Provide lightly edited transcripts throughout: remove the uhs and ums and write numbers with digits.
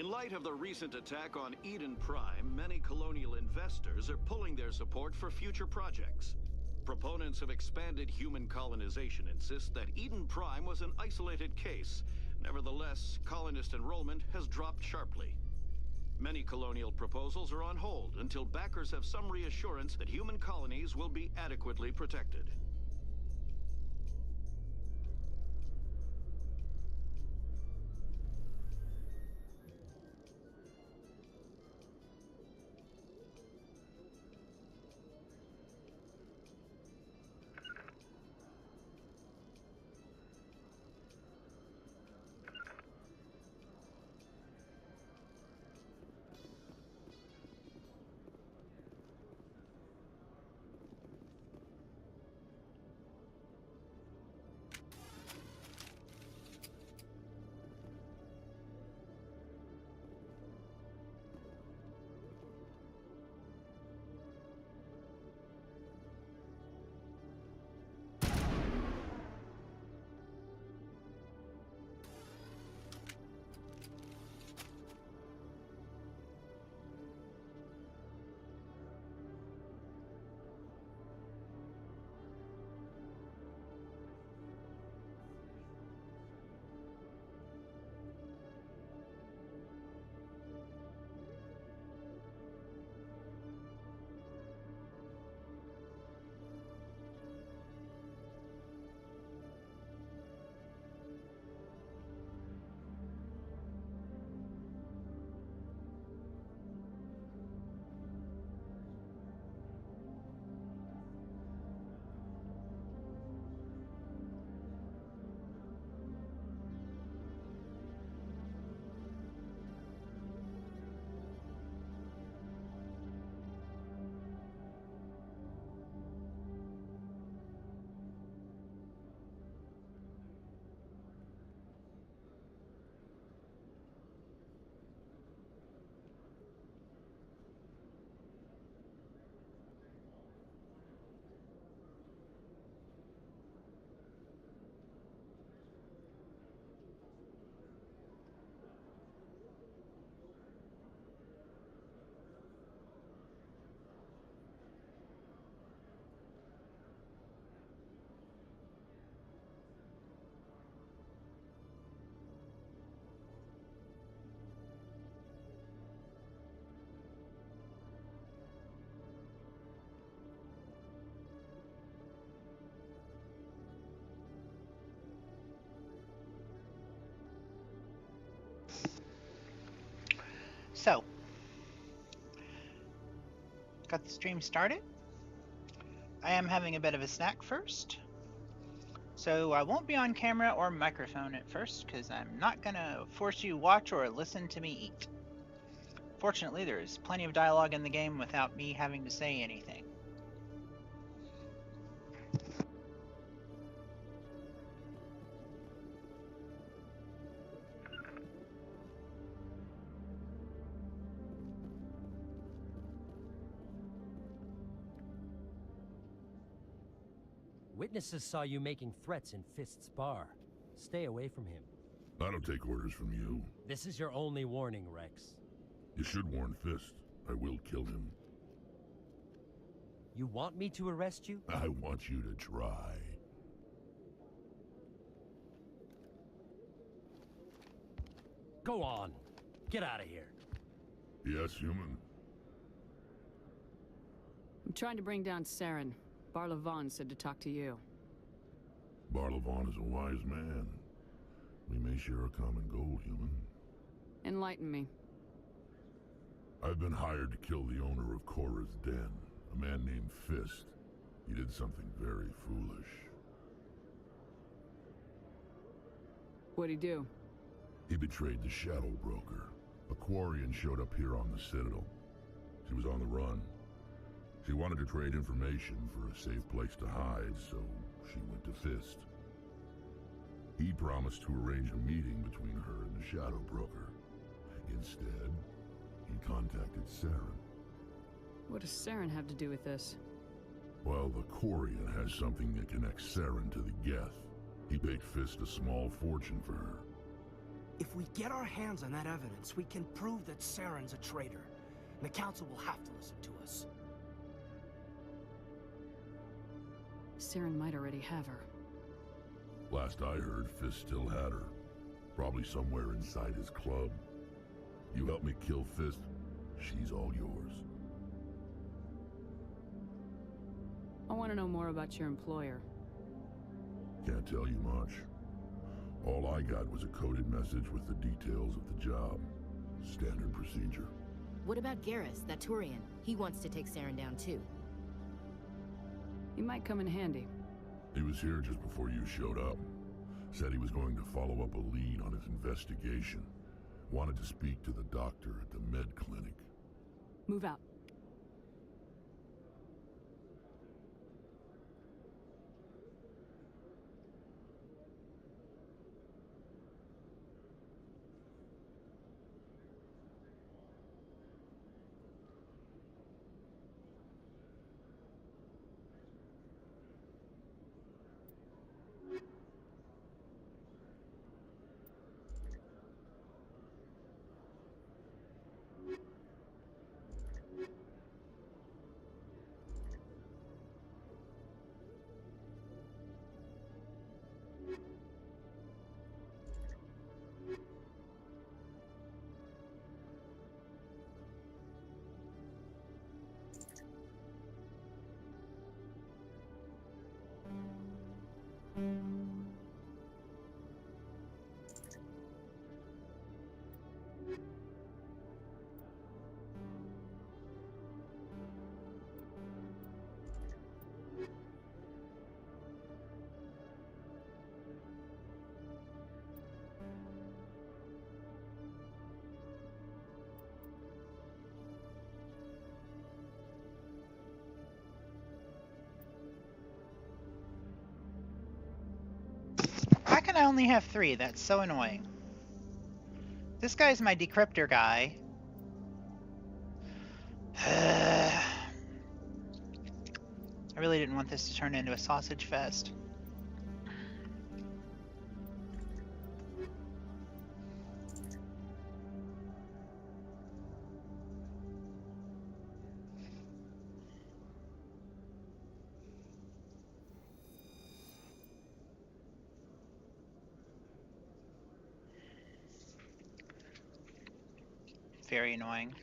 In light of the recent attack on Eden Prime, many colonial investors are pulling their support for future projects. Proponents of expanded human colonization insist that Eden Prime was an isolated case. Nevertheless, colonist enrollment has dropped sharply. Many colonial proposals are on hold until backers have some reassurance that human colonies will be adequately protected. So, got the stream started. I am having a bit of a snack first. So I won't be on camera or microphone at first because I'm not going to force you to watch or listen to me eat. Fortunately, there is plenty of dialogue in the game without me having to say anything. Witnesses saw you making threats in Fist's bar. Stay away from him. I don't take orders from you. This is your only warning, Rex. You should warn Fist. I will kill him. You want me to arrest you? I want you to try. Go on. Get out of here. Yes, human. I'm trying to bring down Saren. Barlavon said to talk to you. Barlavon is a wise man. We may share a common goal, human. Enlighten me. I've been hired to kill the owner of Korra's Den, a man named Fist. He did something very foolish. What'd he do? He betrayed the Shadow Broker. A Quarian showed up here on the Citadel. She was on the run. She wanted to trade information for a safe place to hide, so she went to Fist. He promised to arrange a meeting between her and the Shadow Broker. Instead, he contacted Saren. What does Saren have to do with this? Well, the Quarian has something that connects Saren to the Geth. He paid Fist a small fortune for her. If we get our hands on that evidence, we can prove that Saren's a traitor. And the Council will have to listen to us. Saren might already have her. Last I heard, Fist still had her. Probably somewhere inside his club. You help me kill Fist, she's all yours. I want to know more about your employer. Can't tell you much. All I got was a coded message with the details of the job. Standard procedure. What about Garrus, that Turian? He wants to take Saren down too. He might come in handy. He was here just before you showed up. Said he was going to follow up a lead on his investigation. Wanted to speak to the doctor at the med clinic. Move out. Why can I only have 3? That's so annoying. This guy's my decryptor guy. I really didn't want this to turn into a sausage fest. Very annoying.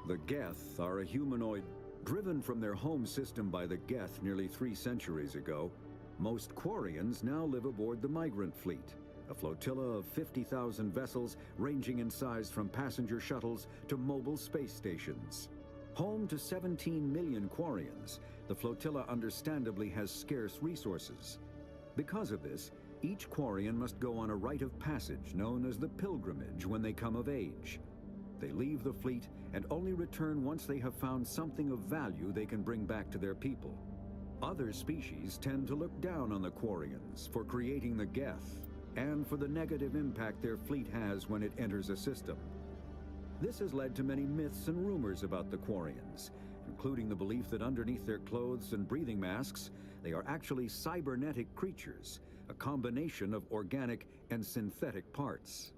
The Geth are a humanoid driven from their home system by the Geth nearly 3 centuries ago. Most Quarians now live aboard the migrant fleet, a flotilla of 50,000 vessels ranging in size from passenger shuttles to mobile space stations. Home to 17 million Quarians, the flotilla understandably has scarce resources. Because of this, each Quarian must go on a rite of passage known as the pilgrimage when they come of age. They leave the fleet and only return once they have found something of value they can bring back to their people. Other species tend to look down on the Quarians for creating the Geth and for the negative impact their fleet has when it enters a system. This has led to many myths and rumors about the Quarians, including the belief that underneath their clothes and breathing masks, they are actually cybernetic creatures, a combination of organic and synthetic parts.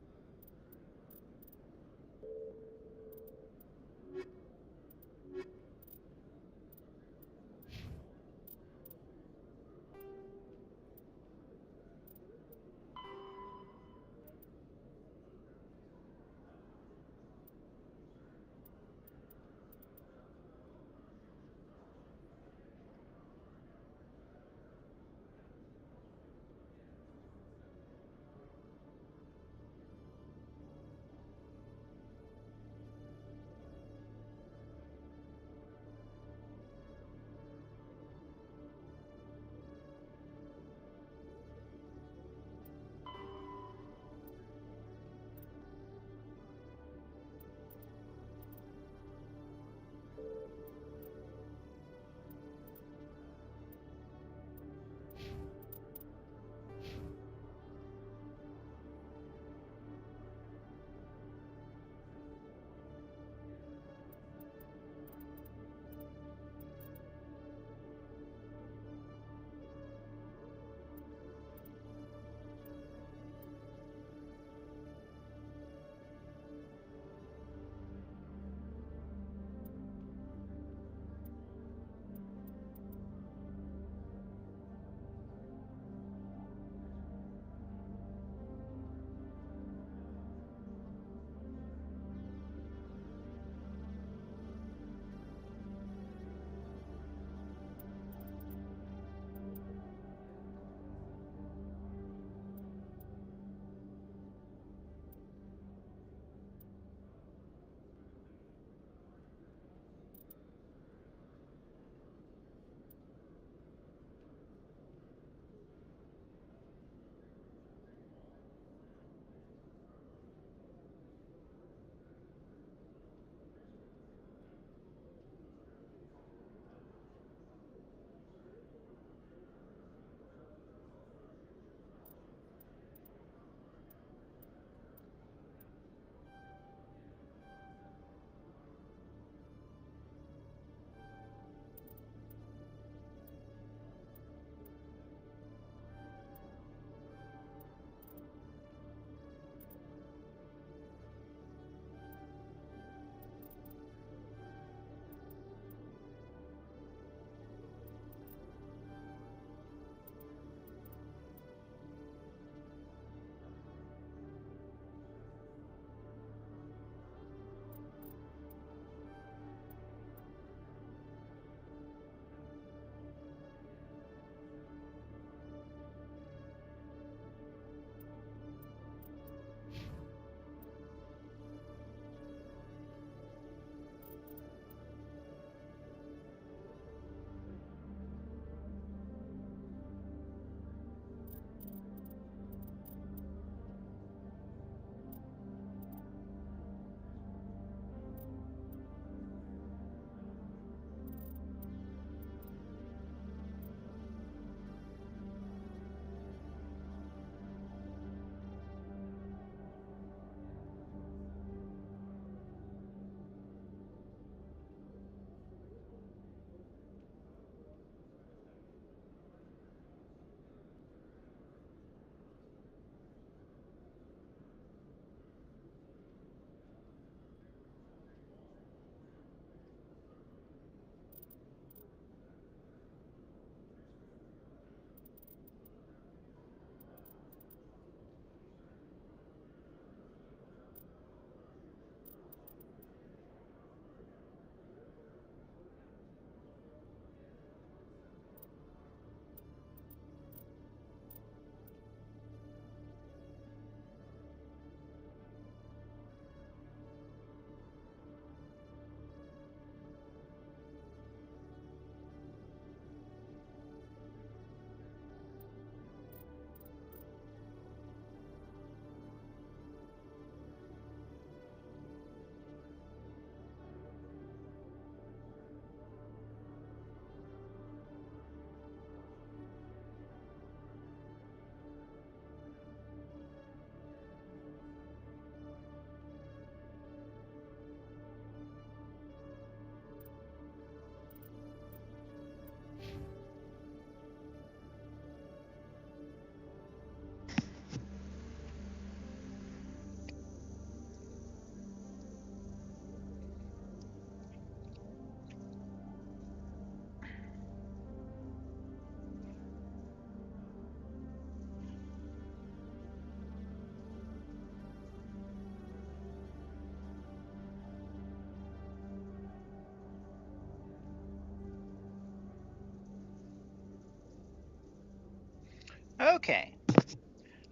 Okay.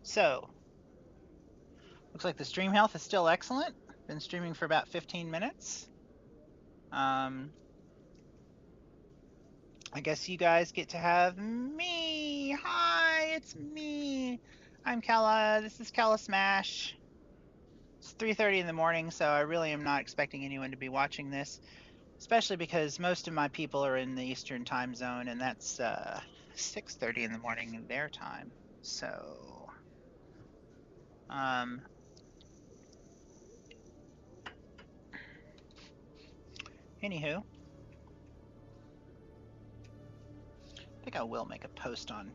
So, looks like the stream health is still excellent. Been streaming for about 15 minutes. I guess you guys get to have me. Hi, it's me. I'm Kela. This is Kela Smash. It's 3:30 in the morning, so I really am not expecting anyone to be watching this, especially because most of my people are in the Eastern time zone, and that's 6:30 in the morning in their time. So, anywho, I think I will make a post on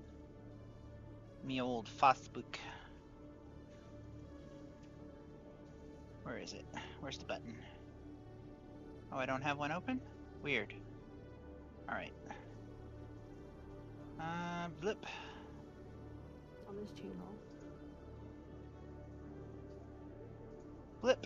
me old Facebook. Where is it? Where's the button? Oh, I don't have one open? Weird. Alright. Blip. On this channel. Blip.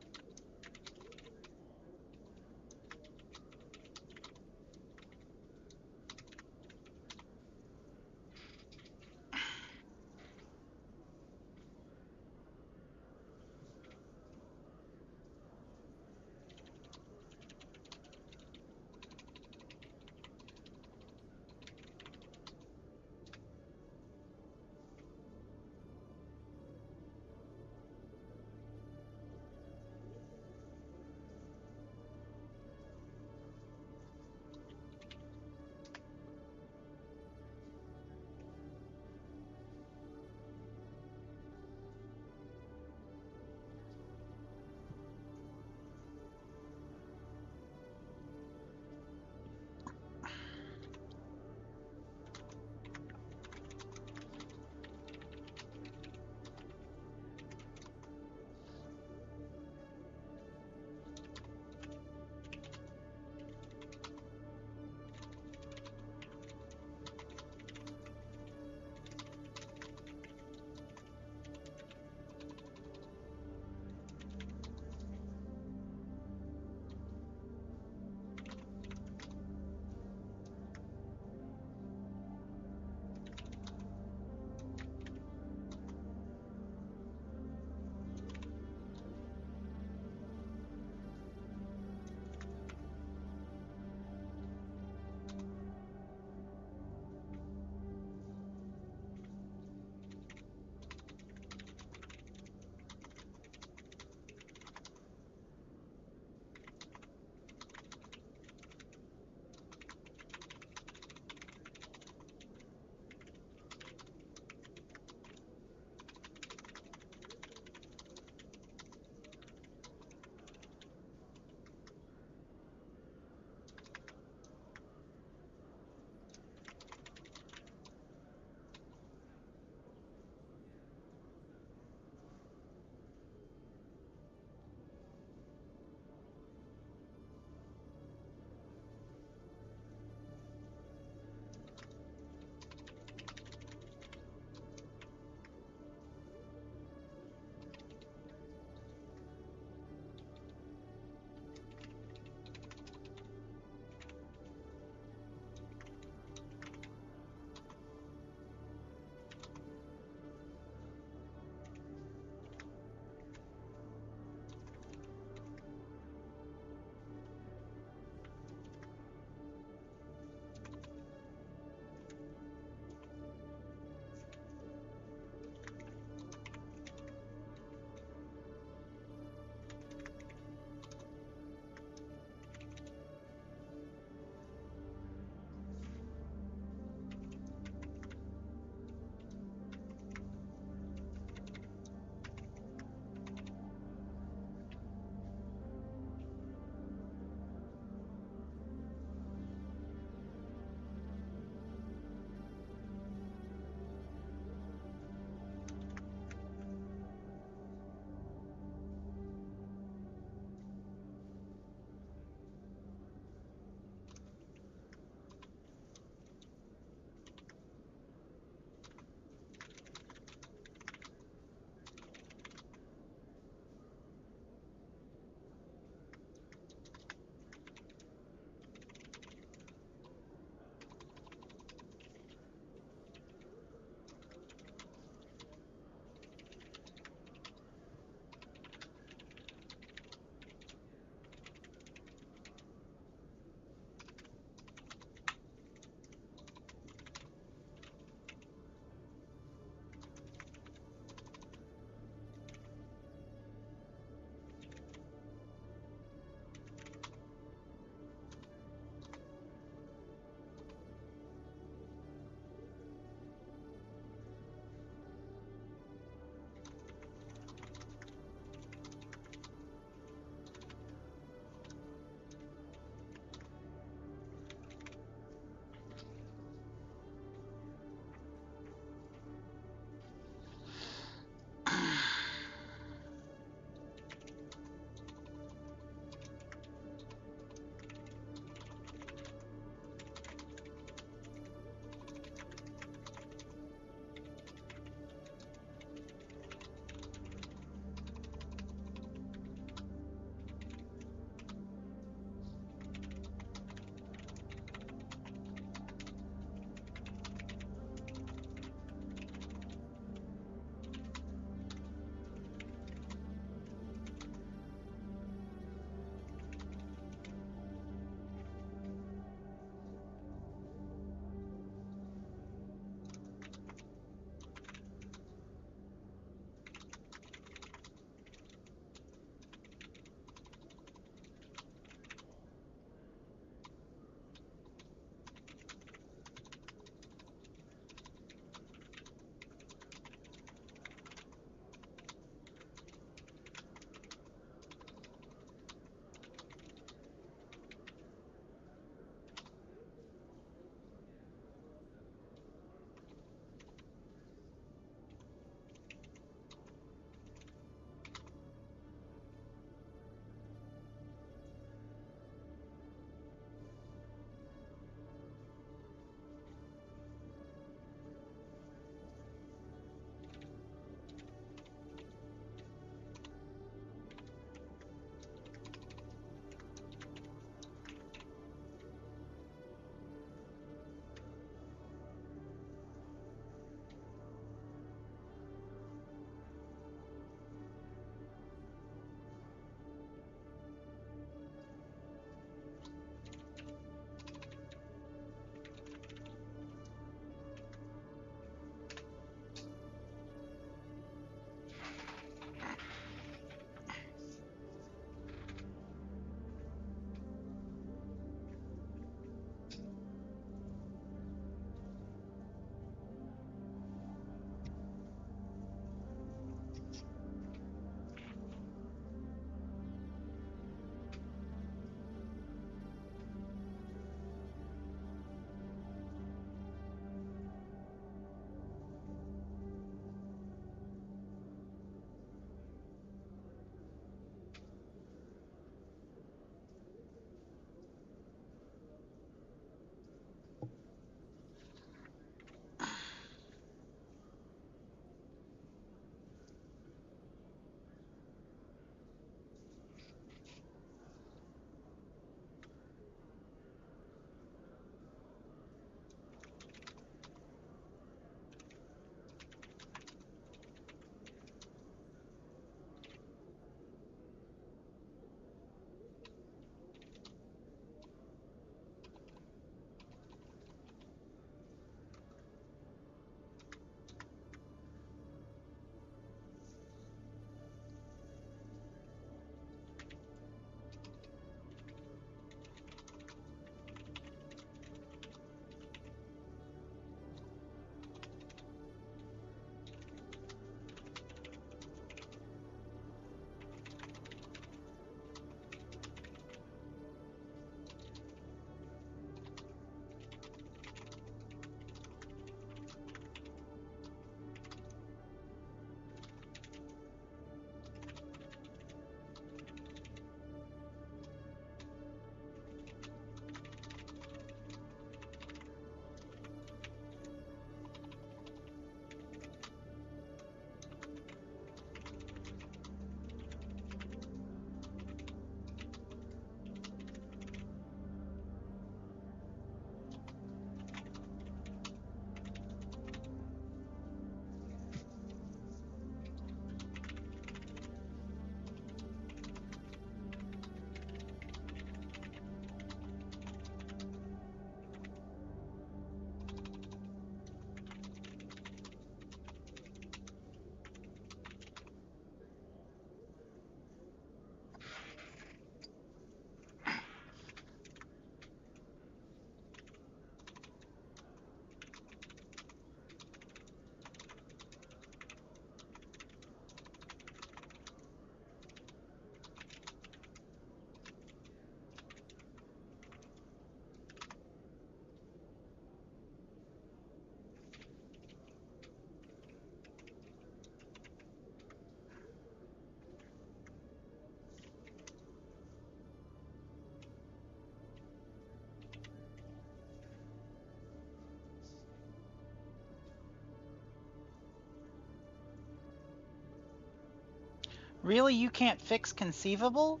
Really? You can't fix conceivable?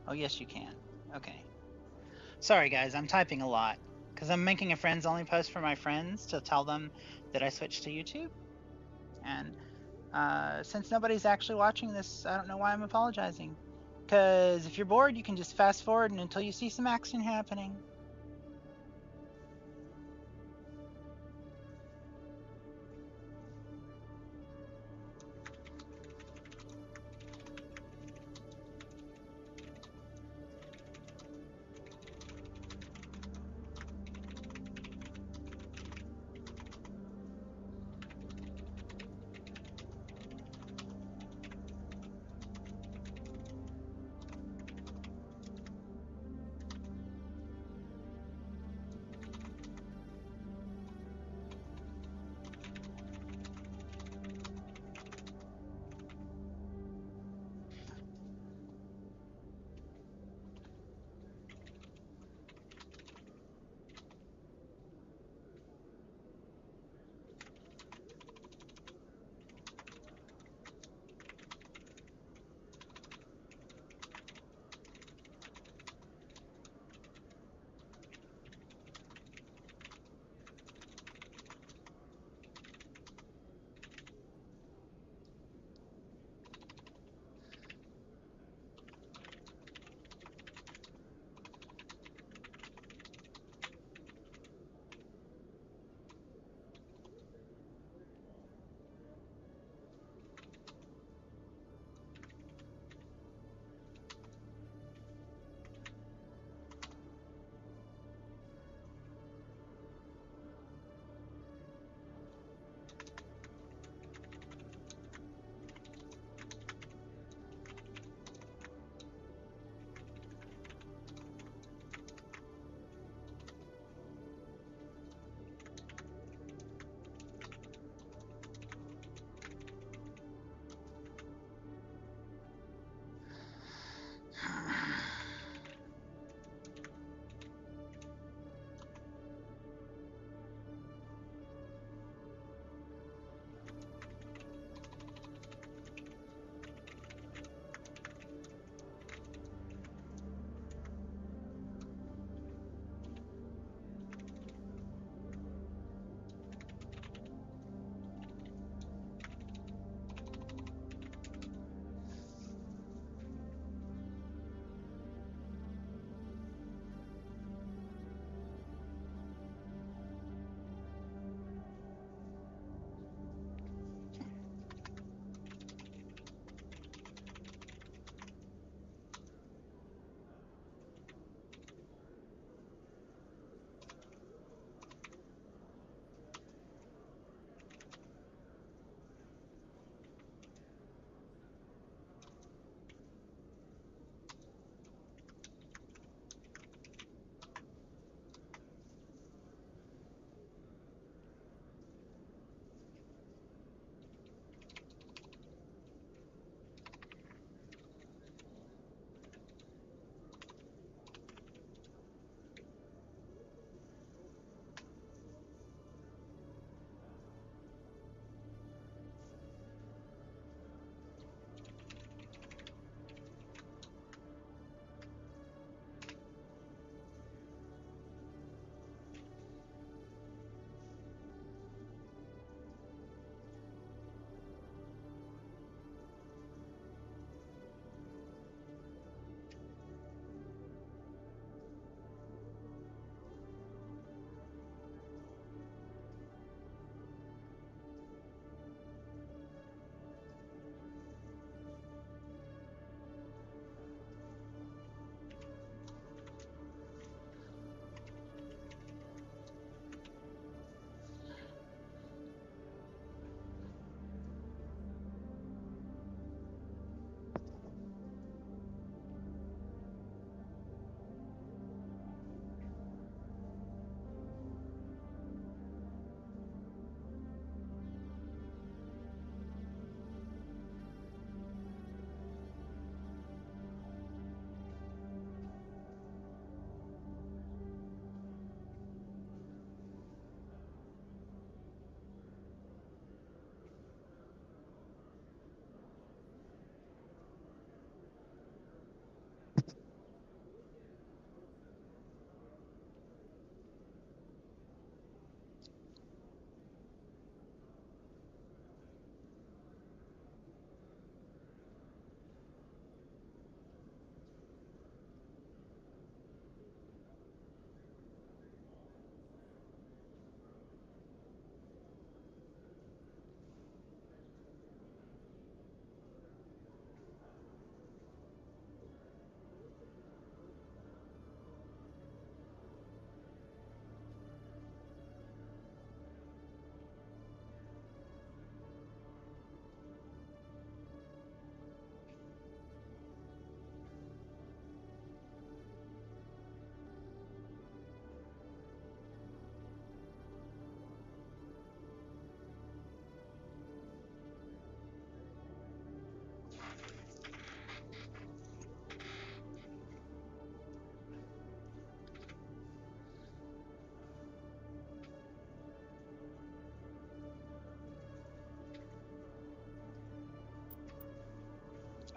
Oh, yes, you can. Okay. Sorry, guys, I'm typing a lot. Because I'm making a friends only post for my friends to tell them that I switched to YouTube. And since nobody's actually watching this, I don't know why I'm apologizing. Because if you're bored, you can just fast forward until you see some action happening.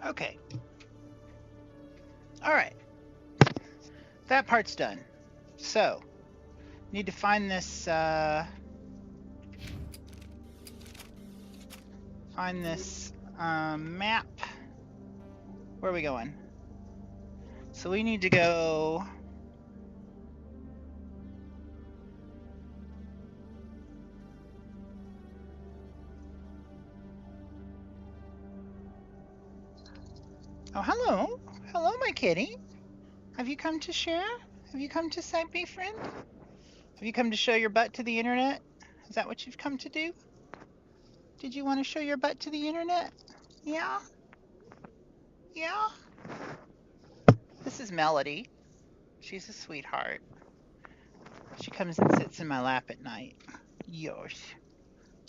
Okay. Alright. That part's done. So, need to find this, map. Where are we going? So we need to go... Oh, hello. Hello, my kitty. Have you come to share? Have you come to say be friend? Have you come to show your butt to the internet? Is that what you've come to do? Did you want to show your butt to the internet? Yeah? Yeah? This is Melody. She's a sweetheart. She comes and sits in my lap at night. Yes.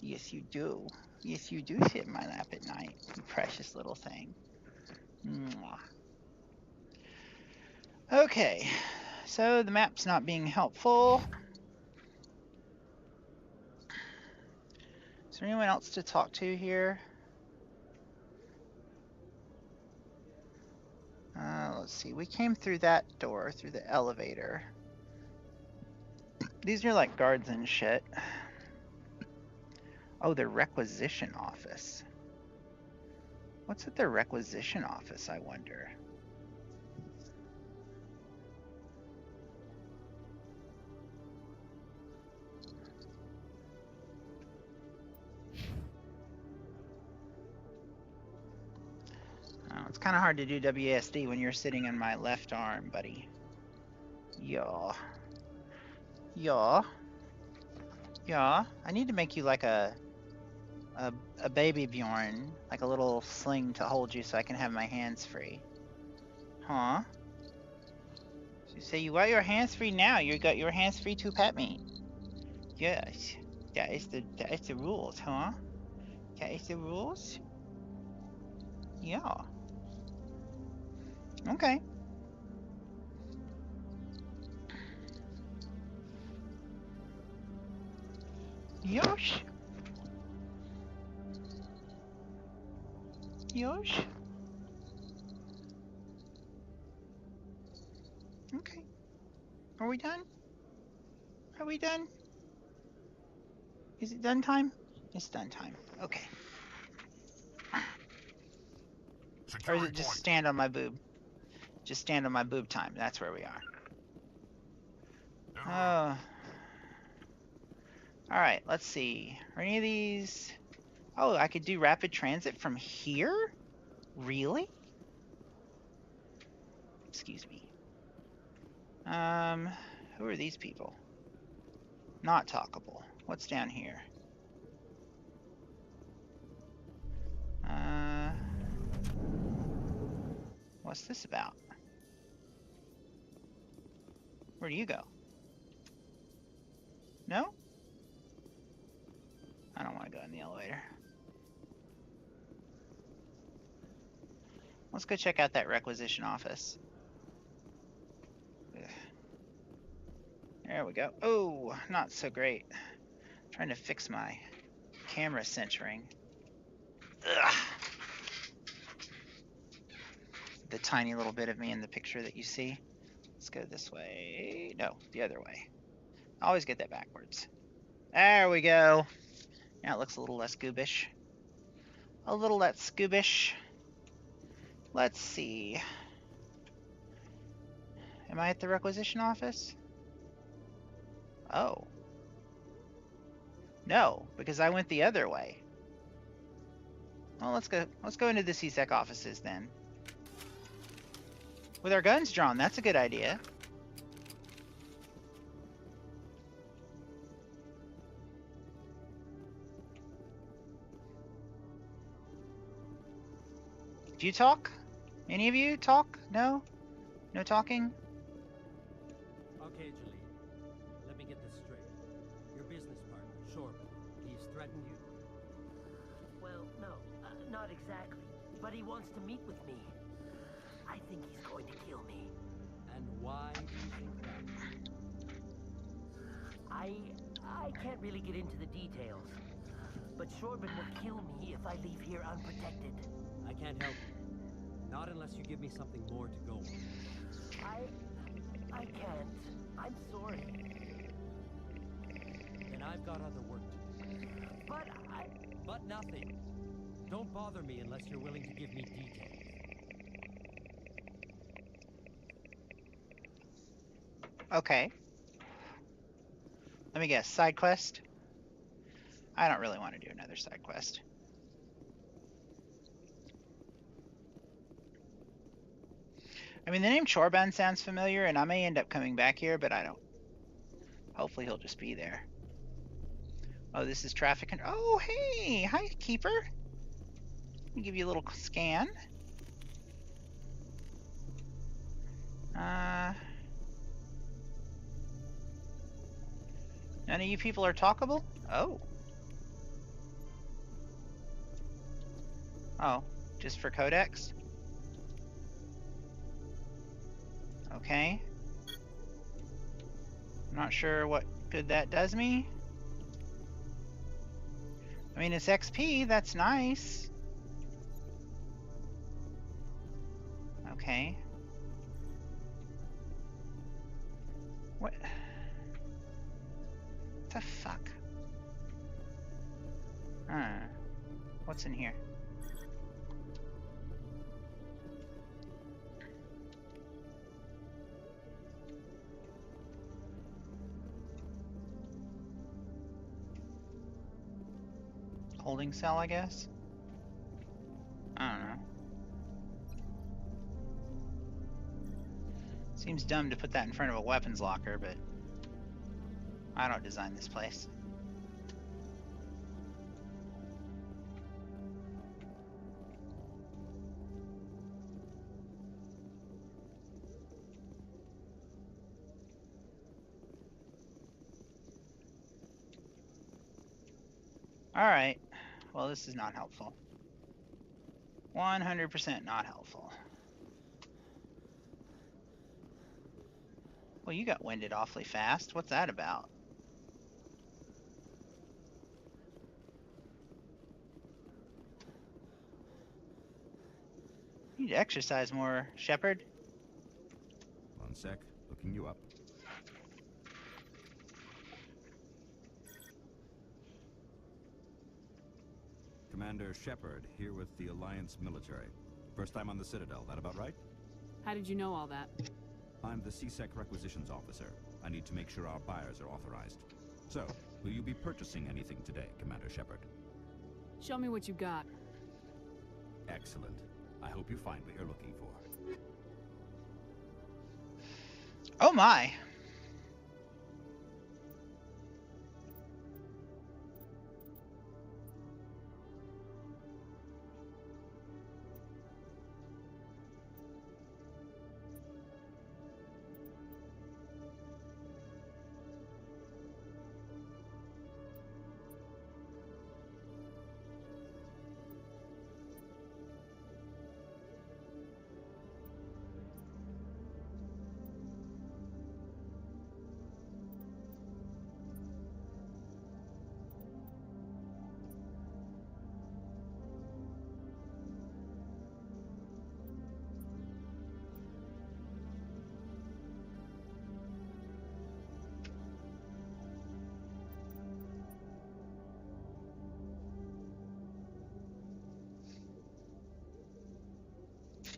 Yes, you do. Yes, you do sit in my lap at night. You precious little thing. Mwah. Okay. So the map's not being helpful. Is there anyone else to talk to here? Let's see. We came through that door, through the elevator. These are like guards and shit. Oh, their requisition office. What's at their requisition office, I wonder? Oh, it's kind of hard to do WASD when you're sitting on my left arm, buddy. Yeah. Yeah. Yeah. I need to make you like a baby Bjorn, like a little sling to hold you so I can have my hands free. Huh? So you say you got your hands free now. You got your hands free to pet me. Yes. That is the rules, huh? That is the rules? Yeah. Okay. Yosh. Yosh. Okay. Are we done? Are we done? Is it done time? It's done time. Okay. Or is it just stand on my boob? Just stand on my boob time. That's where we are. Oh. Alright, let's see. Are any of these... Oh, I could do rapid transit from here? Really? Excuse me. Who are these people? Not talkable. What's down here? What's this about? Where do you go? No? I don't want to go in the elevator. Let's go check out that requisition office. Ugh. There we go. Oh, not so great. Trying to fix my camera centering. Ugh. The tiny little bit of me in the picture that you see. Let's go this way. No, the other way. I always get that backwards. There we go. Now it looks a little less goobish. A little less goobish. Let's see. Am I at the requisition office? Oh. No, because I went the other way. Well, let's go into the CSEC offices then. With our guns drawn, that's a good idea. Do you talk? Any of you talk? No? No talking? Okay, Jaleel. Let me get this straight. Your business partner, Shorb, he's threatened you? Well, no, not exactly. But he wants to meet with me. I think he's going to kill me. And why do you think that? I can't really get into the details. But Shorbin will kill me if I leave here unprotected. I can't help you. Not unless you give me something more to go on. I can't. I'm sorry. And I've got other work to do. But nothing. Don't bother me unless you're willing to give me details. Okay. Let me guess. Side quest? I don't really want to do another side quest. I mean, the name Chorban sounds familiar, and I may end up coming back here, but I don't. Hopefully he'll just be there. Oh, this is traffic. Oh, hey! Hi, Keeper. Let me give you a little scan. None of you people are talkable? Oh. Oh, just for codex? Okay. I'm not sure what good that does me. I mean, it's XP, that's nice. Okay. What the fuck? What's in here? Holding cell, I guess? I don't know. Seems dumb to put that in front of a weapons locker, but I don't design this place. Alright. Well, this is not helpful. 100% not helpful. Well, you got winded awfully fast. What's that about? You need to exercise more, Shepard. One sec. Looking you up. Commander Shepard, here with the Alliance military. First time on the Citadel, that about right? How did you know all that? I'm the CSEC requisitions officer. I need to make sure our buyers are authorized. So, will you be purchasing anything today, Commander Shepard? Show me what you got. Excellent. I hope you find what you're looking for. Oh my!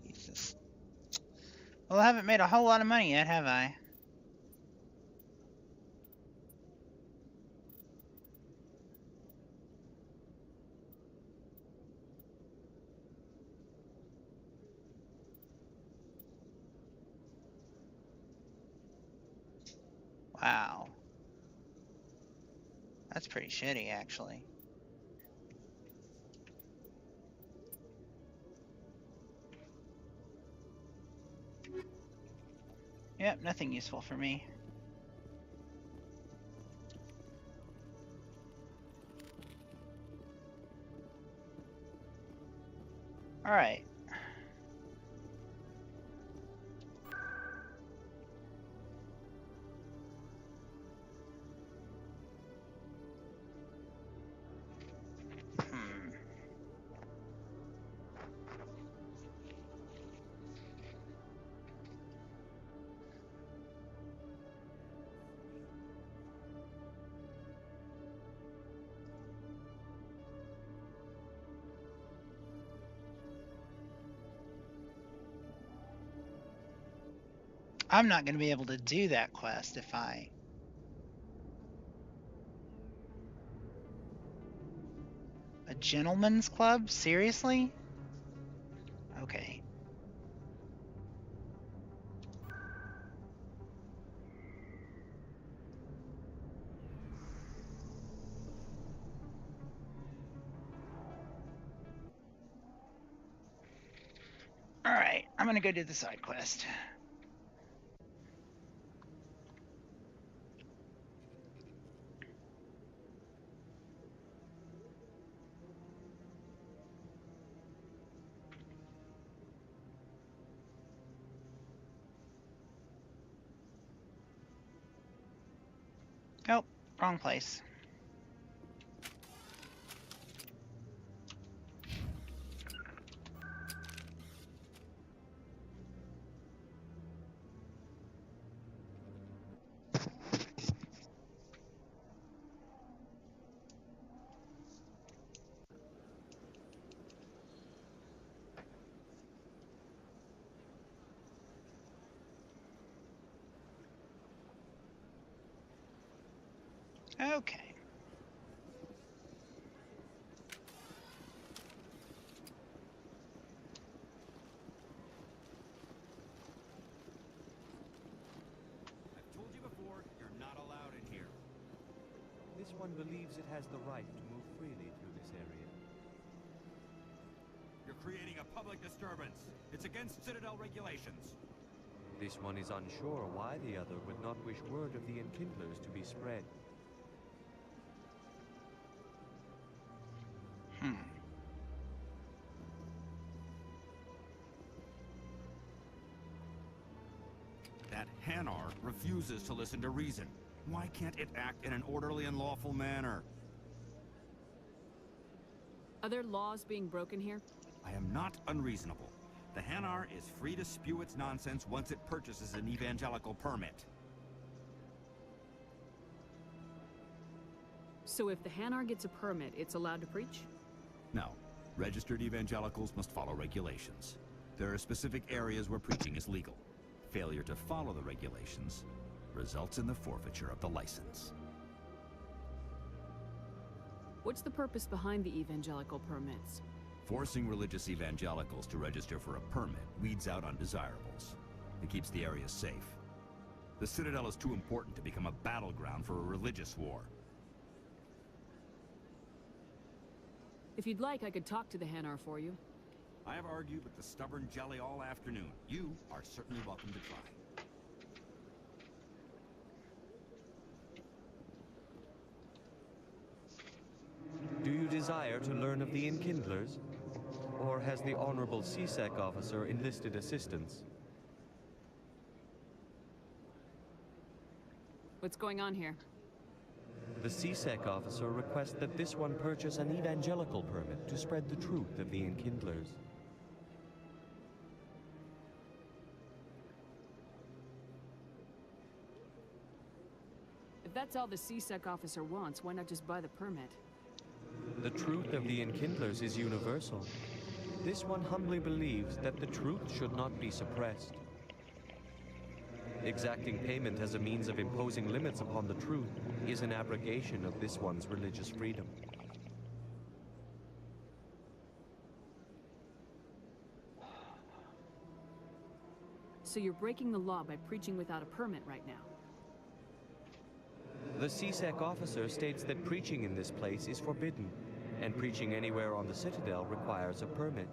Jesus. Well, I haven't made a whole lot of money yet, have I? Wow. That's pretty shitty, actually. Yep, nothing useful for me. Alright. I'm not going to be able to do that quest if I... A gentleman's club? Seriously? Okay. Alright, I'm gonna go do the side quest. Oh, wrong place. Okay. I've told you before, you're not allowed in here. This one believes it has the right to move freely through this area. You're creating a public disturbance. It's against Citadel regulations. This one is unsure why the other would not wish word of the Enkindlers to be spread. That Hanar refuses to listen to reason. Why can't it act in an orderly and lawful manner? Are there laws being broken here? I am not unreasonable. The Hanar is free to spew its nonsense once it purchases an evangelical permit. So if the Hanar gets a permit, it's allowed to preach? No. Registered evangelicals must follow regulations. There are specific areas where preaching is legal. Failure to follow the regulations results in the forfeiture of the license. What's the purpose behind the evangelical permits? Forcing religious evangelicals to register for a permit weeds out undesirables. It keeps the area safe. The Citadel is too important to become a battleground for a religious war. If you'd like, I could talk to the Hanar for you. I have argued with the stubborn jelly all afternoon. You are certainly welcome to try. Do you desire to learn of the Enkindlers? Or has the Honorable CSEC officer enlisted assistance? What's going on here? The CSEC officer requests that this one purchase an evangelical permit to spread the truth of the Enkindlers. If that's all the CSEC officer wants, why not just buy the permit? The truth of the Enkindlers is universal. This one humbly believes that the truth should not be suppressed. Exacting payment as a means of imposing limits upon the truth is an abrogation of this one's religious freedom. So you're breaking the law by preaching without a permit right now? The CSEC officer states that preaching in this place is forbidden, and preaching anywhere on the Citadel requires a permit.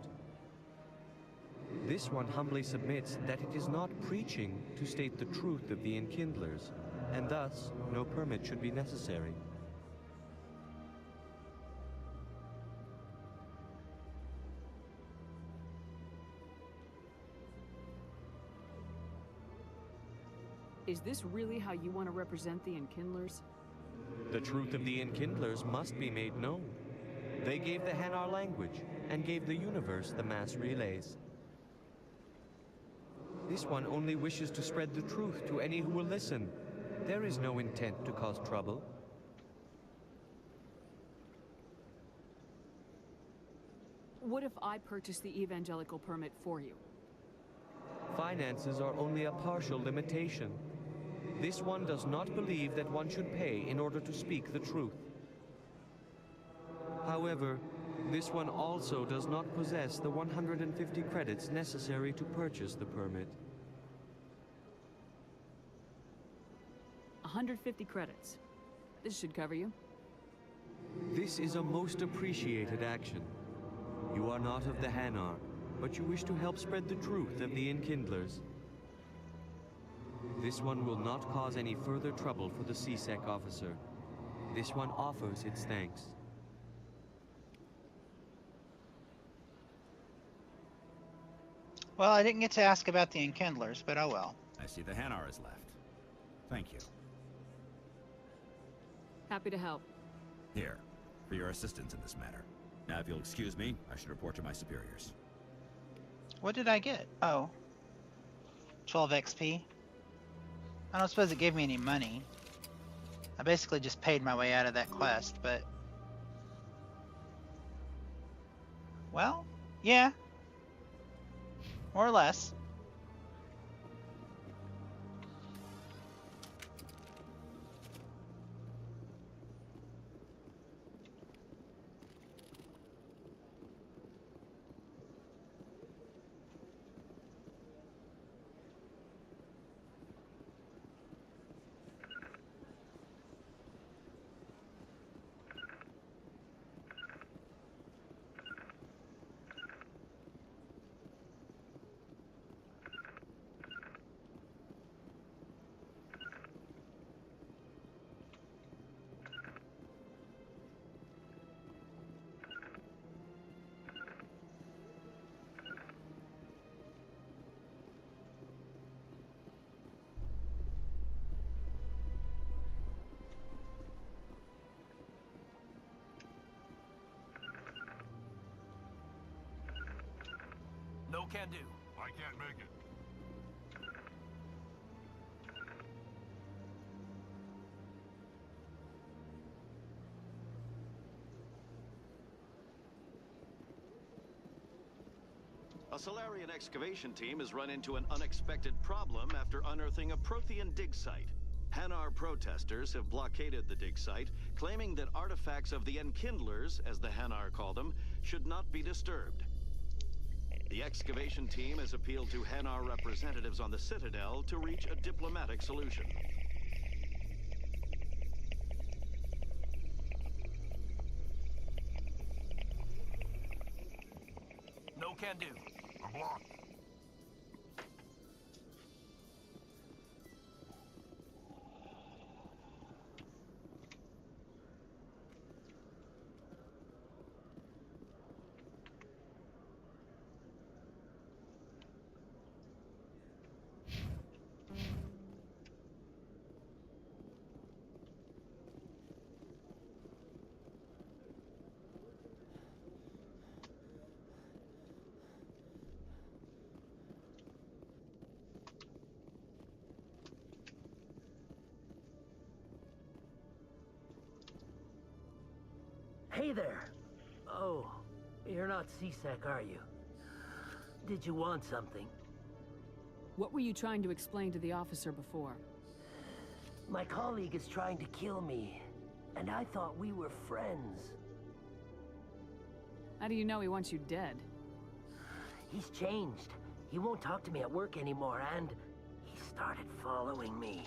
This one humbly submits that it is not preaching to state the truth of the Enkindlers, and thus no permit should be necessary. Is this really how you want to represent the Enkindlers? The truth of the Enkindlers must be made known. They gave the Hanar language, and gave the universe the mass relays. This one only wishes to spread the truth to any who will listen. There is no intent to cause trouble. What if I purchase the evangelical permit for you? finances are only a partial limitation. This one does not believe that one should pay in order to speak the truth. However, this one also does not possess the 150 credits necessary to purchase the permit. 150 credits. This should cover you. This is a most appreciated action. You are not of the Hanar, but you wish to help spread the truth of the Enkindlers. This one will not cause any further trouble for the CSEC officer. This one offers its thanks. Well, I didn't get to ask about the Enkindlers, but oh well. I see the Hanar is left. Thank you. Happy to help. Here, for your assistance in this matter. Now, if you'll excuse me, I should report to my superiors. What did I get? Oh. 12 XP. I don't suppose it gave me any money. I basically just paid my way out of that quest, but... Well, yeah. More or less. No can do. I can't make it. A Solarian excavation team has run into an unexpected problem after unearthing a Prothean dig site. Hanar protesters have blockaded the dig site, claiming that artifacts of the Enkindlers, as the Hanar call them, should not be disturbed. The excavation team has appealed to Hanar representatives on the Citadel to reach a diplomatic solution. No can do. I'm blocked. Hey there. Oh, you're not CSEC, are you? Did you want something? What were you trying to explain to the officer before? My colleague is trying to kill me, and I thought we were friends. How do you know he wants you dead? He's changed. He won't talk to me at work anymore, and he started following me.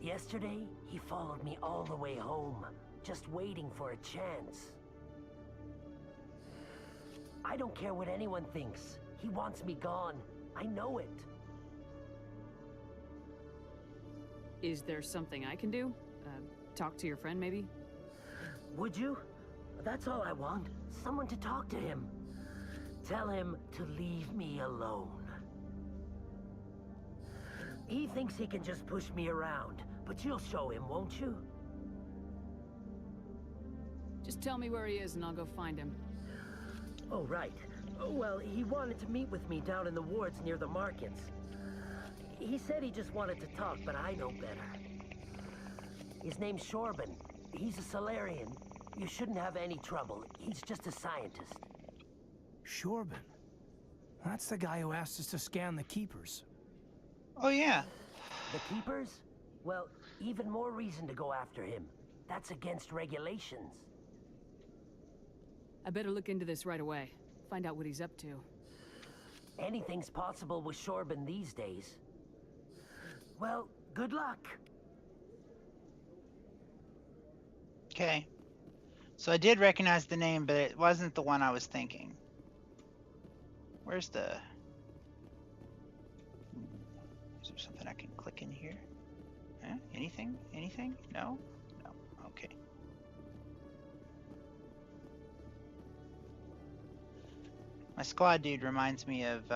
Yesterday, he followed me all the way home, just waiting for a chance. I don't care what anyone thinks. He wants me gone. I know it. Is there something I can do? Talk to your friend, maybe? Would you? That's all I want. Someone to talk to him. Tell him to leave me alone. He thinks he can just push me around, but you'll show him, won't you? Just tell me where he is and I'll go find him. Oh, right. Well, he wanted to meet with me down in the wards near the markets. He said he just wanted to talk, but I know better. His name's Shorban. He's a Solarian. You shouldn't have any trouble. He's just a scientist. Shorban. That's the guy who asked us to scan the keepers. Oh, yeah. The keepers? Well, even more reason to go after him. That's against regulations. I better look into this right away. Find out what he's up to. Anything's possible with Shorban these days. Well, good luck. Okay. So I did recognize the name, but it wasn't the one I was thinking. Where's the... Is there something I can click in here? Huh? Anything? Anything? No? No. Okay. My squad dude reminds me of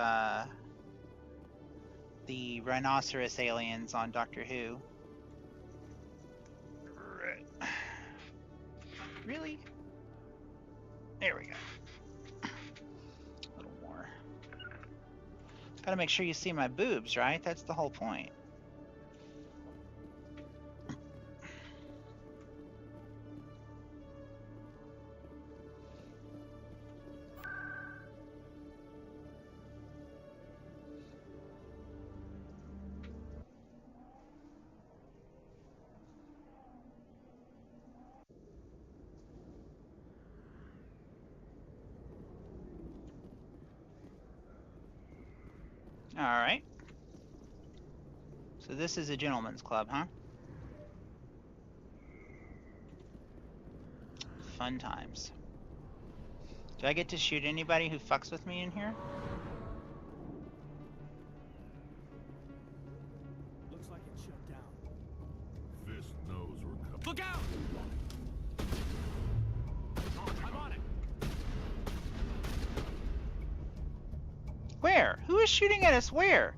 the rhinoceros aliens on Doctor Who. Really? There we go. A little more. Gotta make sure you see my boobs, right? That's the whole point. Alright. So this is a gentleman's club, huh? Fun times. Do I get to shoot anybody who fucks with me in here? Looks like it's shut down. Fist knows we're coming. Look out! I'm on it. Where? Who is shooting at us? Where?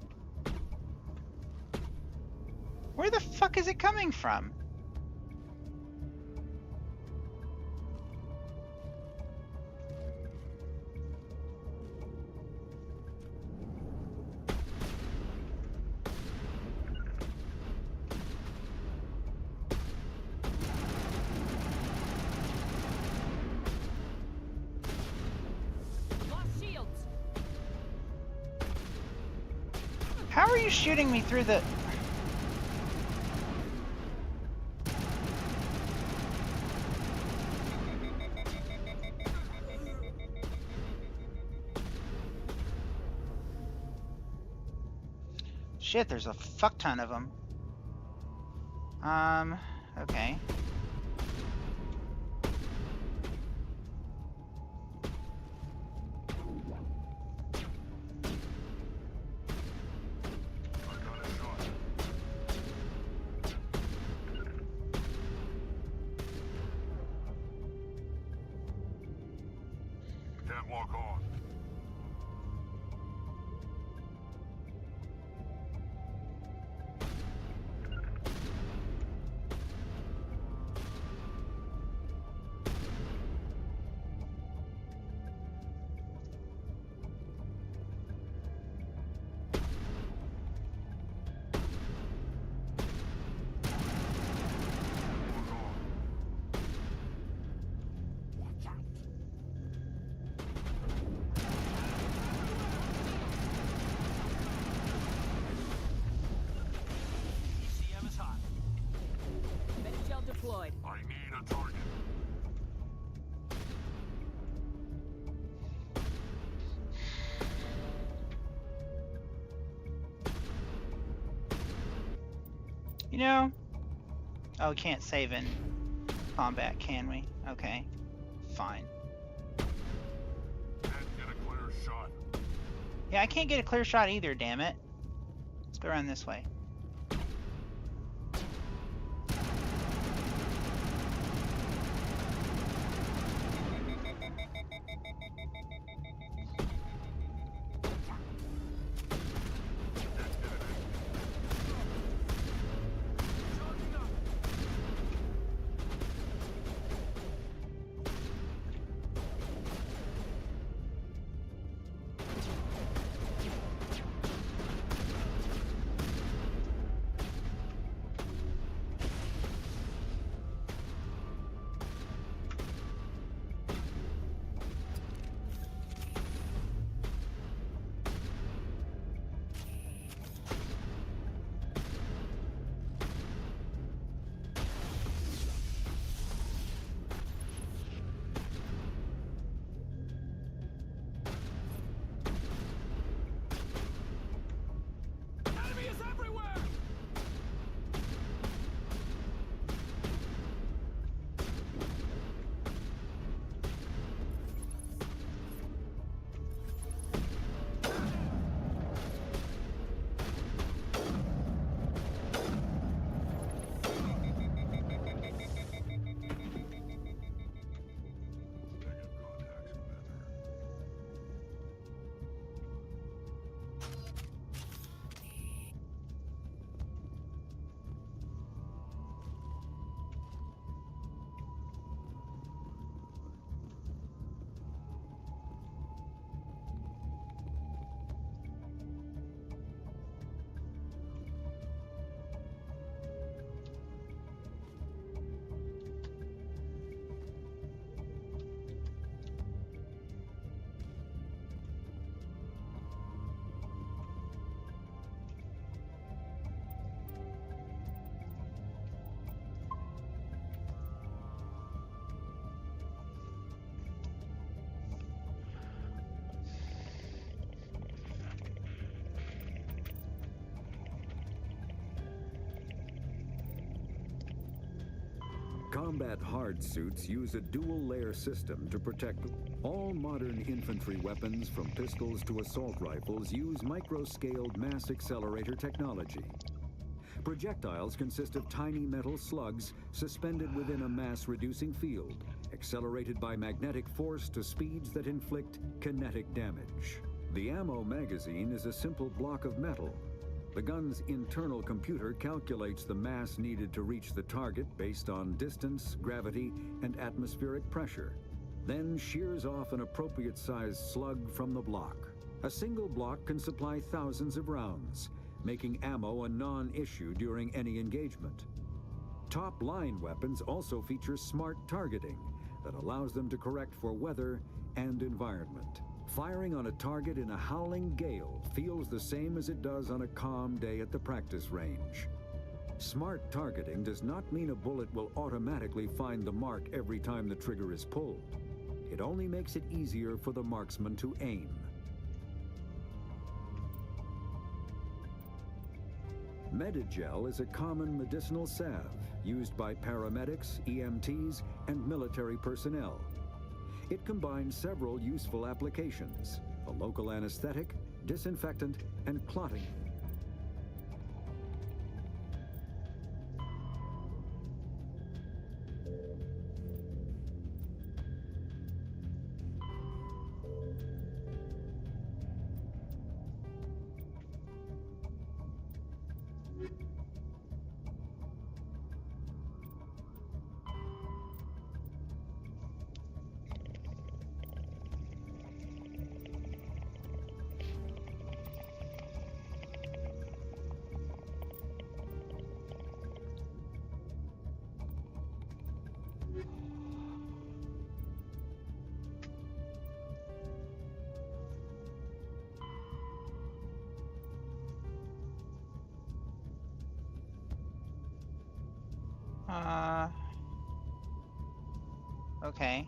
Where the fuck is it coming from? How are you shooting me through the... Shit, there's a fuck ton of them. Okay. Can't walk on. ECM is hot. Medgel deployed. I need a target. You know... Oh, we can't save in combat, can we? Okay. Fine. Can't get a clear shot. Yeah, I can't get a clear shot either, damn it. Let's go around this way. combat hard suits use a dual-layer system to protect them. All modern infantry weapons, from pistols to assault rifles, use micro-scaled mass accelerator technology. Projectiles consist of tiny metal slugs suspended within a mass-reducing field, accelerated by magnetic force to speeds that inflict kinetic damage. The ammo magazine is a simple block of metal. The gun's internal computer calculates the mass needed to reach the target based on distance, gravity, and atmospheric pressure, then shears off an appropriate-sized slug from the block. A single block can supply thousands of rounds, making ammo a non-issue during any engagement. Top-line weapons also feature smart targeting that allows them to correct for weather and environment. Firing on a target in a howling gale feels the same as it does on a calm day at the practice range. Smart targeting does not mean a bullet will automatically find the mark every time the trigger is pulled. It only makes it easier for the marksman to aim. Medigel is a common medicinal salve used by paramedics, EMTs, and military personnel. It combines several useful applications: a local anesthetic, disinfectant, and clotting. Okay.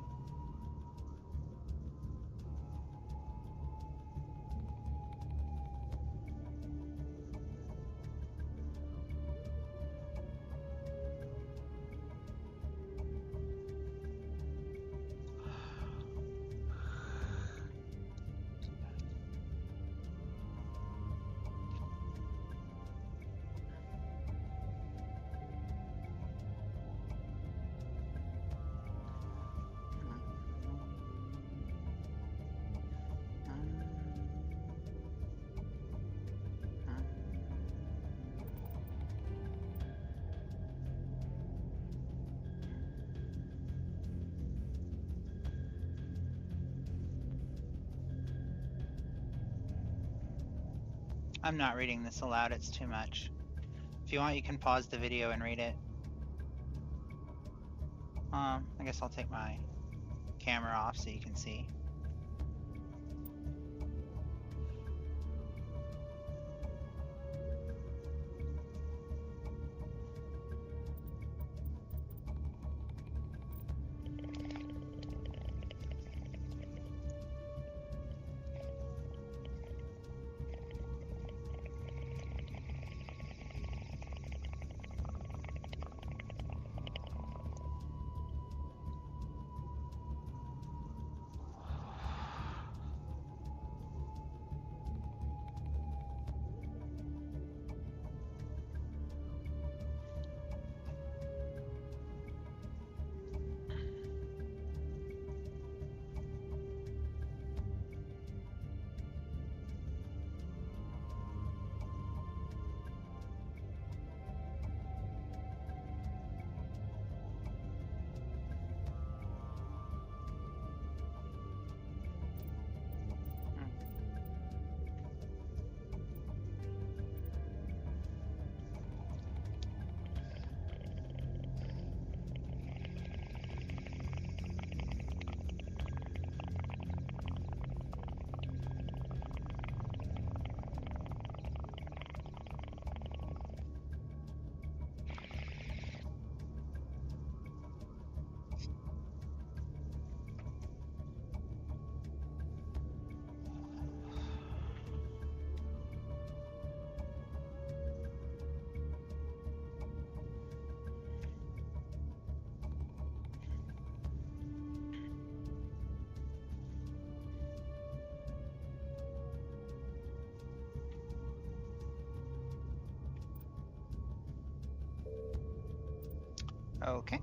I'm not reading this aloud, it's too much. If you want, you can pause the video and read it. I guess I'll take my camera off so you can see. Okay.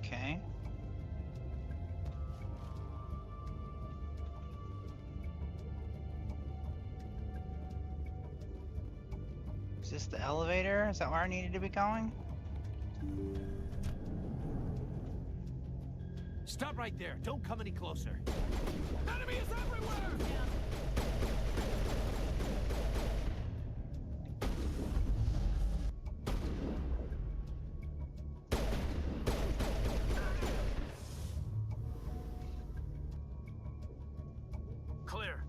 Okay. Is this the elevator? Is that where I needed to be going? Stop right there. Don't come any closer. Enemy is everywhere! Clear.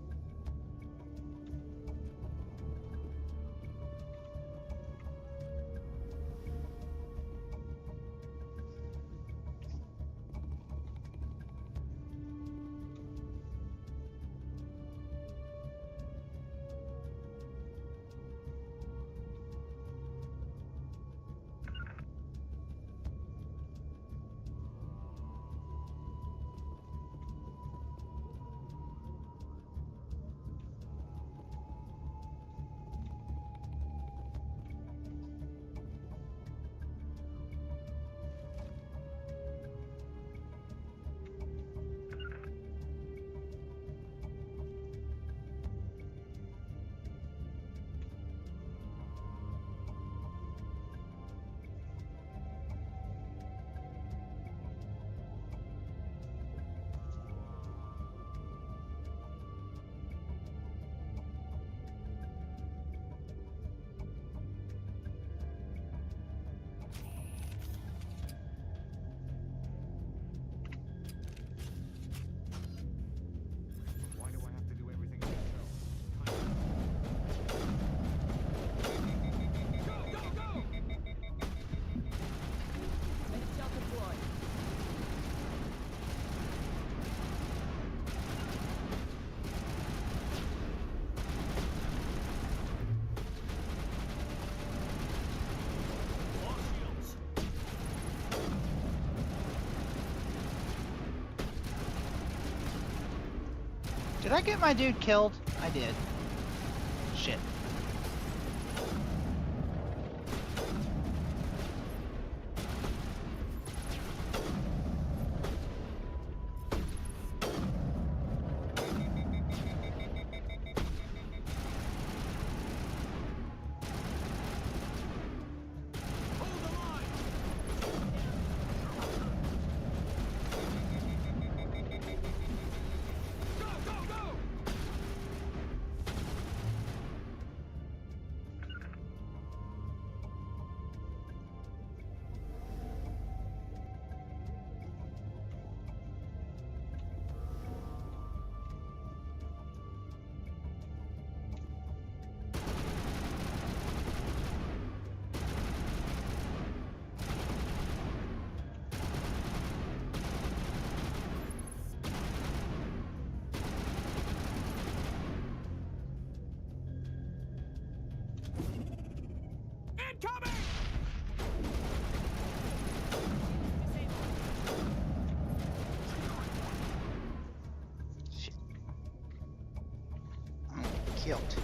Did I get my dude killed? I did. Shit. Killed.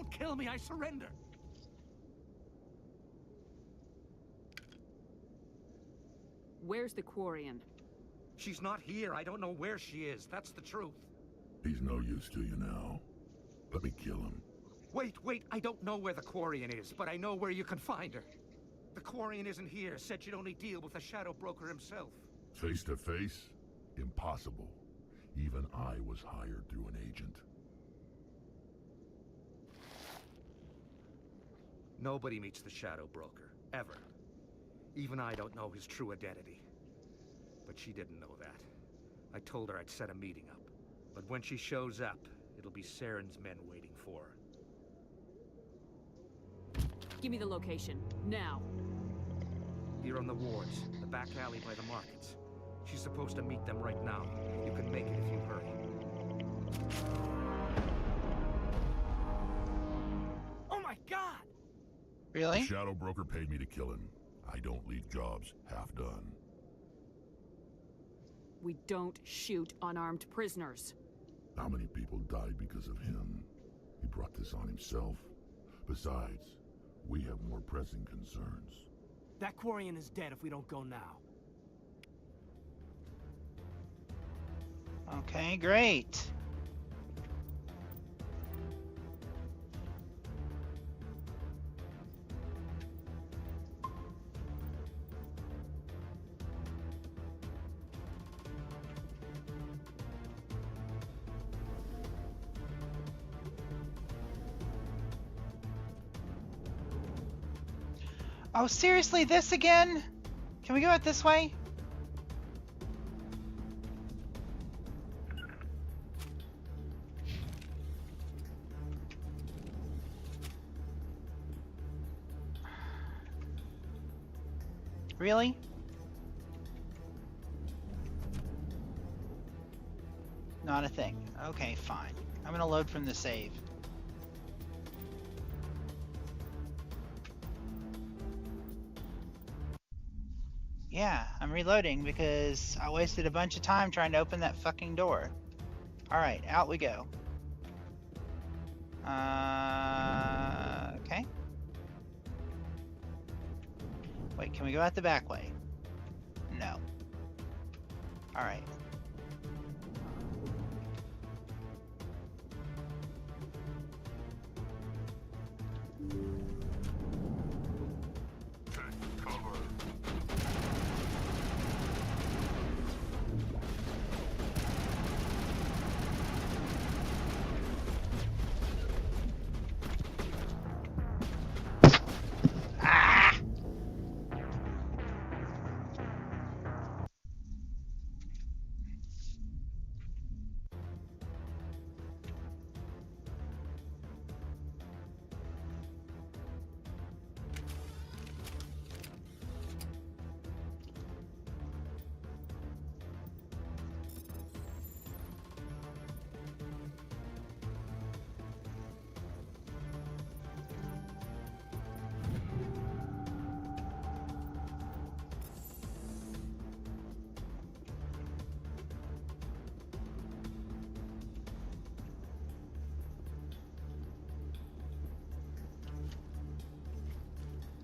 Don't kill me, I surrender! Where's the Quarian? She's not here. I don't know where she is. That's the truth. He's no use to you now. Let me kill him. Wait. I don't know where the Quarian is, but I know where you can find her. The Quarian isn't here. Said she'd only deal with the Shadow Broker himself. Face to face? Impossible. Even I was hired through an agent. Nobody meets the Shadow Broker. Ever. Even I don't know his true identity. But she didn't know that. I told her I'd set a meeting up. But when she shows up, it'll be Saren's men waiting for her. Give me the location, now. Here on the wards, the back alley by the markets. She's supposed to meet them right now. You can make it if you hurry. Oh my god! Really? The Shadow Broker paid me to kill him. I don't leave jobs half done. We don't shoot unarmed prisoners. How many people died because of him? He brought this on himself. Besides, we have more pressing concerns. That Quarian is dead if we don't go now. Okay, great. Oh, seriously, this again? Can we go out this way? Really? Not a thing. Okay, fine. I'm gonna load from the save. Yeah, I'm reloading because I wasted a bunch of time trying to open that fucking door. Alright, out we go. Okay. Wait, can we go out the back way? No. Alright.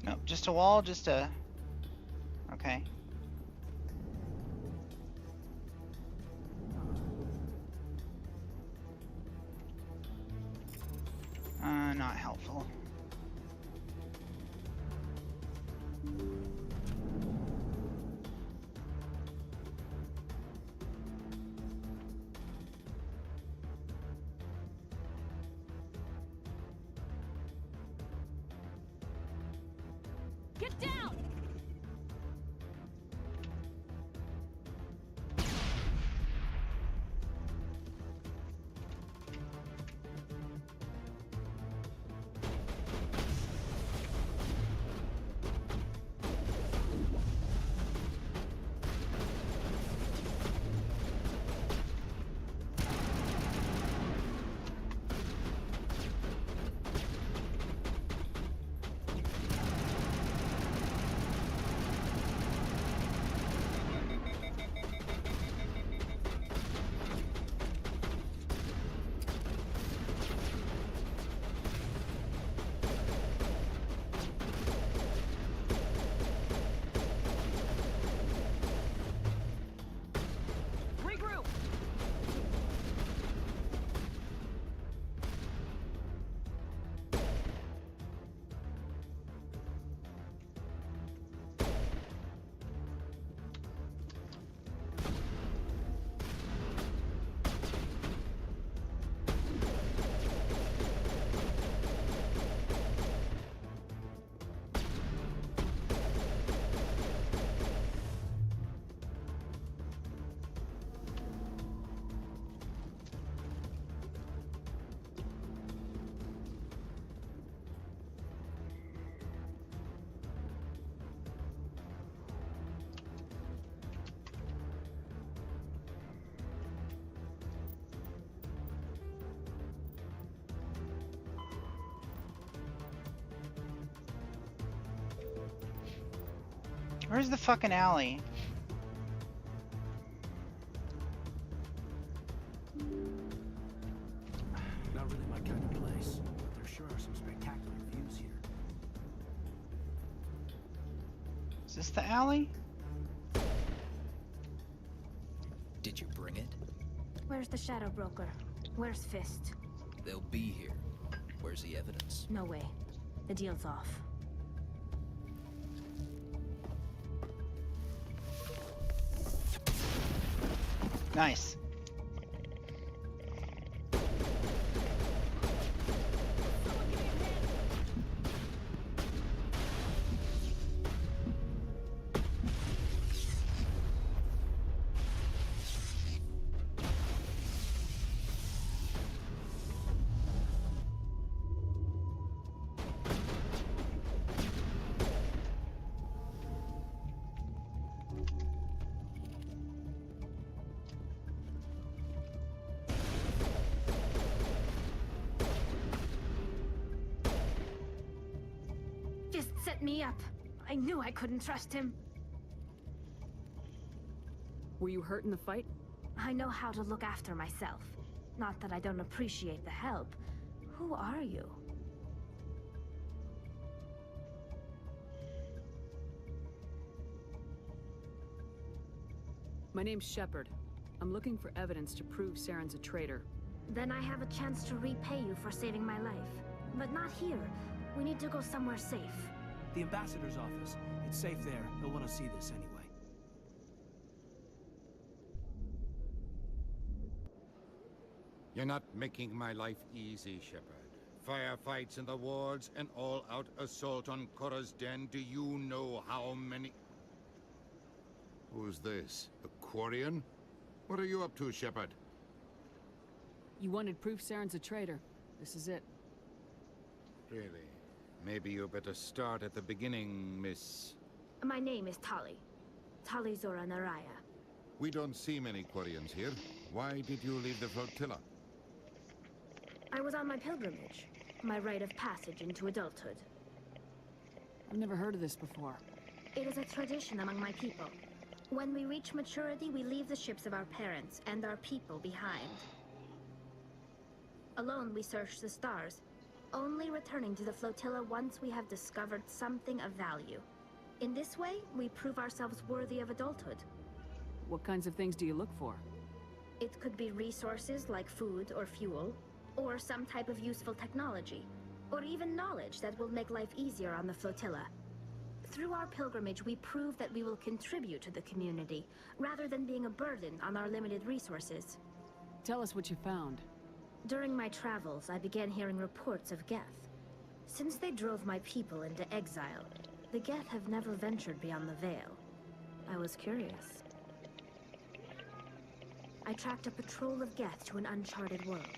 Nope, just a wall, just a... Okay. Not helpful. Get down! Where's the fucking alley? Not really my kind of place, but there sure are some spectacular views here. Is this the alley? Did you bring it? Where's the Shadow Broker? Where's Fist? They'll be here. Where's the evidence? No way. The deal's off. Nice. Fist set me up. I knew I couldn't trust him. Were you hurt in the fight? I know how to look after myself. Not that I don't appreciate the help. Who are you? My name's Shepard. I'm looking for evidence to prove Saren's a traitor. Then I have a chance to repay you for saving my life. But not here. We need to go somewhere safe. The ambassador's office. It's safe there. He'll want to see this anyway. You're not making my life easy, Shepard. Firefights in the wards, an all-out assault on Korra's den. Do you know how many... Who's this? A Quarian? What are you up to, Shepard? You wanted proof Saren's a traitor. This is it. Really? Maybe you better start at the beginning, Miss... My name is Tali. Tali Zora Naraya. We don't see many Quarians here. Why did you leave the flotilla? I was on my pilgrimage. My rite of passage into adulthood. I've never heard of this before. It is a tradition among my people. When we reach maturity, we leave the ships of our parents and our people behind. Alone, we search the stars, only returning to the flotilla once we have discovered something of value. In this way, we prove ourselves worthy of adulthood. What kinds of things do you look for? It could be resources like food or fuel, or some type of useful technology, or even knowledge that will make life easier on the flotilla. Through our pilgrimage, we prove that we will contribute to the community, rather than being a burden on our limited resources. Tell us what you found. During my travels, I began hearing reports of Geth. Since they drove my people into exile, the Geth have never ventured beyond the Veil. I was curious. I tracked a patrol of Geth to an uncharted world.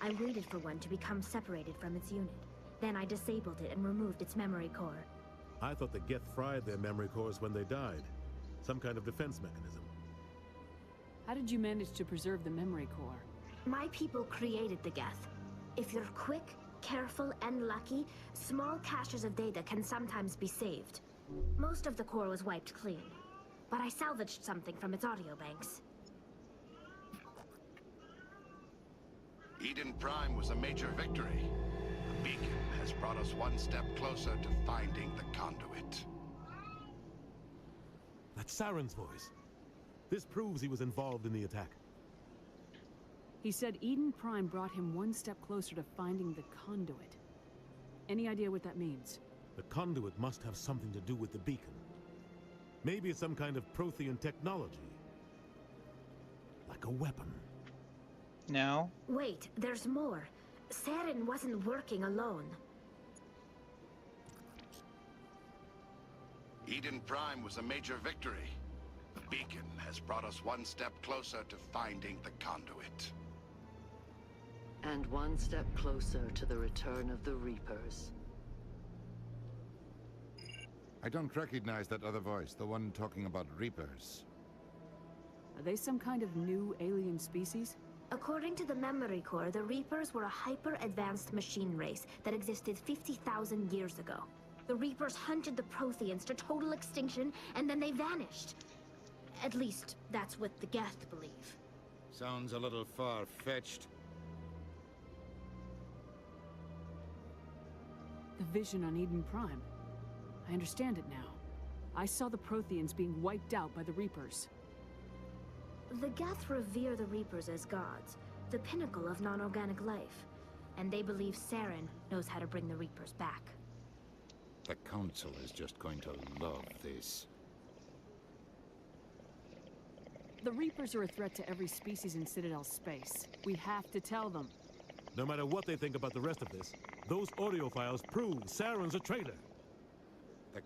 I waited for one to become separated from its unit. Then I disabled it and removed its memory core. I thought the Geth fried their memory cores when they died. Some kind of defense mechanism. How did you manage to preserve the memory core? My people created the Geth. If you're quick, careful, and lucky, small caches of data can sometimes be saved. Most of the core was wiped clean, but I salvaged something from its audio banks. Eden Prime was a major victory. A beacon has brought us one step closer to finding the conduit. That's Saren's voice. This proves he was involved in the attack. He said Eden Prime brought him one step closer to finding the conduit. Any idea what that means? The conduit must have something to do with the beacon. Maybe it's some kind of Prothean technology. Like a weapon. No. Wait, there's more. Saren wasn't working alone. Eden Prime was a major victory. The beacon has brought us one step closer to finding the conduit. And one step closer to the return of the Reapers. I don't recognize that other voice, the one talking about Reapers. Are they some kind of new alien species? According to the memory core, the Reapers were a hyper-advanced machine race that existed 50,000 years ago. The Reapers hunted the Protheans to total extinction, and then they vanished. At least, that's what the Geth believe. Sounds a little far-fetched. The vision on Eden Prime. I understand it now. I saw the Protheans being wiped out by the Reapers. The Geth revere the Reapers as gods, the pinnacle of non-organic life. And they believe Saren knows how to bring the Reapers back. The Council is just going to love this. The Reapers are a threat to every species in Citadel space. We have to tell them. No matter what they think about the rest of this, those audio files prove Saren's a traitor.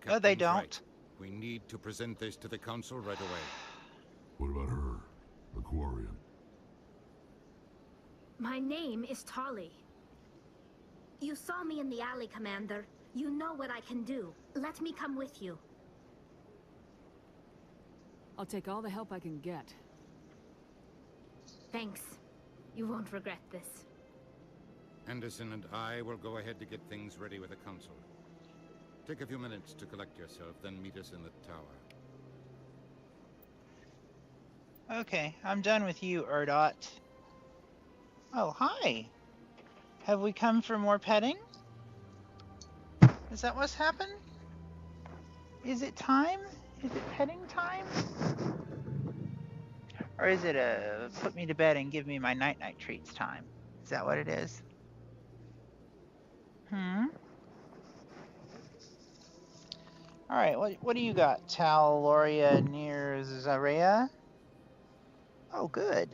No, they don't. Right. We need to present this to the Council right away. What about her? The Quarian? My name is Tali. You saw me in the alley, Commander. You know what I can do. Let me come with you. I'll take all the help I can get. Thanks. You won't regret this. Anderson and I will go ahead to get things ready with the Council. Take a few minutes to collect yourself, then meet us in the tower. Okay, I'm done with you, Erdot. Oh, hi. Have we come for more petting? Is that what's happened? Is it time? Is it petting time? Or is it a put me to bed and give me my night-night treats time? Is that what it is? Alright, what do you got? Tal, Loria, near Zaria? Oh, good.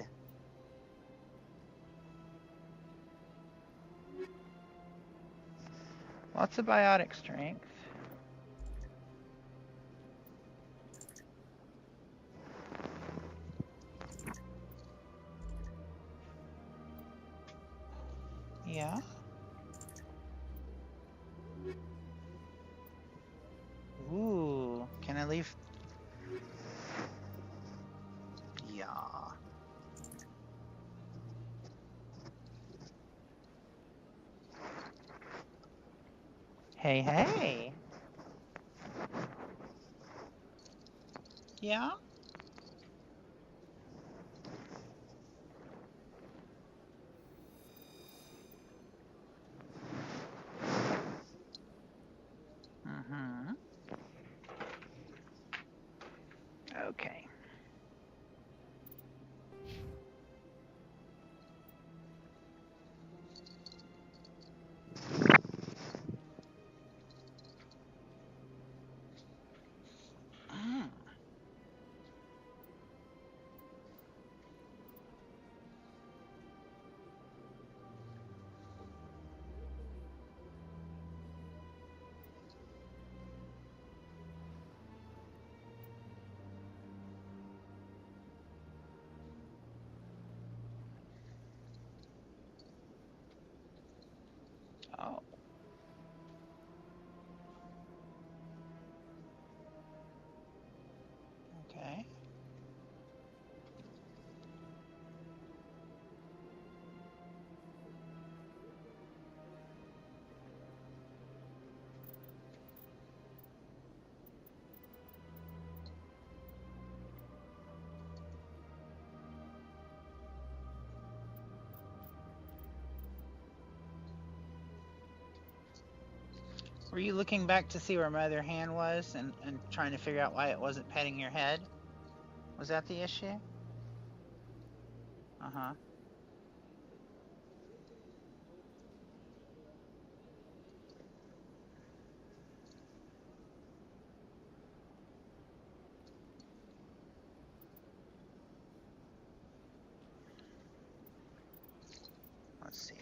Lots of biotic strength. Yeah. Ooh, can I leave? Yeah. Hey, hey. Yeah? Okay. Oh. Okay. Were you looking back to see where my other hand was and trying to figure out why it wasn't petting your head? Was that the issue? Uh-huh. Let's see.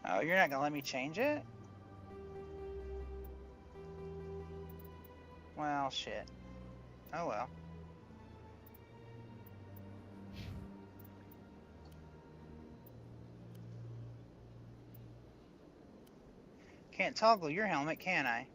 Oh, you're not gonna let me change it? Well, shit. Oh well. Can't toggle your helmet, can I?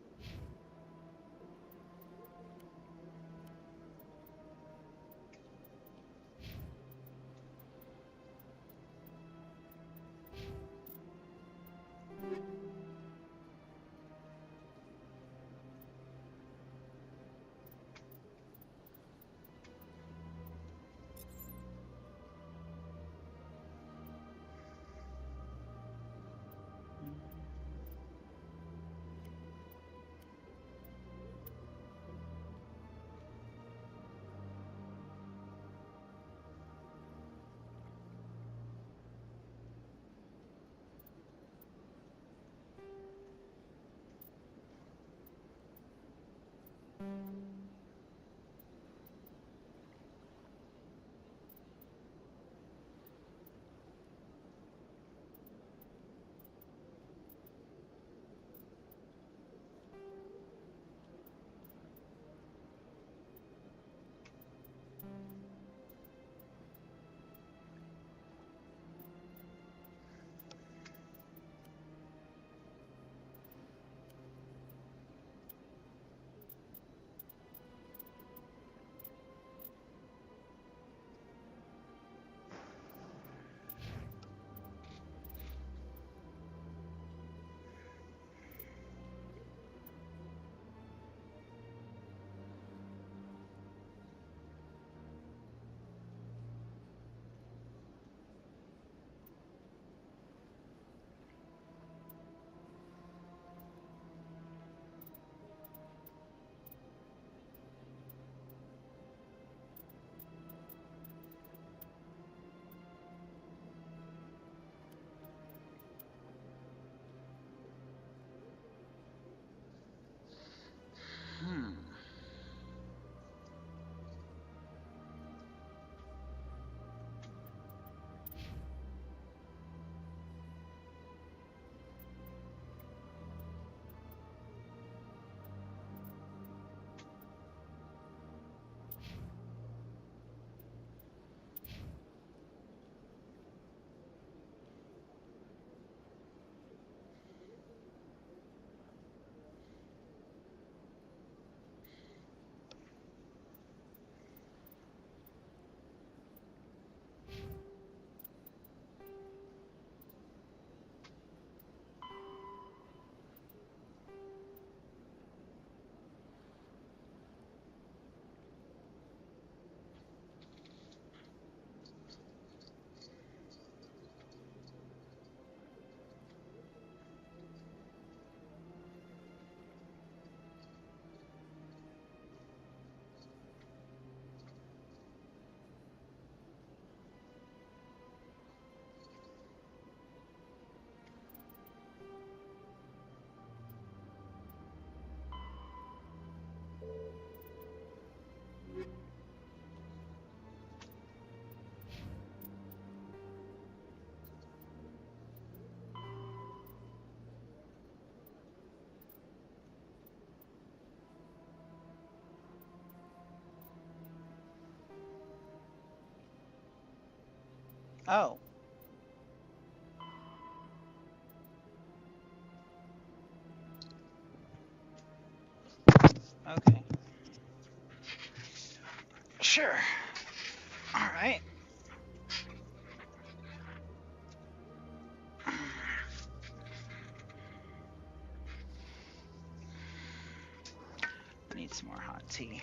Oh. Okay. Sure. All right. Need some more hot tea.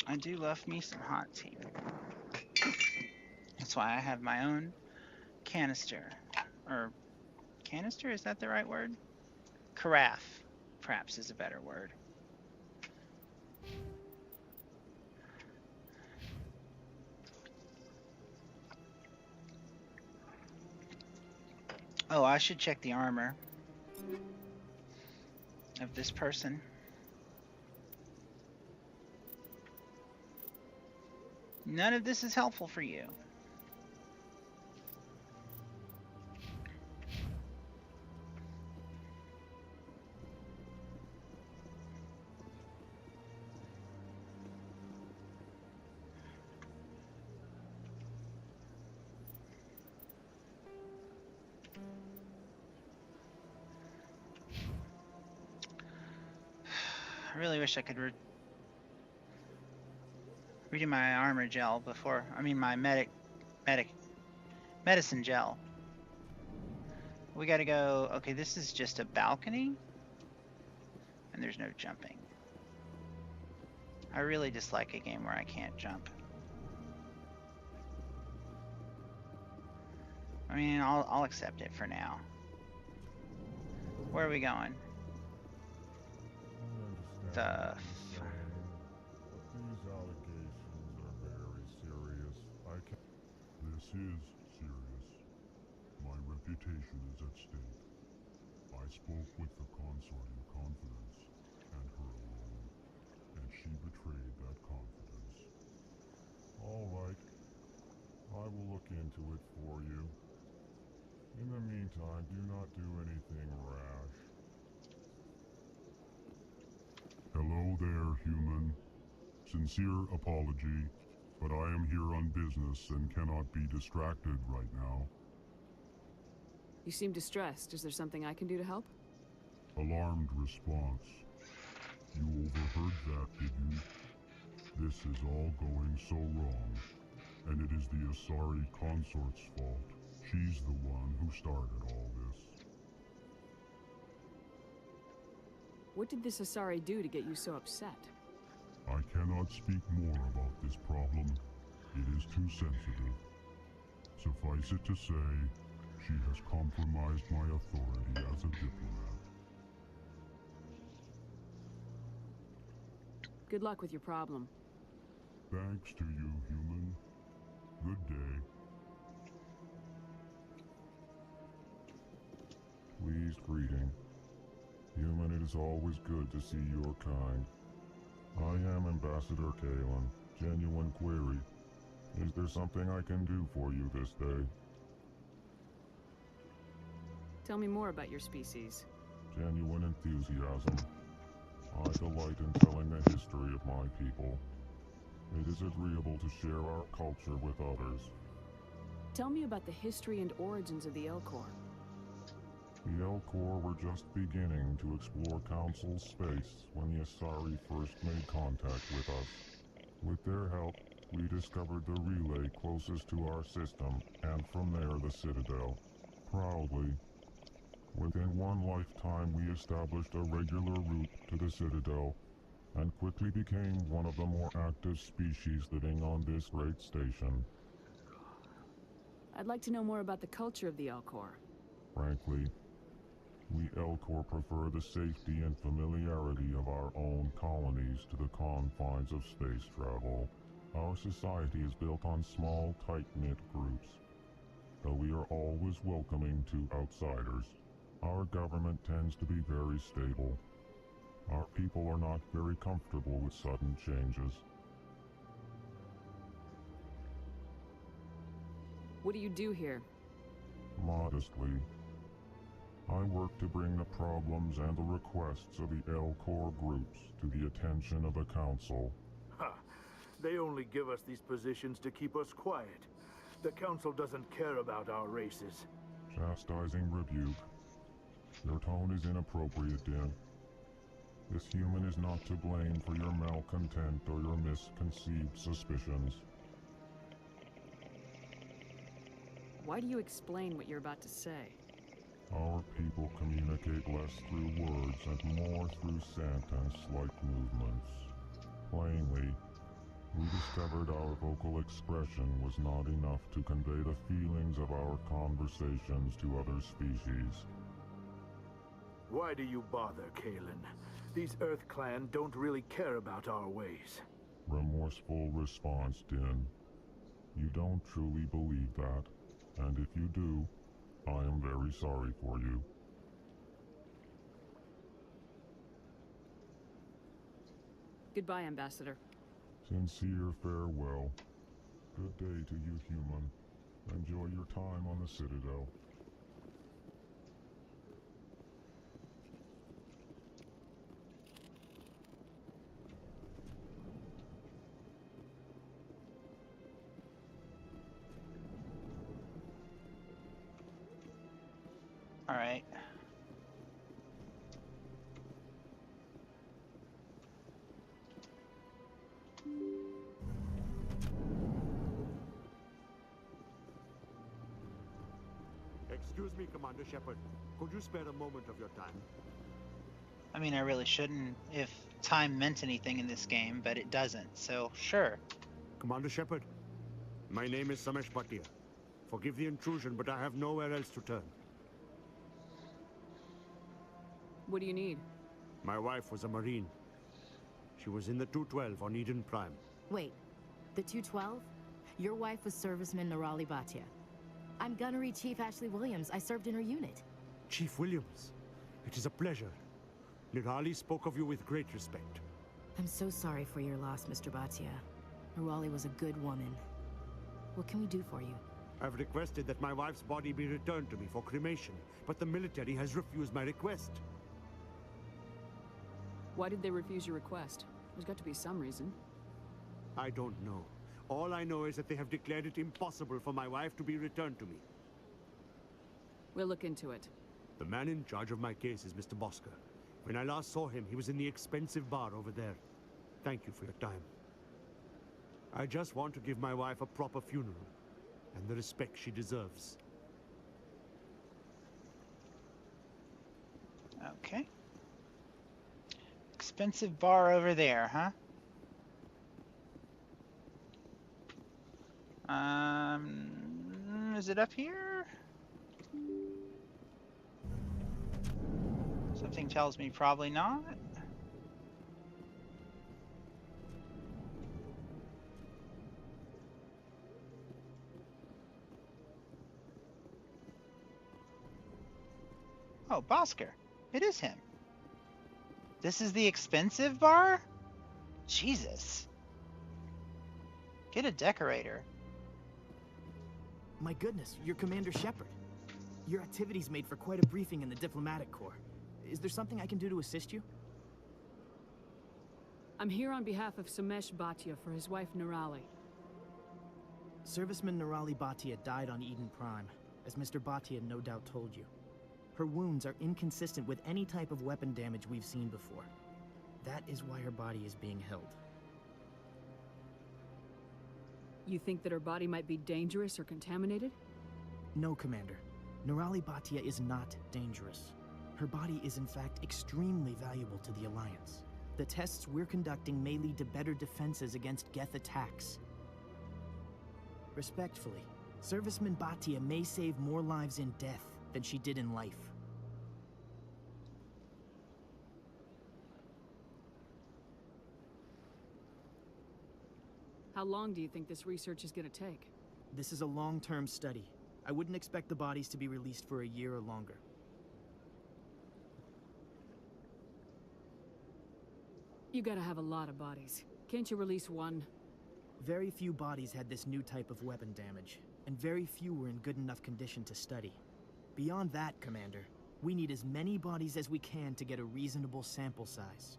I do love me some hot tea. That's why I have my own canister. Or canister, is that the right word? Carafe, perhaps, is a better word. Oh, I should check the armor of this person. None of this is helpful for you. I really wish I could redo my armor gel before, I mean my medicine gel. We gotta go, okay, this is just a balcony, and there's no jumping. I really dislike a game where I can't jump. I mean, I'll accept it for now. Where are we going? The... These allegations are very serious. This is serious. My reputation is at stake. I spoke with the consort in confidence, and her alone, and she betrayed that confidence. All right. I will look into it for you. In the meantime, do not do anything rash. Hello there, human. Sincere apology, but I am here on business and cannot be distracted right now. You seem distressed. Is there something I can do to help? Alarmed response. You overheard that, did you? This is all going so wrong, and it is the Asari consort's fault. She's the one who started all this. What did this Asari do to get you so upset? I cannot speak more about this problem. It is too sensitive. Suffice it to say, she has compromised my authority as a diplomat. Good luck with your problem. Thanks to you, human. Good day. Pleased greeting. Human, it is always good to see your kind. I am Ambassador Kela. Genuine query. Is there something I can do for you this day? Tell me more about your species. Genuine enthusiasm. I delight in telling the history of my people. It is agreeable to share our culture with others. Tell me about the history and origins of the Elcor. The Elcor were just beginning to explore Council space when the Asari first made contact with us. With their help, we discovered the relay closest to our system, and from there the Citadel. Proudly. Within one lifetime we established a regular route to the Citadel, and quickly became one of the more active species living on this great station. I'd like to know more about the culture of the Elcor. Frankly, we Elcor prefer the safety and familiarity of our own colonies to the confines of space travel. Our society is built on small, tight-knit groups, though we are always welcoming to outsiders. Our government tends to be very stable. Our people are not very comfortable with sudden changes. What do you do here? Modestly, I work to bring the problems and the requests of the Elcor groups to the attention of the Council. Ha! They only give us these positions to keep us quiet. The Council doesn't care about our races. Chastising rebuke. Your tone is inappropriate, Din. This human is not to blame for your malcontent or your misconceived suspicions. Why do you explain what you're about to say? Our people communicate less through words and more through sentence-like movements. Plainly, we discovered our vocal expression was not enough to convey the feelings of our conversations to other species. Why do you bother, Kalen? These Earth Clan don't really care about our ways. Remorseful response, Din. You don't truly believe that, and if you do, I am very very sorry for you. Goodbye, Ambassador. Sincere farewell. Good day to you, human. Enjoy your time on the Citadel. All right. Excuse me, Commander Shepard. Could you spare a moment of your time? I mean, I really shouldn't if time meant anything in this game, but it doesn't, so sure. Commander Shepard, my name is Samesh Bhatia. Forgive the intrusion, but I have nowhere else to turn. What do you need? My wife was a Marine. She was in the 212 on Eden Prime. Wait, the 212? Your wife was Serviceman Nirali Bhatia. I'm Gunnery Chief Ashley Williams. I served in her unit. Chief Williams, it is a pleasure. Nirali spoke of you with great respect. I'm so sorry for your loss, Mr. Bhatia. Nirali was a good woman. What can we do for you? I've requested that my wife's body be returned to me for cremation, but the military has refused my request. Why did they refuse your request? There's got to be some reason. I don't know. All I know is that they have declared it impossible for my wife to be returned to me. We'll look into it. The man in charge of my case is Mr. Bosker. When I last saw him, he was in the expensive bar over there. Thank you for your time. I just want to give my wife a proper funeral, and the respect she deserves. Okay. Expensive bar over there, huh? Is it up here? Something tells me probably not. Oh, Bosker. It is him. This is the expensive bar? Jesus. Get a decorator. My goodness, you're Commander Shepard. Your activities made for quite a briefing in the Diplomatic Corps. Is there something I can do to assist you? I'm here on behalf of Samesh Bhatia for his wife Nirali. Serviceman Nirali Bhatia died on Eden Prime, as Mr. Bhatia no doubt told you. Her wounds are inconsistent with any type of weapon damage we've seen before. That is why her body is being held. You think that her body might be dangerous or contaminated? No, Commander. Nirali Bhatia is not dangerous. Her body is in fact extremely valuable to the Alliance. The tests we're conducting may lead to better defenses against Geth attacks. Respectfully, Serviceman Bhatia may save more lives in death than she did in life. How long do you think this research is going to take? This is a long-term study. I wouldn't expect the bodies to be released for a year or longer. You gotta have a lot of bodies. Can't you release one? Very few bodies had this new type of weapon damage, and very few were in good enough condition to study. Beyond that, Commander, we need as many bodies as we can to get a reasonable sample size.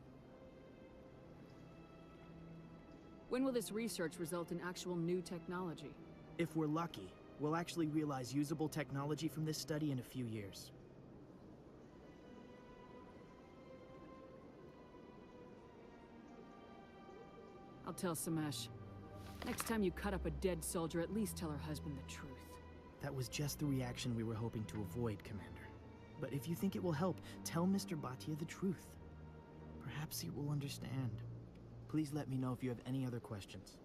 When will this research result in actual new technology? If we're lucky, we'll actually realize usable technology from this study in a few years. I'll tell Samesh. Next time you cut up a dead soldier, at least tell her husband the truth. That was just the reaction we were hoping to avoid, Commander. But if you think it will help, tell Mr. Bhatia the truth. Perhaps he will understand. Please let me know if you have any other questions.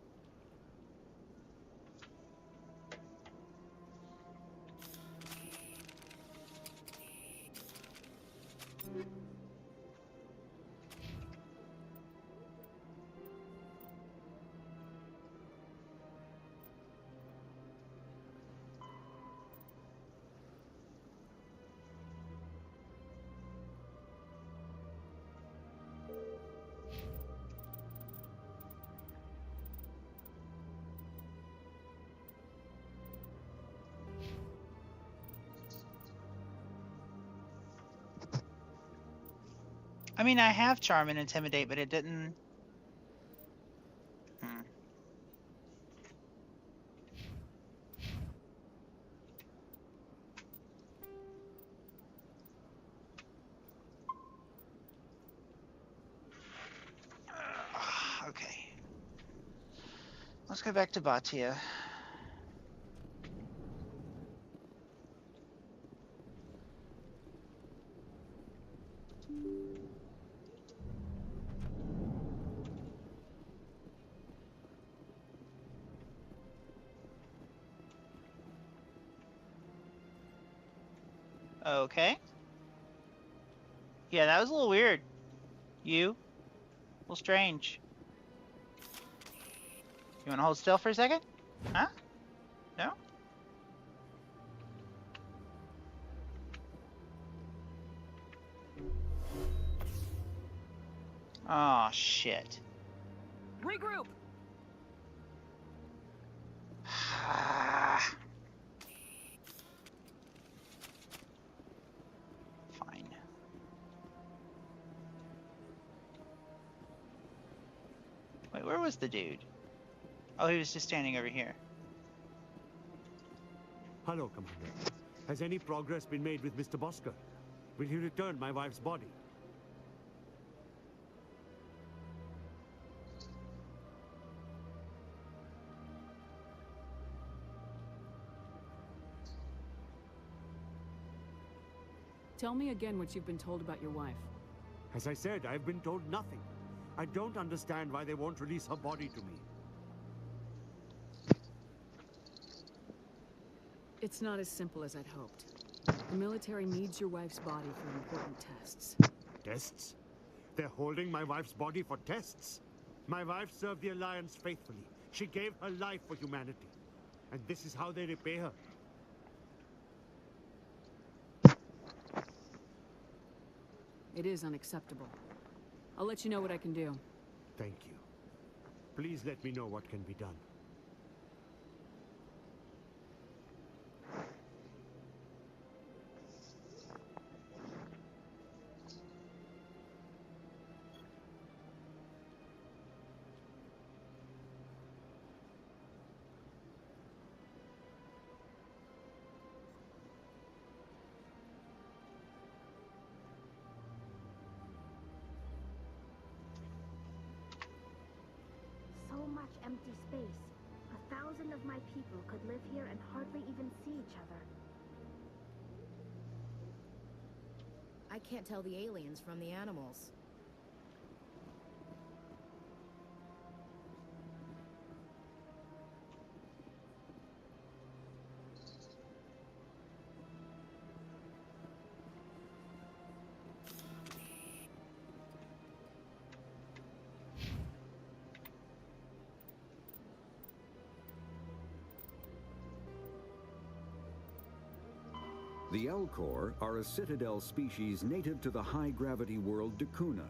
I mean, I have charm and intimidate, but it didn't... Okay. Let's go back to Batia. Okay. Yeah, that was a little weird. You? A little strange. You want to hold still for a second? Huh? No? Oh, shit. Regroup! Fine. Wait, where was the dude? Oh, he was just standing over here. Hello, Commander. Has any progress been made with Mr. Bosker? Will he return my wife's body? Tell me again what you've been told about your wife. As I said, I've been told nothing. I don't understand why they won't release her body to me. It's not as simple as I'd hoped. The military needs your wife's body for important tests. Tests? They're holding my wife's body for tests? My wife served the Alliance faithfully. She gave her life for humanity. And this is how they repay her. It is unacceptable. I'll let you know what I can do. Thank you. Please let me know what can be done. So much empty space. 1,000 of my people could live here and hardly even see each other. I can't tell the aliens from the animals. The Elcor are a citadel species native to the high-gravity world Dakuna.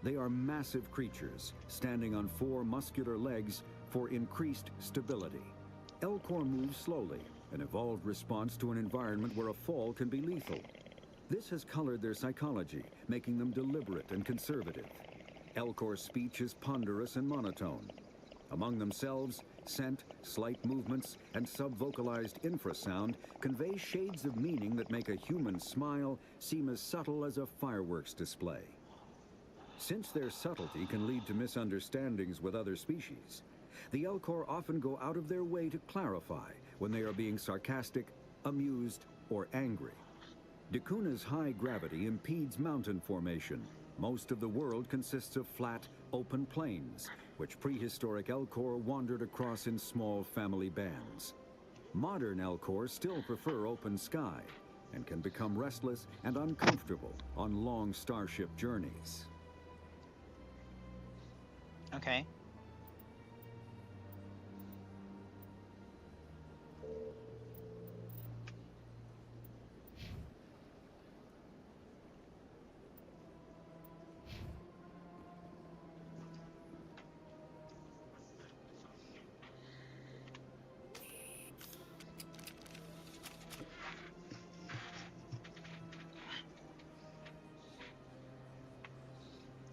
They are massive creatures, standing on 4 muscular legs for increased stability. Elcor move slowly, an evolved response to an environment where a fall can be lethal. This has colored their psychology, making them deliberate and conservative. Elcor's speech is ponderous and monotone. Among themselves, scent, slight movements, and subvocalized infrasound convey shades of meaning that make a human smile seem as subtle as a fireworks display. Since their subtlety can lead to misunderstandings with other species, the Elcor often go out of their way to clarify when they are being sarcastic, amused, or angry. Dakuna's high gravity impedes mountain formation. Most of the world consists of flat, open plains, which prehistoric Elcor wandered across in small family bands. Modern Elcor still prefer open sky, and can become restless and uncomfortable on long starship journeys. Okay.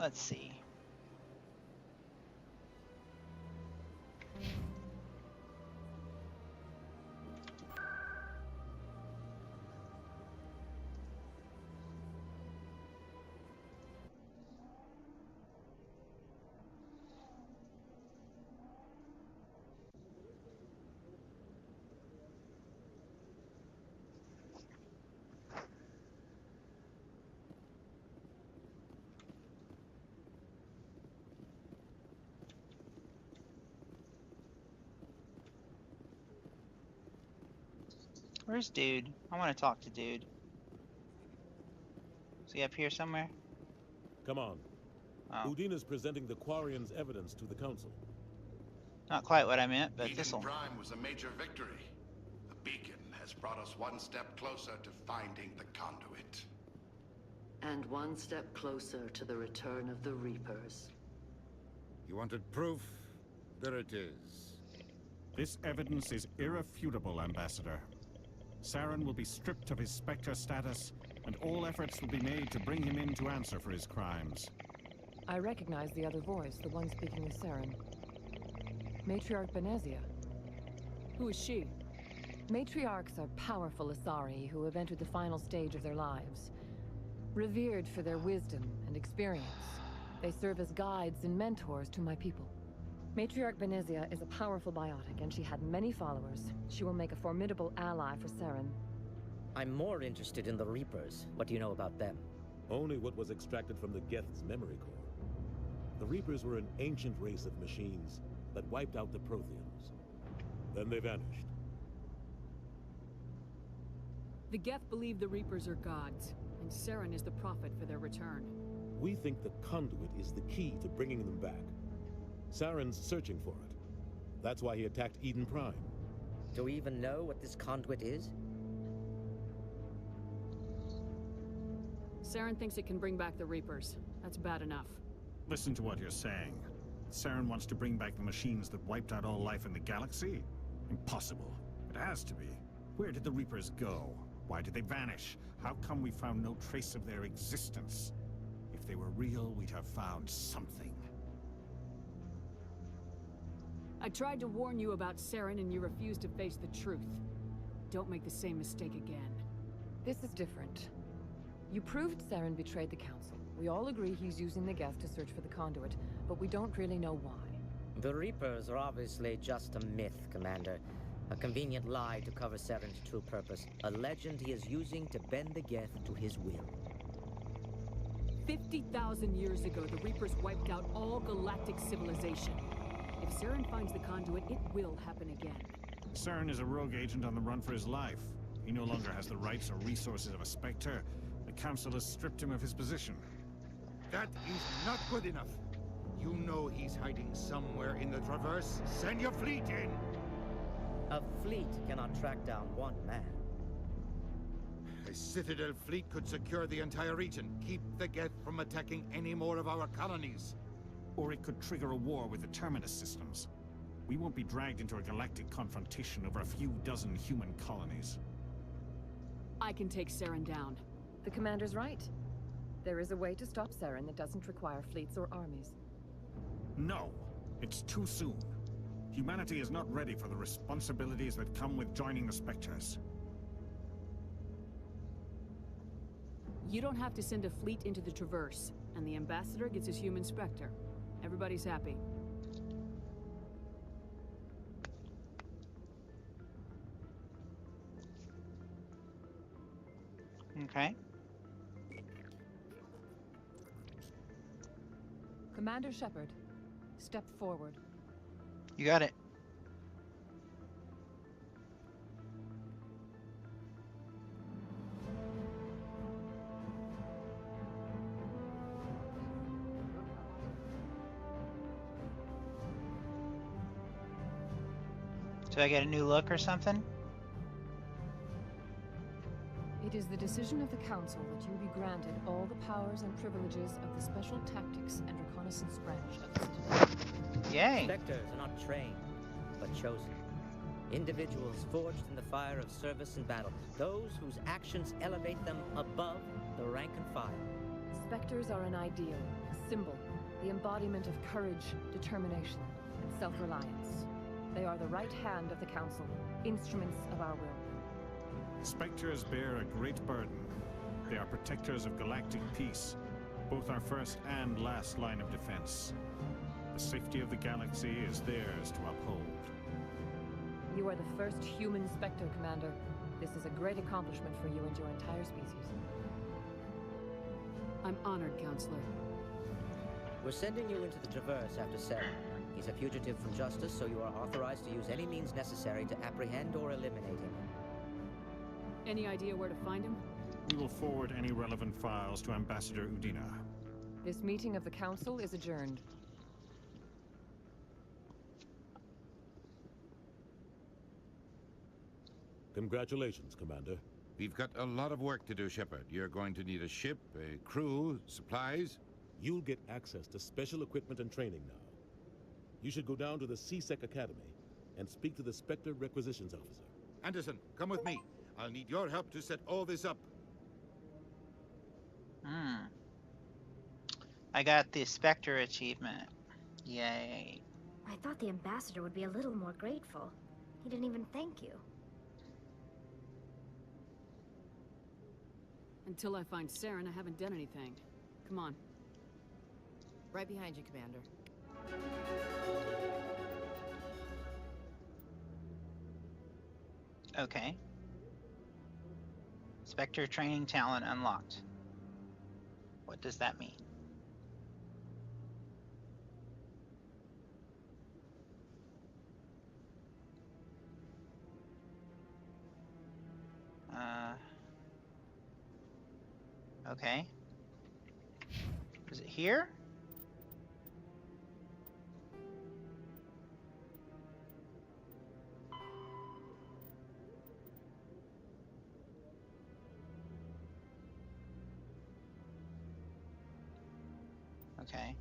Let's see. Where's Dude? I want to talk to Dude. Is he up here somewhere? Come on. Oh. Udina's presenting the Quarians' evidence to the Council. Not quite what I meant, but this'll... Eden Prime was a major victory. The beacon has brought us one step closer to finding the conduit. And one step closer to the return of the Reapers. You wanted proof? There it is. This evidence is irrefutable, Ambassador. Saren will be stripped of his Spectre status, and all efforts will be made to bring him in to answer for his crimes. I recognize the other voice, the one speaking with Saren. Matriarch Benezia. Who is she? Matriarchs are powerful Asari who have entered the final stage of their lives. Revered for their wisdom and experience, they serve as guides and mentors to my people. Matriarch Benezia is a powerful biotic, and she had many followers. She will make a formidable ally for Saren. I'm more interested in the Reapers. What do you know about them? Only what was extracted from the Geth's memory core. The Reapers were an ancient race of machines that wiped out the Protheans. Then they vanished. The Geth believe the Reapers are gods, and Saren is the prophet for their return. We think the conduit is the key to bringing them back. Saren's searching for it. That's why he attacked Eden Prime. Do we even know what this conduit is? Saren thinks it can bring back the Reapers. That's bad enough. Listen to what you're saying. Saren wants to bring back the machines that wiped out all life in the galaxy? Impossible. It has to be. Where did the Reapers go? Why did they vanish? How come we found no trace of their existence? If they were real, we'd have found something. I tried to warn you about Saren and you refused to face the truth. Don't make the same mistake again. This is different. You proved Saren betrayed the Council. We all agree he's using the Geth to search for the conduit, but we don't really know why. The Reapers are obviously just a myth, Commander. A convenient lie to cover Saren's true purpose. A legend he is using to bend the Geth to his will. 50,000 years ago, the Reapers wiped out all galactic civilization. If Saren finds the conduit, it will happen again. Saren is a rogue agent on the run for his life. He no longer has the rights or resources of a Spectre. The Council has stripped him of his position. That is not good enough. You know he's hiding somewhere in the Traverse. Send your fleet in! A fleet cannot track down one man. A Citadel fleet could secure the entire region. Keep the Geth from attacking any more of our colonies. Or it could trigger a war with the Terminus systems. We won't be dragged into a galactic confrontation over a few dozen human colonies. I can take Saren down. The Commander's right. There is a way to stop Saren that doesn't require fleets or armies. No! It's too soon. Humanity is not ready for the responsibilities that come with joining the Spectres. You don't have to send a fleet into the Traverse, and the Ambassador gets his human Spectre. Everybody's happy. Okay. Commander Shepard, step forward. You got it. Do I get a new look or something? It is the decision of the Council that you be granted all the powers and privileges of the Special Tactics and Reconnaissance branch of the Citadel. Yay! Spectres are not trained, but chosen. Individuals forged in the fire of service and battle. Those whose actions elevate them above the rank and file. Spectres are an ideal, a symbol, the embodiment of courage, determination, and self-reliance. They are the right hand of the Council, instruments of our will. Spectres bear a great burden. They are protectors of galactic peace, both our first and last line of defense. The safety of the galaxy is theirs to uphold. You are the first human Spectre, Commander. This is a great accomplishment for you and your entire species. I'm honored, Counselor. We're sending you into the Traverse after Sarah. He's a fugitive from justice, so you are authorized to use any means necessary to apprehend or eliminate him. Any idea where to find him? We will forward any relevant files to Ambassador Udina. This meeting of the Council is adjourned. Congratulations, Commander. We've got a lot of work to do, Shepard. You're going to need a ship, a crew, supplies. You'll get access to special equipment and training now. You should go down to the C-Sec Academy and speak to the Spectre Requisitions Officer. Anderson, come with me. I'll need your help to set all this up. I got the Spectre achievement. Yay. I thought the ambassador would be a little more grateful. He didn't even thank you. Until I find Saren, I haven't done anything. Come on. Right behind you, Commander. Okay. Spectre training talent unlocked. What does that mean? Okay. Is it here? Okay.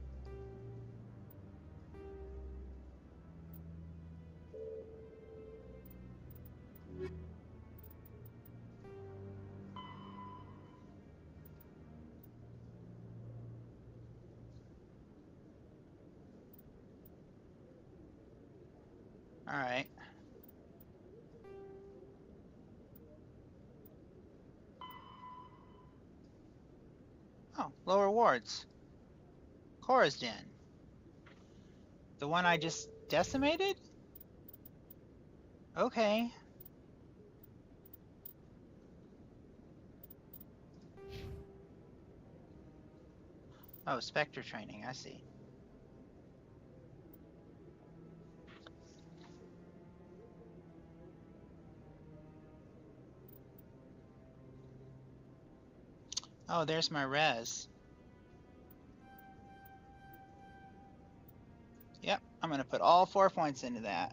All right. Oh, lower wards. Cora's Den. The one I just decimated? Okay. Oh, Spectre training, I see. Oh, there's my res. Yep, I'm gonna put all 4 points into that.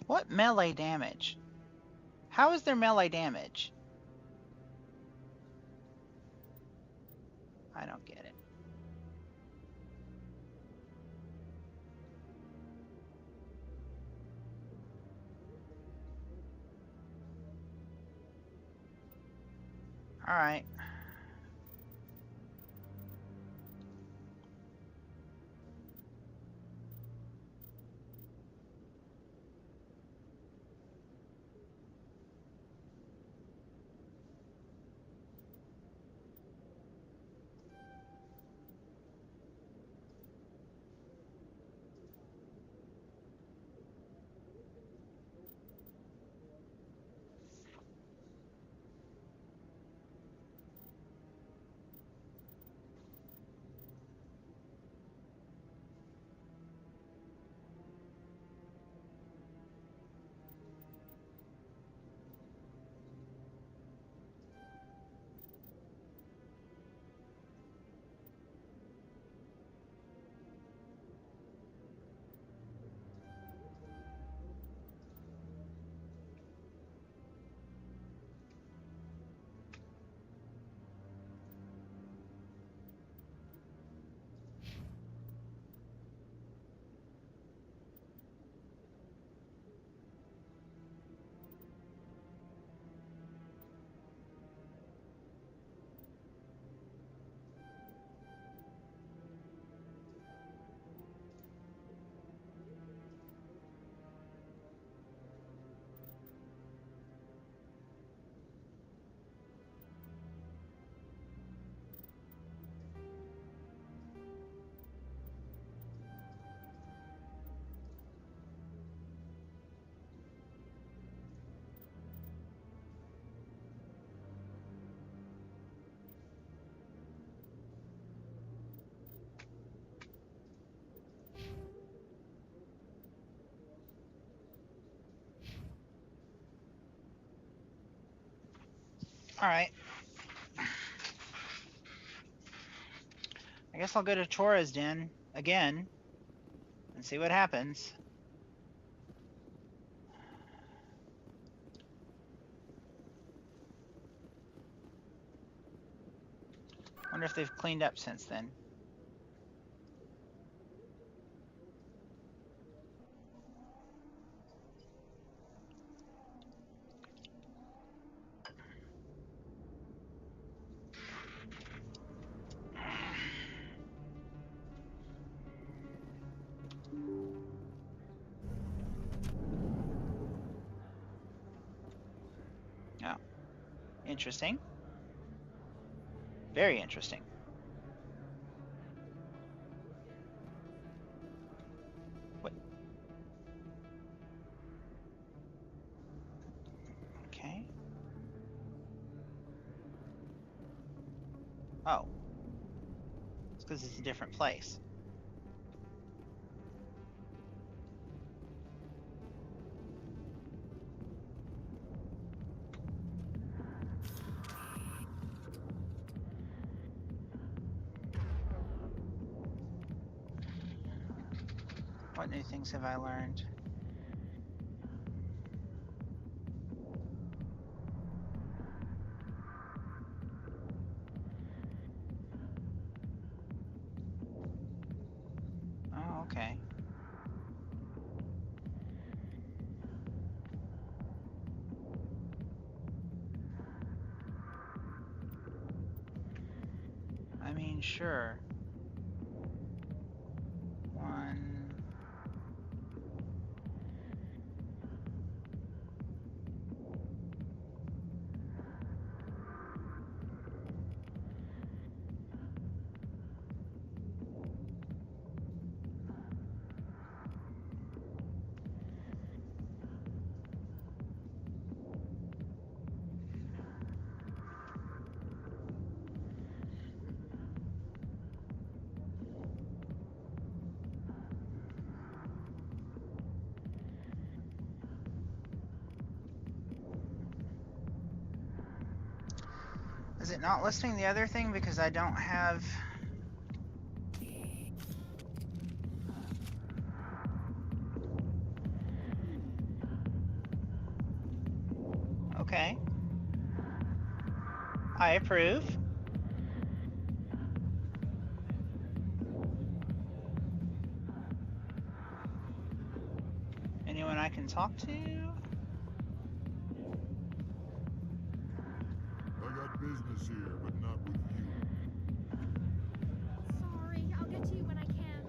What melee damage? How is there melee damage? I don't get it. All right. Alright. I guess I'll go to Chora's den again and see what happens. Wonder if they've cleaned up since then. Oh, interesting. Very interesting. What? Okay. Oh. It's because it's a different place. What new things have I learned? Oh, okay. I mean, sure. One. Is it not listing the other thing because I don't have... Okay. I approve. Anyone I can talk to? I got business here, but not with you. Sorry, I'll get to you when I can.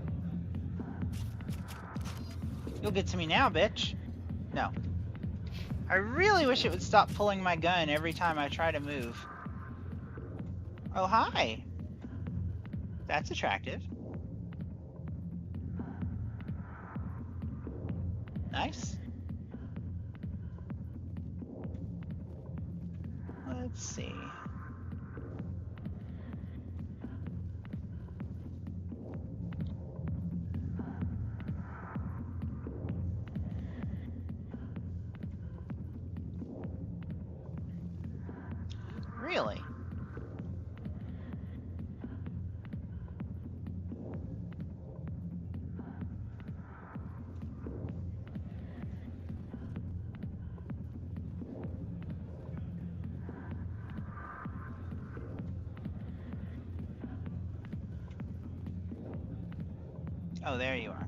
You'll get to me now, bitch. No. I really wish it would stop pulling my gun every time I try to move. Oh, hi. That's attractive. Nice. Let's see. Really? Oh, there you are.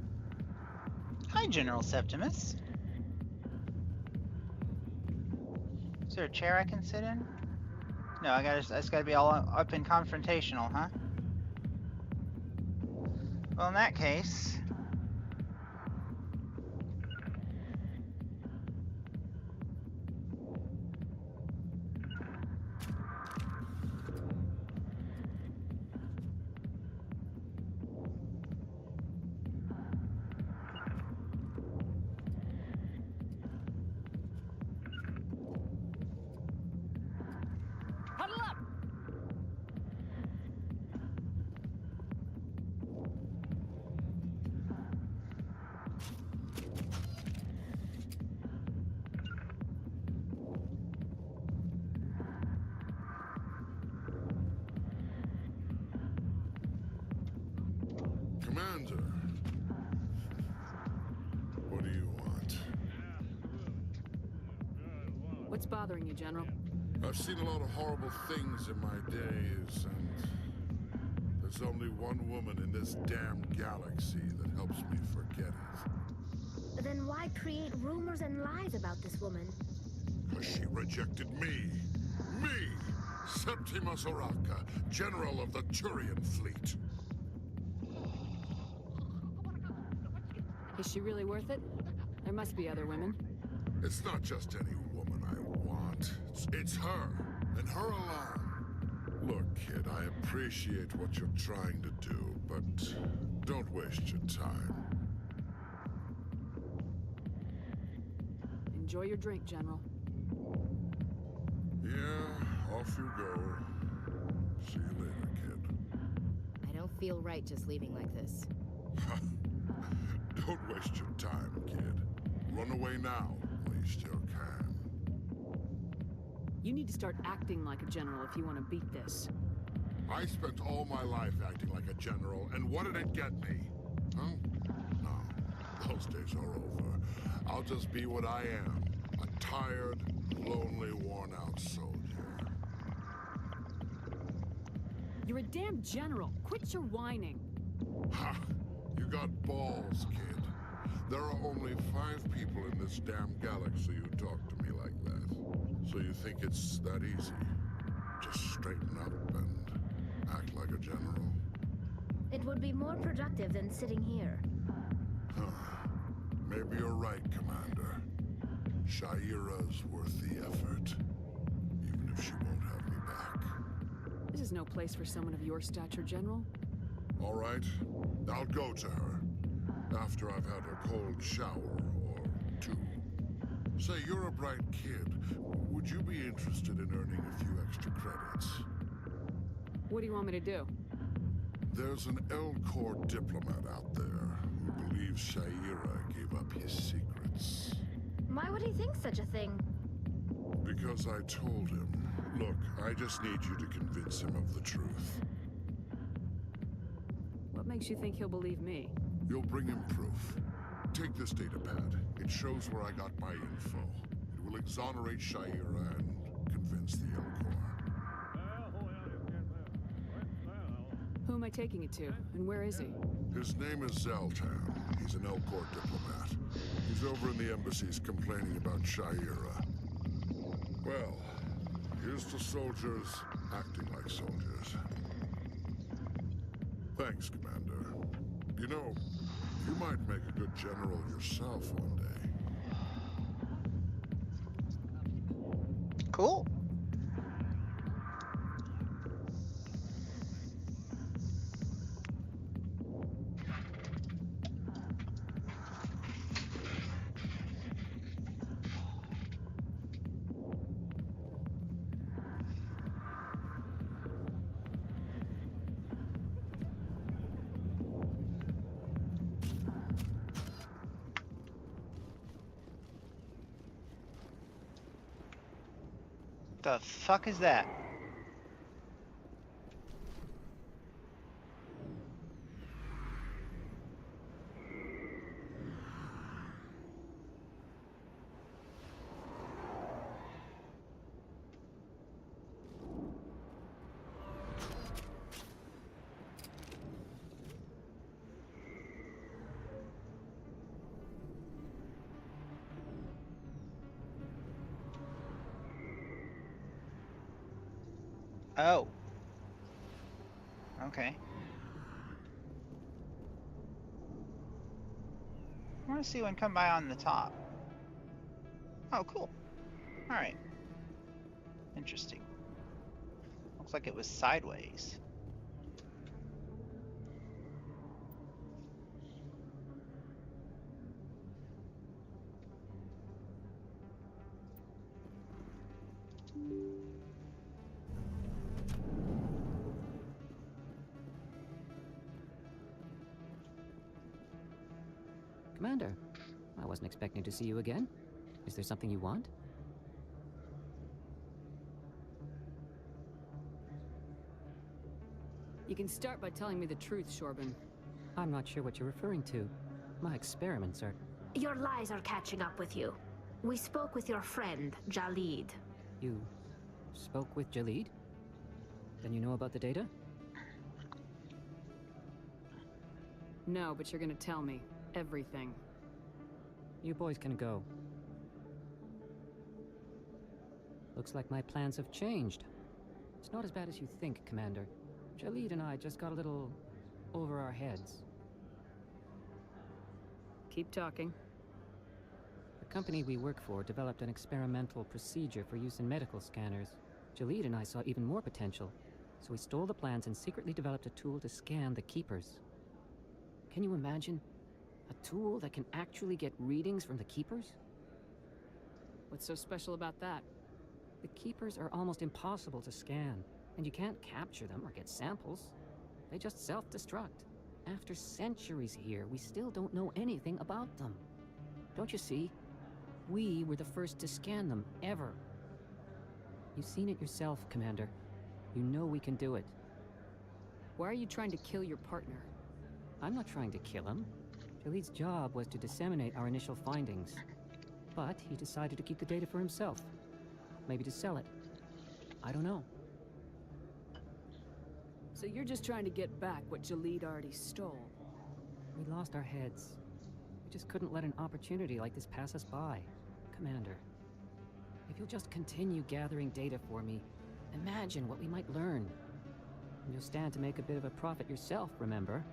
Hi, General Septimus. Is there a chair I can sit in? No, it's gotta be all up and confrontational, huh? Well, in that case... Huddle up! Commander. What do you want? What's bothering you, General? I've seen a lot of horrible things in my days, and there's only one woman in this damn galaxy that helps me forget it. Then why create rumors and lies about this woman? Because she rejected me. Me! Septimus Oraka, General of the Turian Fleet. Is she really worth it? There must be other women. It's not just any woman I want. It's her, and her alone. Look, kid, I appreciate what you're trying to do, but don't waste your time. Enjoy your drink, General. Yeah, off you go. See you later, kid. I don't feel right just leaving like this. Don't waste your time, kid. Run away now, waste your can. You need to start acting like a general if you want to beat this. I spent all my life acting like a general, and what did it get me? Huh? No, those days are over. I'll just be what I am. A tired, lonely, worn-out soldier. You're a damn general. Quit your whining. Ha! You got balls, kid. There are only 5 people in this damn galaxy who talk to me like that. So you think it's that easy? Just straighten up and act like a general? It would be more productive than sitting here. Maybe you're right, Commander. Shaira's worth the effort, even if she won't have me back. This is no place for someone of your stature, General. All right, I'll go to her. After I've had a cold shower or 2. Say, you're a bright kid. Would you be interested in earning a few extra credits? What do you want me to do? There's an L-Corps diplomat out there who believes Shaira gave up his secrets. Why would he think such a thing? Because I told him. Look, I just need you to convince him of the truth. What makes you think he'll believe me? You'll bring him proof. Take this datapad. It shows where I got my info. It will exonerate Shaira and convince the L-Corps. Who am I taking it to, and where is he? His name is Zoltan. He's an L-Corps diplomat. He's over in the embassies complaining about Shaira. Well, here's to soldiers acting like soldiers. Thanks, Commander. You know, you might make a good general yourself one day. Cool. The fuck is that? Oh. Okay. I want to see one come by on the top. Oh, cool. Alright. Interesting. Looks like it was sideways. Commander, I wasn't expecting to see you again. Is there something you want? You can start by telling me the truth, Shorban. I'm not sure what you're referring to. My experiments are... Your lies are catching up with you. We spoke with your friend, Jalid. You spoke with Jalid? Then you know about the data? No, but you're gonna tell me. Everything. You boys can go. Looks like my plans have changed. It's not as bad as you think, Commander. Jalid and I just got a little over our heads. Keep talking. The company we work for developed an experimental procedure for use in medical scanners. Jalid and I saw even more potential, so we stole the plans and secretly developed a tool to scan the Keepers. Can you imagine? A tool that can actually get readings from the Keepers? What's so special about that? The Keepers are almost impossible to scan, and you can't capture them or get samples. They just self-destruct. After centuries here, we still don't know anything about them. Don't you see? We were the first to scan them, ever. You've seen it yourself, Commander. You know we can do it. Why are you trying to kill your partner? I'm not trying to kill him. Jalid's job was to disseminate our initial findings. But he decided to keep the data for himself. Maybe to sell it. I don't know. So you're just trying to get back what Jalid already stole? We lost our heads. We just couldn't let an opportunity like this pass us by. Commander, if you'll just continue gathering data for me, imagine what we might learn. And you'll stand to make a bit of a profit yourself, remember?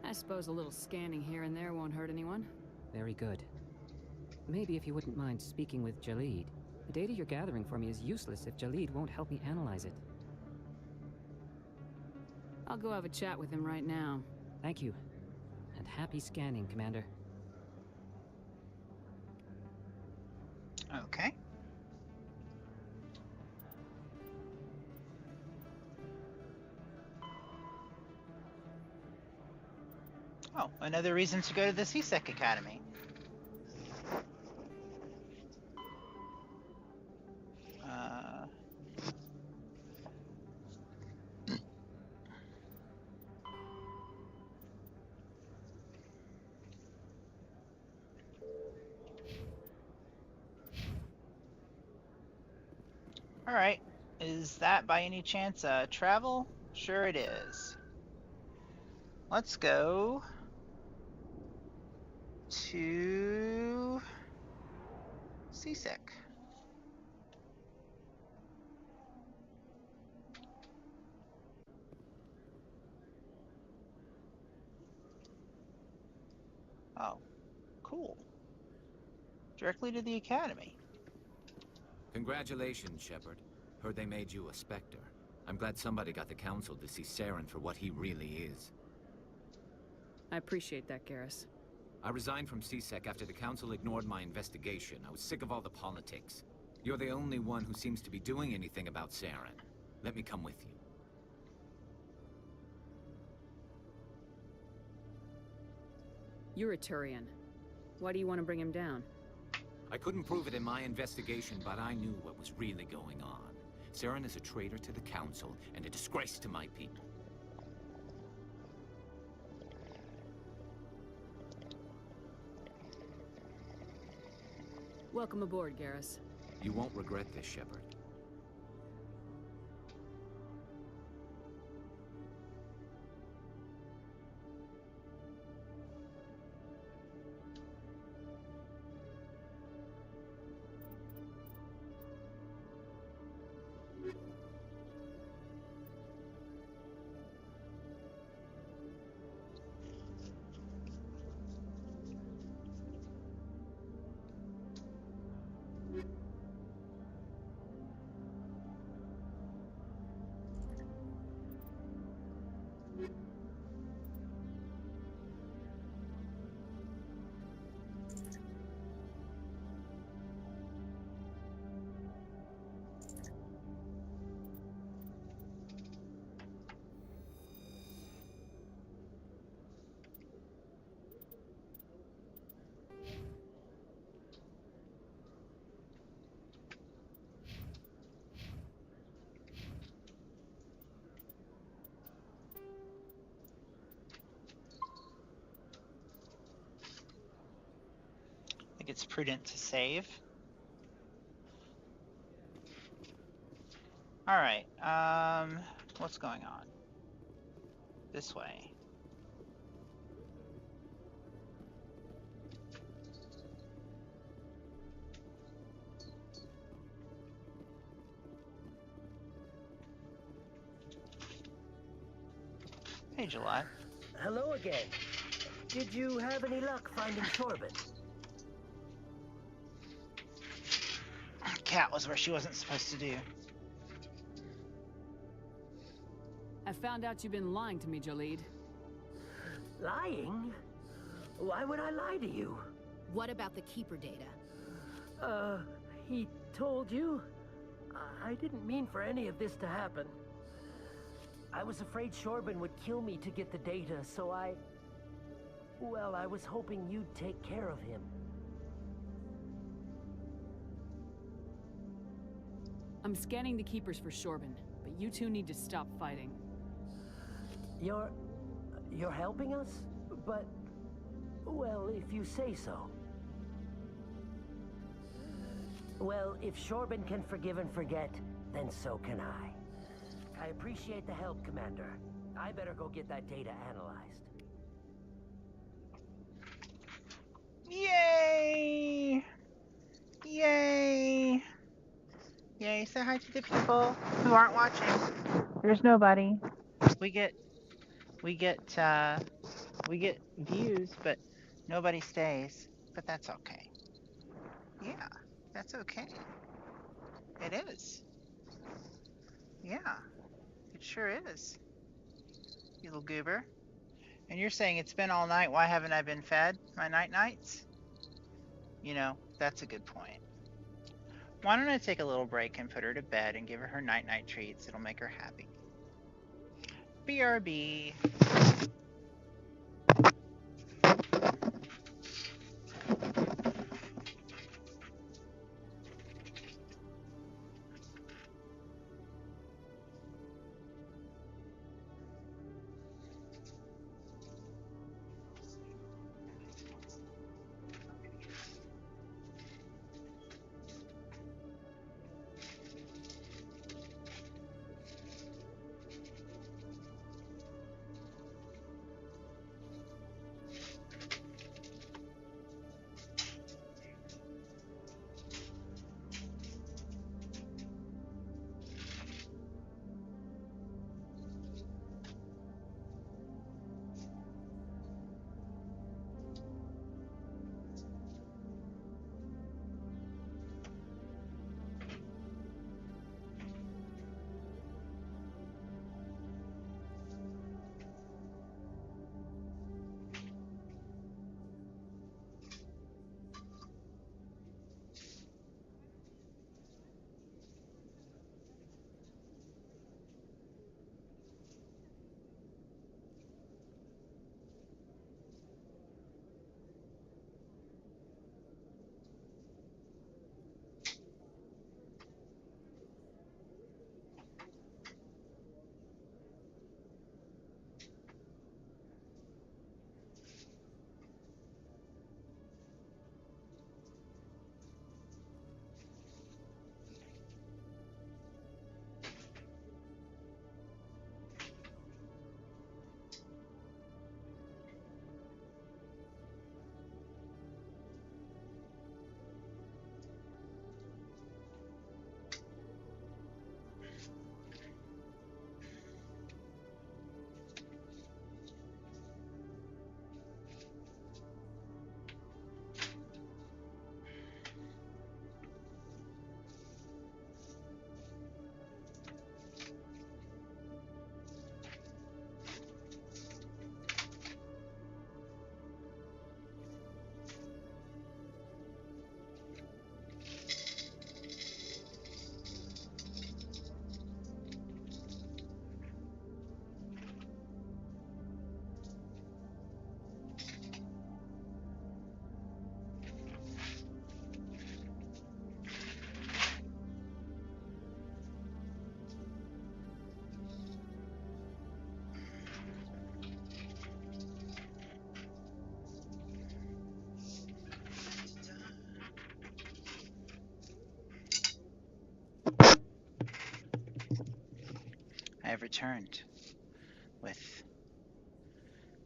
I suppose a little scanning here and there won't hurt anyone. Very good. Maybe if you wouldn't mind speaking with Jalid. The data you're gathering for me is useless if Jalid won't help me analyze it. I'll go have a chat with him right now. Thank you. And happy scanning, Commander. Okay. Oh, another reason to go to the CSEC Academy. Alright, is that by any chance travel? Sure it is. Let's go to CSEC. Oh, cool. Directly to the academy. Congratulations, Shepard. Heard they made you a Spectre. I'm glad somebody got the Council to see Saren for what he really is. I appreciate that, Garrus. I resigned from CSEC after the Council ignored my investigation. I was sick of all the politics. You're the only one who seems to be doing anything about Saren. Let me come with you. You're a Turian. Why do you want to bring him down? I couldn't prove it in my investigation, but I knew what was really going on. Saren is a traitor to the Council and a disgrace to my people. Welcome aboard, Garrus. You won't regret this, Shepard. it's prudent to save. Alright, what's going on? This way. Hey, July. Hello again. Did you have any luck finding Corbin? Cat was where she wasn't supposed to do. I found out you've been lying to me, Jaleed. Lying? Why would I lie to you? What about the Keeper data? He told you? I didn't mean for any of this to happen. I was afraid Corbin would kill me to get the data, so well, I was hoping you'd take care of him. I'm scanning the Keepers for Corbin, but you two need to stop fighting. You're helping us? But, well, if you say so. Well, if Corbin can forgive and forget, then so can I. I appreciate the help, Commander. I better go get that data analyzed. Yay! Yay! Yay, say hi to the people who aren't watching. There's nobody. We get views, but nobody stays. But that's okay. Yeah, that's okay. It is. Yeah, it sure is. You little goober. And you're saying it's been all night, why haven't I been fed my nights? You know, that's a good point. Why don't I take a little break and put her to bed and give her night-night treats? It'll make her happy. BRB. I have returned with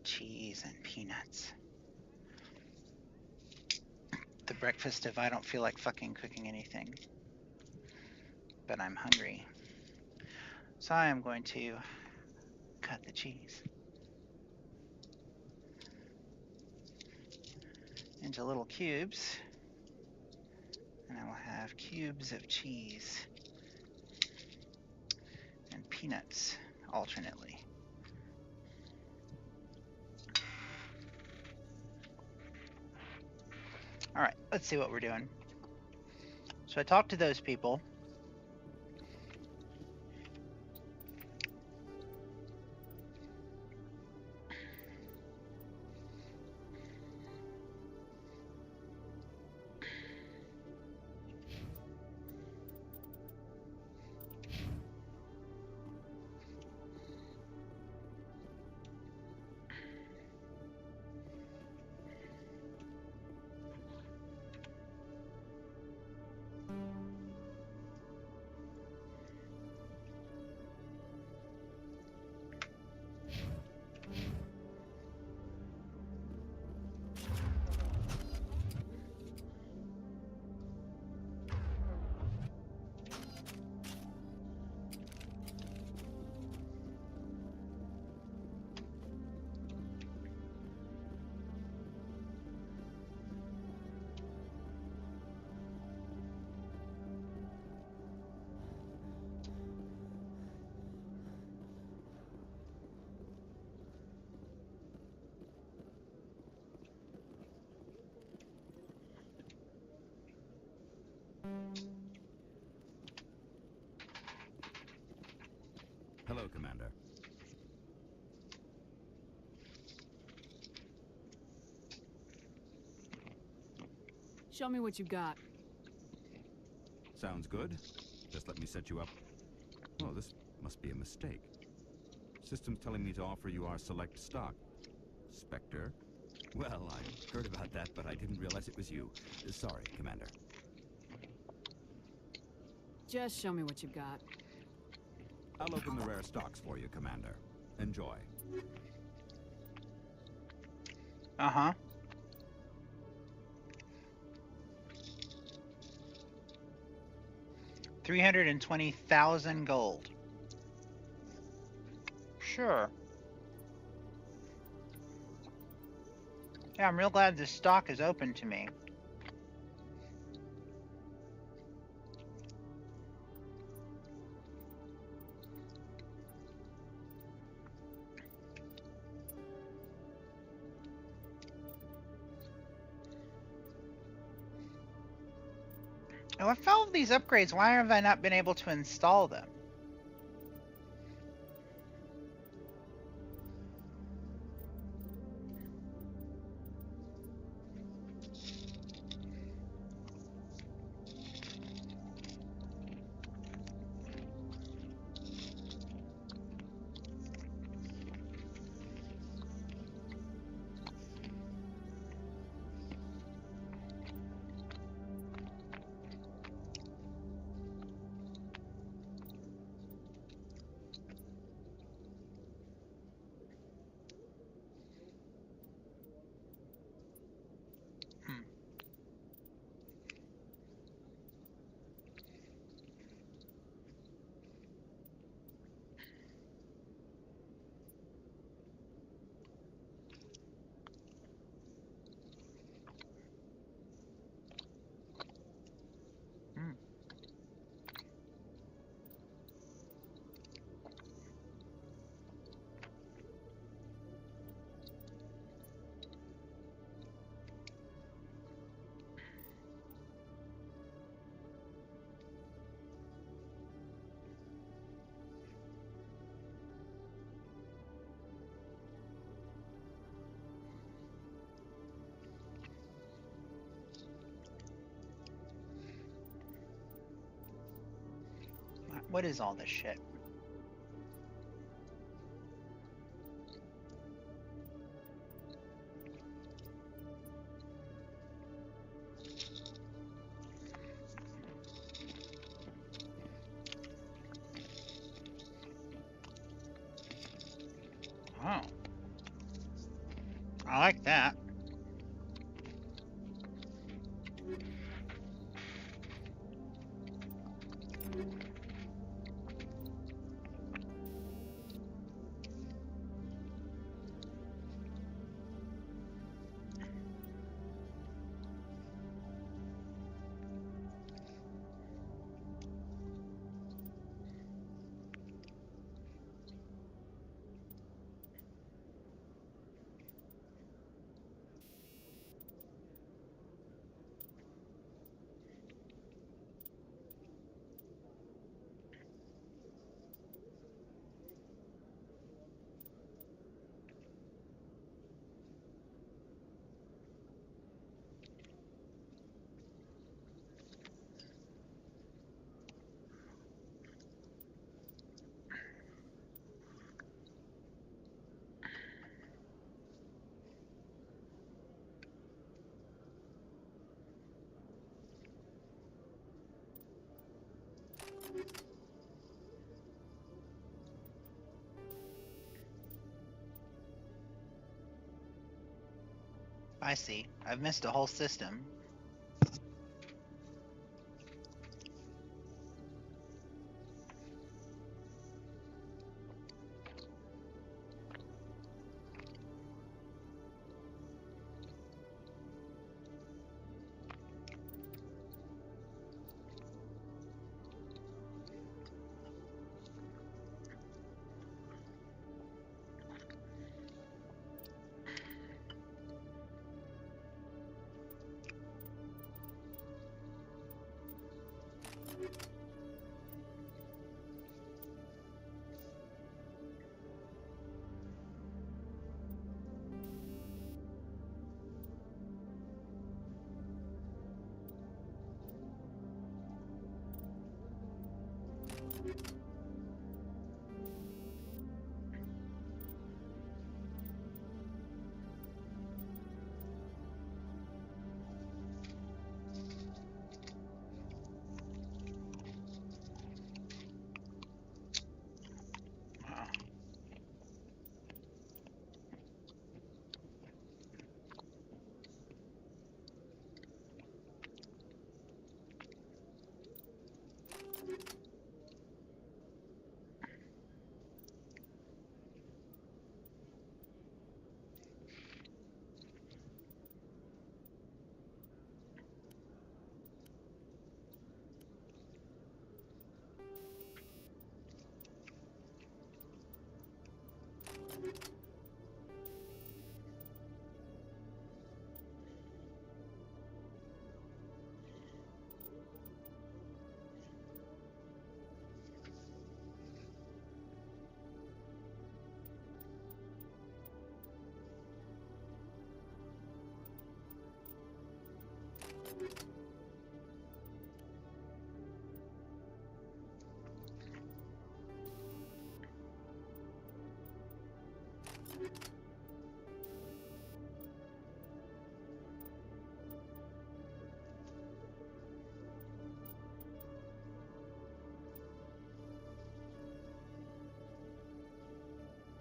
cheese and peanuts. The breakfast of I don't feel like fucking cooking anything, but I'm hungry. So I am going to cut the cheese into little cubes, and I will have cubes of cheese and peanuts alternately. Alright, let's see what we're doing. So I talked to those people. Hello, Commander. Show me what you got. Sounds good. Just let me set you up. Oh, this must be a mistake. System's telling me to offer you our select stock. Spectre? Well, I heard about that, but I didn't realize it was you. Sorry, Commander. Just show me what you got. I'll open the rare stocks for you, Commander. Enjoy. Uh-huh. $320,000 gold. Sure. Yeah, I'm real glad this stock is open to me. Oh, with all of these upgrades, why have I not been able to install them? What is all this shit? Oh. I like that. I see. I've missed a whole system.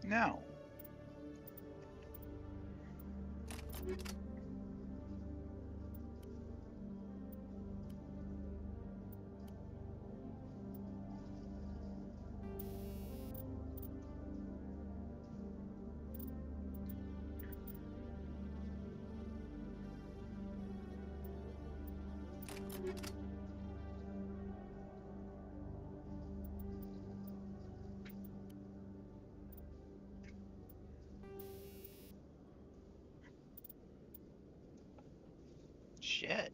No. Shit.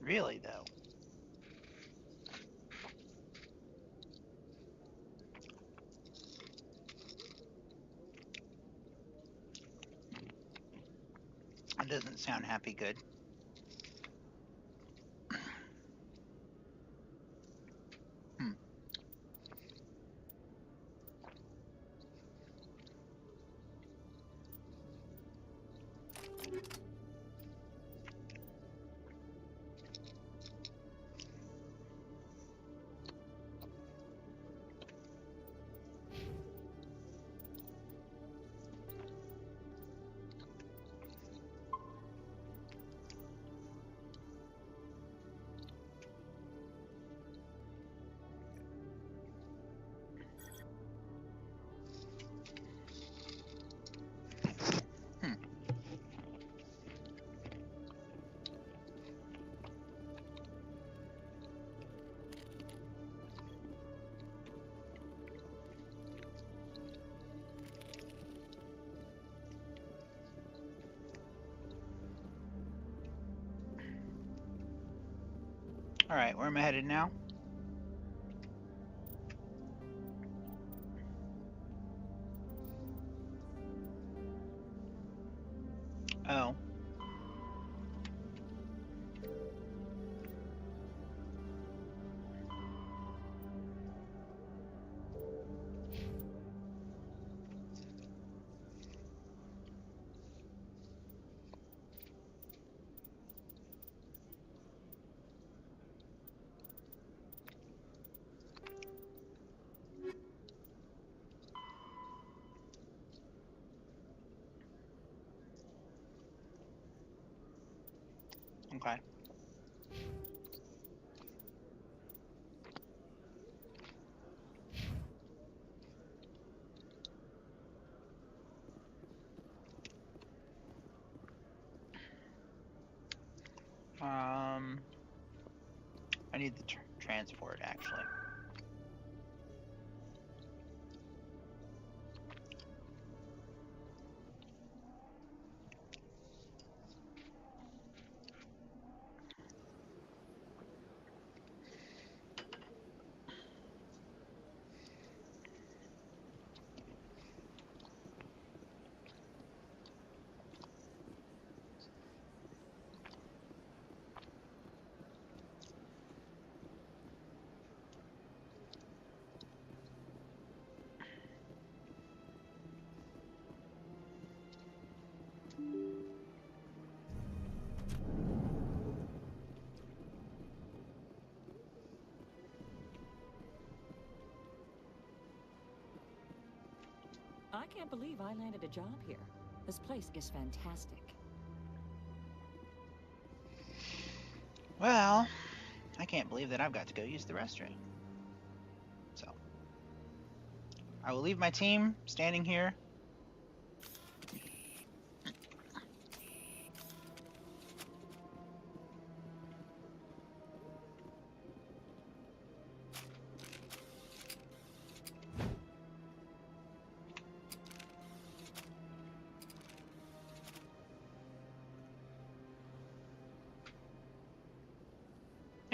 Really, though. That doesn't sound happy good. Alright, where am I headed now? Oh. Okay. I need the transport, actually. I can't believe I landed a job here. This place is fantastic. Well, I can't believe that I've got to go use the restroom. So, I will leave my team standing here.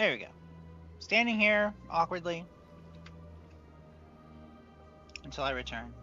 There we go. Standing here awkwardly until I return.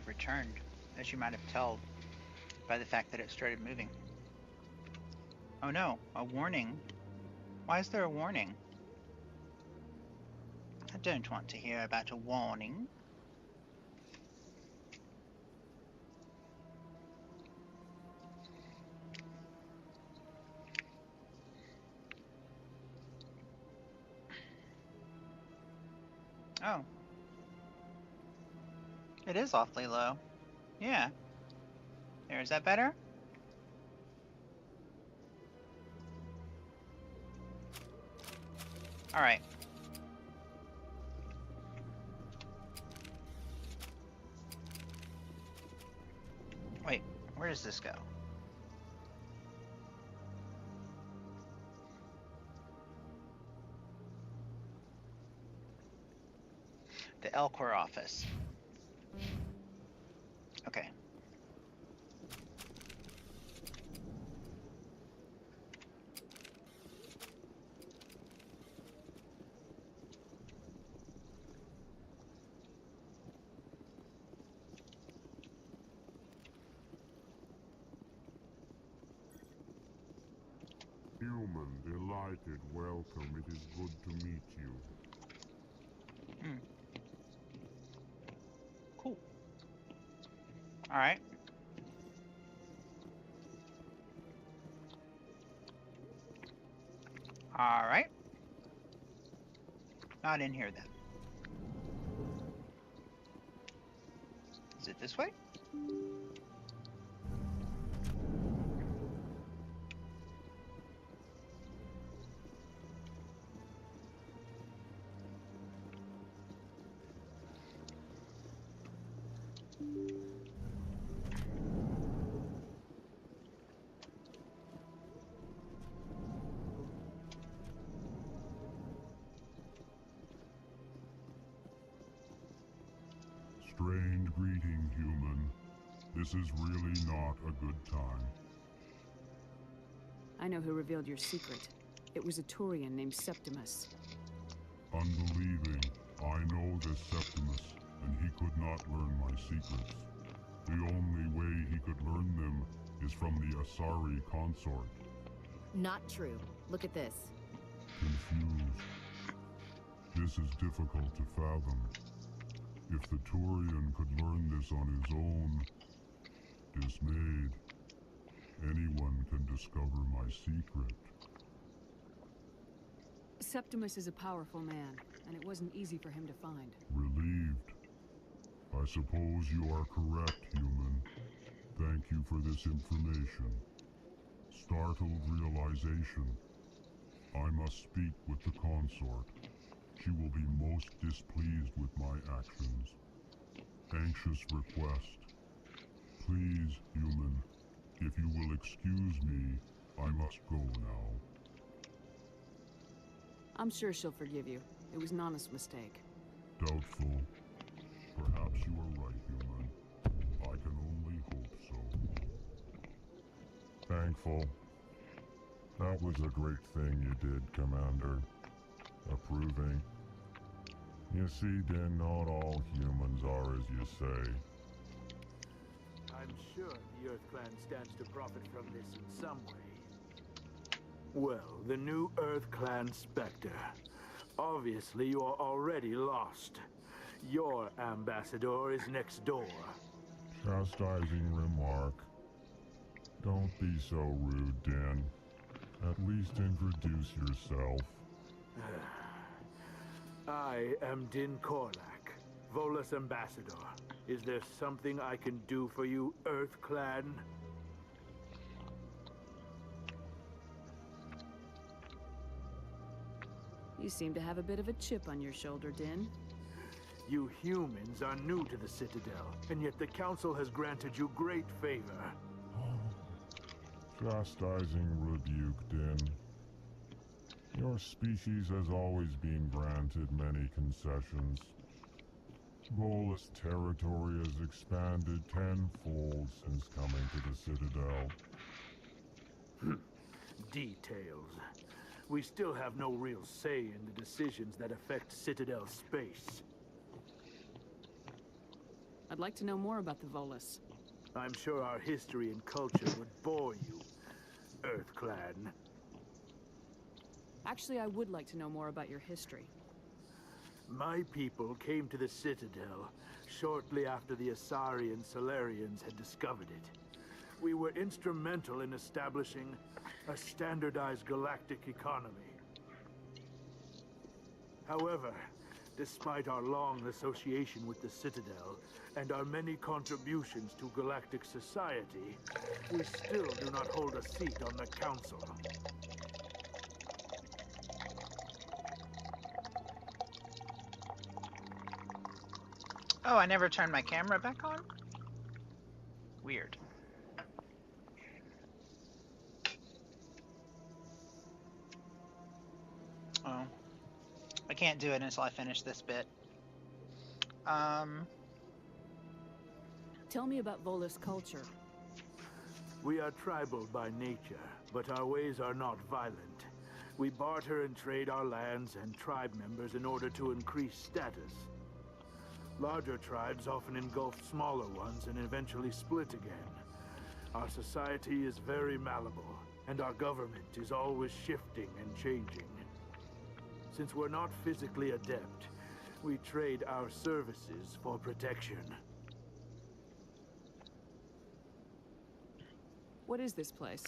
have returned, as you might have told by the fact that it started moving. Oh no, a warning. Why is there a warning? I don't want to hear about a warning. Oh. It is awfully low. Yeah. There, is that better? Alright. Wait, where does this go? The Elcor office. Okay. Human, delighted, welcome. It is good to meet you. Cool. Alright. Alright. Not in here then. Is it this way? Strange greeting, human. This is really not a good time. I know who revealed your secret. It was a Turian named Septimus. Unbelieving. I know this Septimus, and he could not learn my secrets. The only way he could learn them is from the Asari consort. Not true. Look at this. Confused. This is difficult to fathom. If the Turian could learn this on his own, dismayed, anyone can discover my secret. Septimus is a powerful man, and it wasn't easy for him to find. Relieved. I suppose you are correct, human. Thank you for this information. Startled realization. I must speak with the consort. She will be most displeased with my actions. Anxious request. Please, human, if you will excuse me, I must go now. I'm sure she'll forgive you. It was an honest mistake. Doubtful. Perhaps you are right, human. I can only hope so. Thankful. That was a great thing you did, Commander. Approving. You see, Din, not all humans are as you say. I'm sure the Earth Clan stands to profit from this in some way. Well, the new Earth Clan Spectre. Obviously, you are already lost. Your ambassador is next door. Chastising remark. Don't be so rude, Din. At least introduce yourself. I am Din Korlak, Volus ambassador. Is there something I can do for you, Earth Clan? You seem to have a bit of a chip on your shoulder, Din. You humans are new to the Citadel, and yet the Council has granted you great favor. Chastising rebuke, Din. Your species has always been granted many concessions. Volus territory has expanded tenfold since coming to the Citadel. Details. We still have no real say in the decisions that affect Citadel space. I'd like to know more about the Volus. I'm sure our history and culture would bore you, Earth Clan. Actually, I would like to know more about your history. My people came to the Citadel shortly after the Asari and Solarians had discovered it. We were instrumental in establishing a standardized galactic economy. However, despite our long association with the Citadel and our many contributions to galactic society, we still do not hold a seat on the Council. Oh, I never turned my camera back on? Weird. Oh. I can't do it until I finish this bit. Tell me about Volus culture. We are tribal by nature, but our ways are not violent. We barter and trade our lands and tribe members in order to increase status. Larger tribes often engulf smaller ones and eventually split again. Our society is very malleable, and our government is always shifting and changing. Since we're not physically adept, we trade our services for protection. What is this place?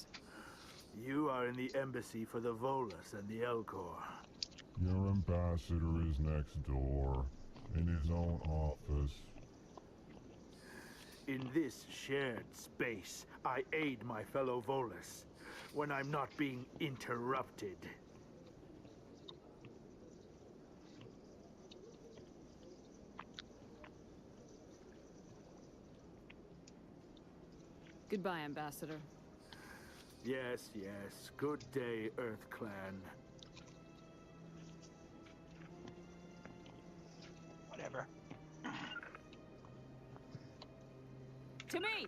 You are in the embassy for the Volus and the Elcor. Your ambassador is next door, in his own office. In this shared space, I aid my fellow Volus when I'm not being interrupted. Goodbye, Ambassador. Yes, yes. Good day, Earth Clan. Whatever. To me!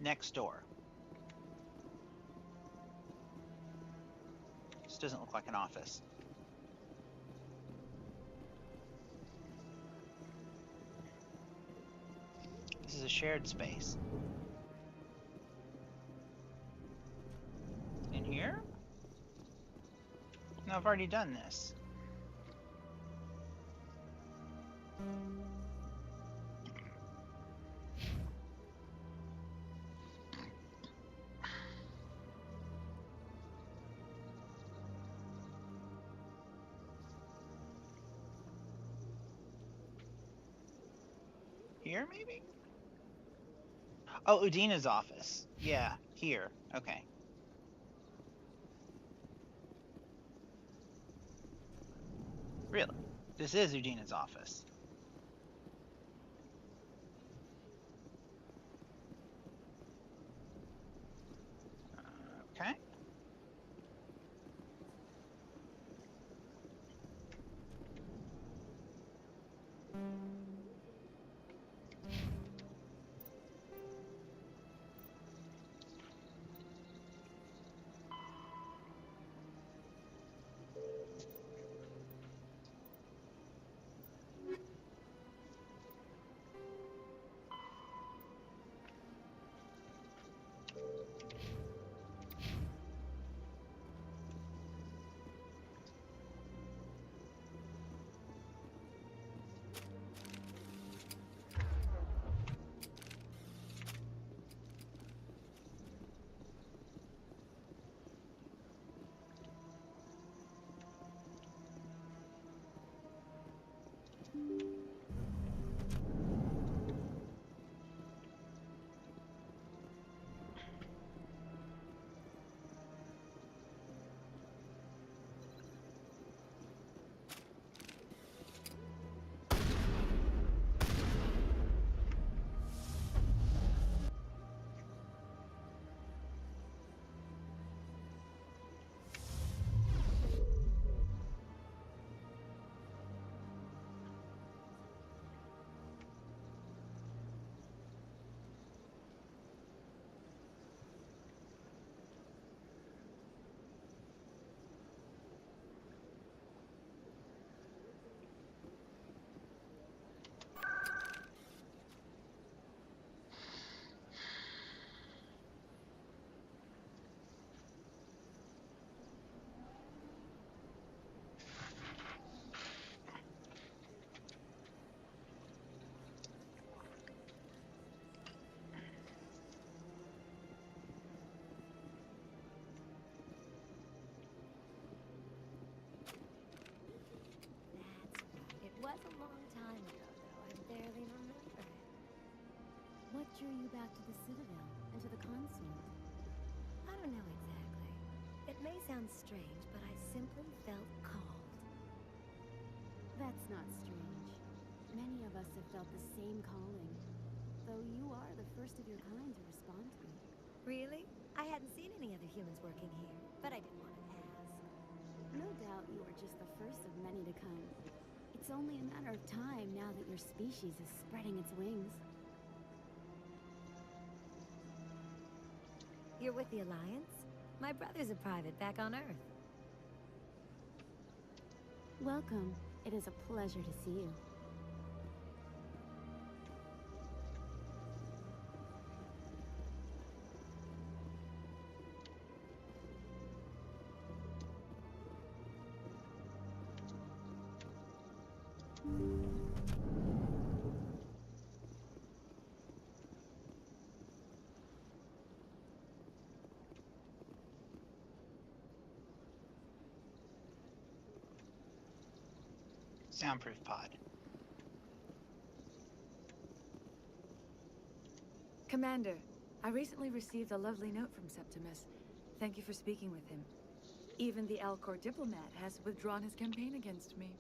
Next door. This doesn't look like an office. This is a shared space. In here? No, I've already done this. Here, maybe? Oh, Udina's office. Yeah, here. Okay. Really? This is Udina's office. Okay. drew you back to the Citadel and to the consort? I don't know exactly. It may sound strange, but I simply felt called. That's not strange. Many of us have felt the same calling. Though you are the first of your kind to respond to it. Really? I hadn't seen any other humans working here, but I didn't want to ask. No doubt you are just the first of many to come. It's only a matter of time now that your species is spreading its wings. You're with the Alliance? My brother's a private back on Earth. Welcome. It is a pleasure to see you. Soundproof pod. Commander, I recently received a lovely note from Septimus. Thank you for speaking with him. Even the Alcor diplomat has withdrawn his campaign against me.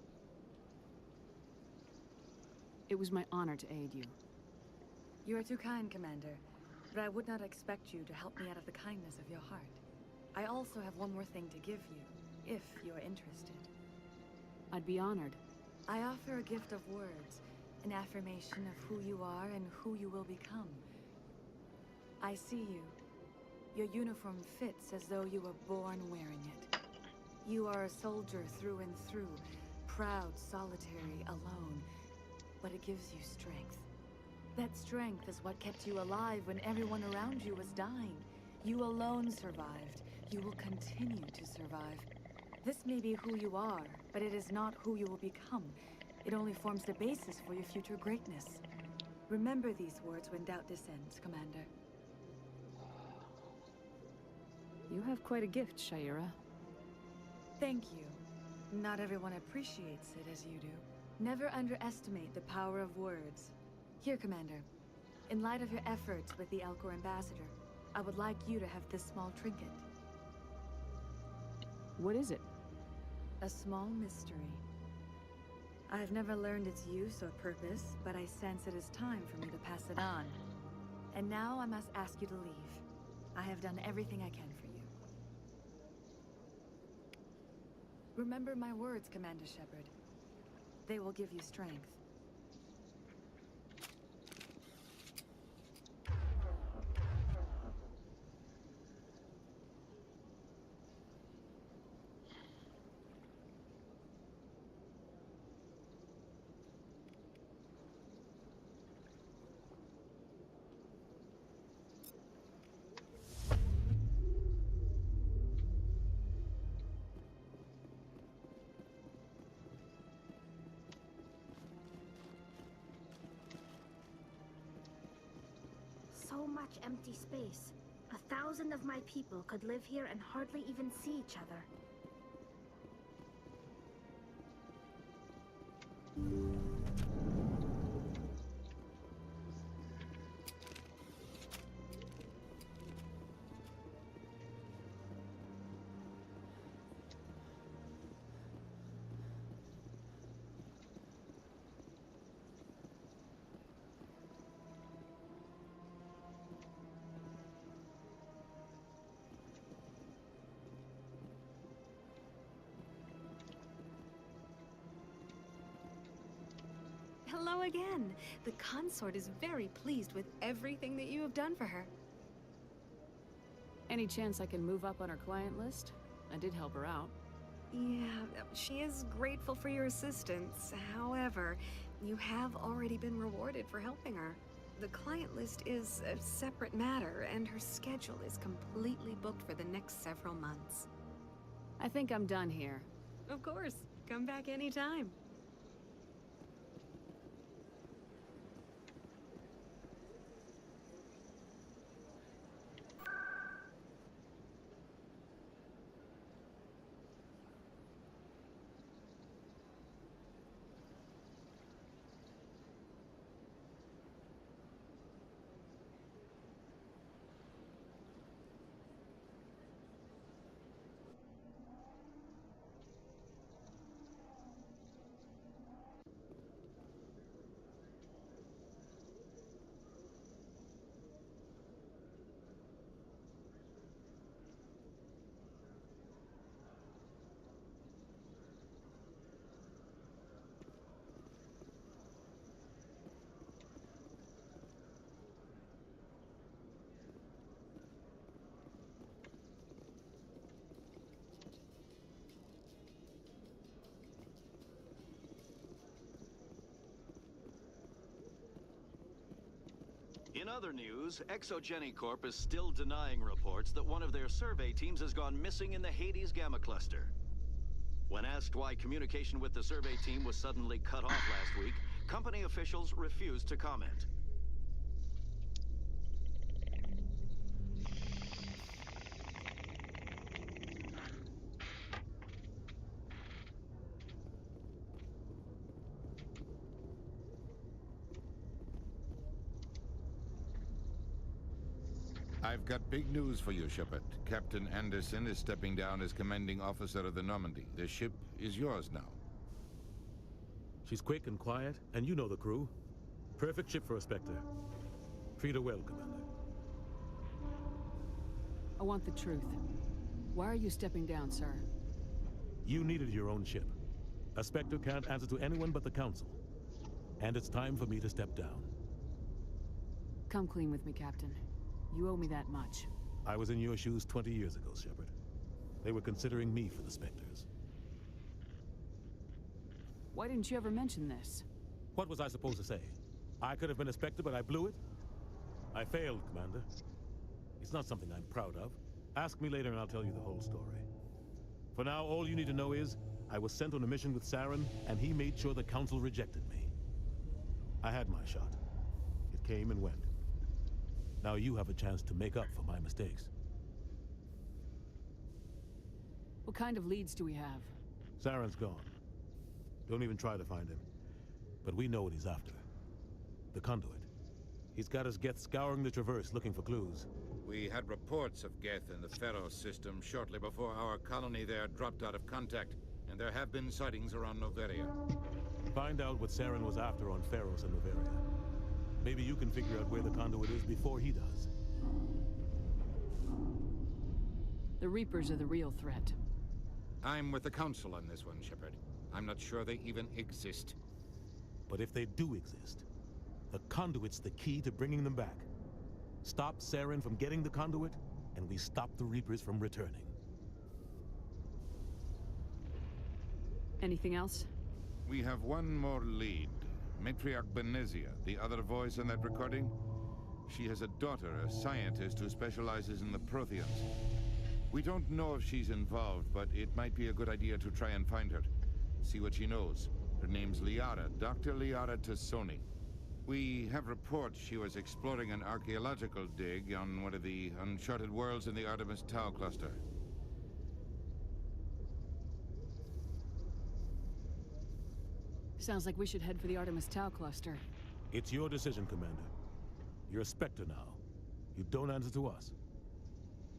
It was my honor to aid you. You are too kind, Commander, but I would not expect you to help me out of the kindness of your heart. I also have one more thing to give you, if you are interested. I'd be honored. I offer a gift of words, an affirmation of who you are and who you will become. I see you. Your uniform fits as though you were born wearing it. You are a soldier through and through, proud, solitary, alone, but it gives you strength. That strength is what kept you alive when everyone around you was dying. You alone survived. You will continue to survive. This may be who you are, but it is not who you will become. It only forms the basis for your future greatness. Remember these words when doubt descends, Commander. You have quite a gift, Shaira. Thank you. Not everyone appreciates it as you do. Never underestimate the power of words. Here, Commander. In light of your efforts with the Alcor ambassador, I would like you to have this small trinket. What is it? A small mystery. I have never learned its use or purpose, but I sense it is time for me to pass it on. And now I must ask you to leave. I have done everything I can for you. Remember my words, Commander Shepard. They will give you strength. So much empty space. 1,000 of my people could live here and hardly even see each other. Hello again. The consort is very pleased with everything that you have done for her. Any chance I can move up on her client list? I did help her out. Yeah, she is grateful for your assistance. However, you have already been rewarded for helping her. The client list is a separate matter, and her schedule is completely booked for the next several months. I think I'm done here. Of course. Come back anytime. In other news, ExoGeniCorp is still denying reports that one of their survey teams has gone missing in the Hades Gamma Cluster. When asked why communication with the survey team was suddenly cut off last week, company officials refused to comment. I've got big news for you, Shepard. Captain Anderson is stepping down as commanding officer of the Normandy. The ship is yours now. She's quick and quiet, and you know the crew. Perfect ship for a Spectre. Treat her well, Commander. I want the truth. Why are you stepping down, sir? You needed your own ship. A Spectre can't answer to anyone but the Council. And it's time for me to step down. Come clean with me, Captain. You owe me that much. I was in your shoes 20 years ago, Shepard. They were considering me for the Spectres. Why didn't you ever mention this? What was I supposed to say? I could have been a Spectre, but I blew it? I failed, Commander. It's not something I'm proud of. Ask me later and I'll tell you the whole story. For now, all you need to know is, I was sent on a mission with Saren, and he made sure the Council rejected me. I had my shot. It came and went. Now you have a chance to make up for my mistakes. What kind of leads do we have? Saren's gone. Don't even try to find him. But we know what he's after. The conduit. He's got his Geth scouring the Traverse looking for clues. We had reports of Geth in the Pharos system shortly before our colony there dropped out of contact, and there have been sightings around Noveria. Find out what Saren was after on Pharos and Noveria. Maybe you can figure out where the conduit is before he does. The Reapers are the real threat. I'm with the Council on this one, Shepard. I'm not sure they even exist. But if they do exist, the conduit's the key to bringing them back. Stop Saren from getting the conduit, and we stop the Reapers from returning. Anything else? We have one more lead. Matriarch Benezia, the other voice in that recording. She has a daughter, a scientist who specializes in the Protheans. We don't know if she's involved, but it might be a good idea to try and find her. See what she knows. Her name's Liara, Dr. Liara Tassoni. We have reports she was exploring an archaeological dig on one of the uncharted worlds in the Artemis Tau cluster. Sounds like we should head for the Artemis Tau cluster. It's your decision, Commander. You're a Spectre now. You don't answer to us.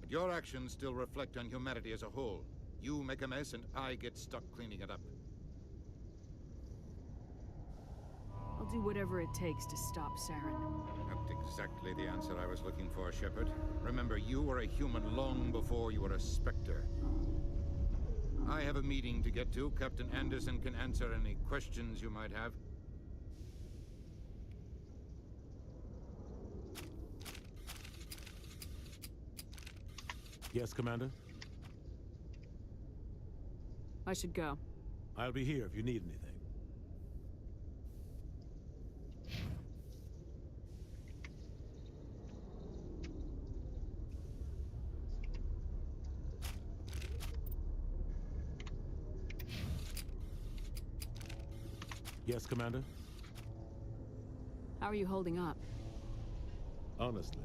But your actions still reflect on humanity as a whole. You make a mess and I get stuck cleaning it up. I'll do whatever it takes to stop Saren. Not exactly the answer I was looking for, Shepard. Remember, you were a human long before you were a Spectre. I have a meeting to get to. Captain Anderson can answer any questions you might have. Yes, Commander? I should go. I'll be here if you need anything. Yes, Commander? How are you holding up? Honestly,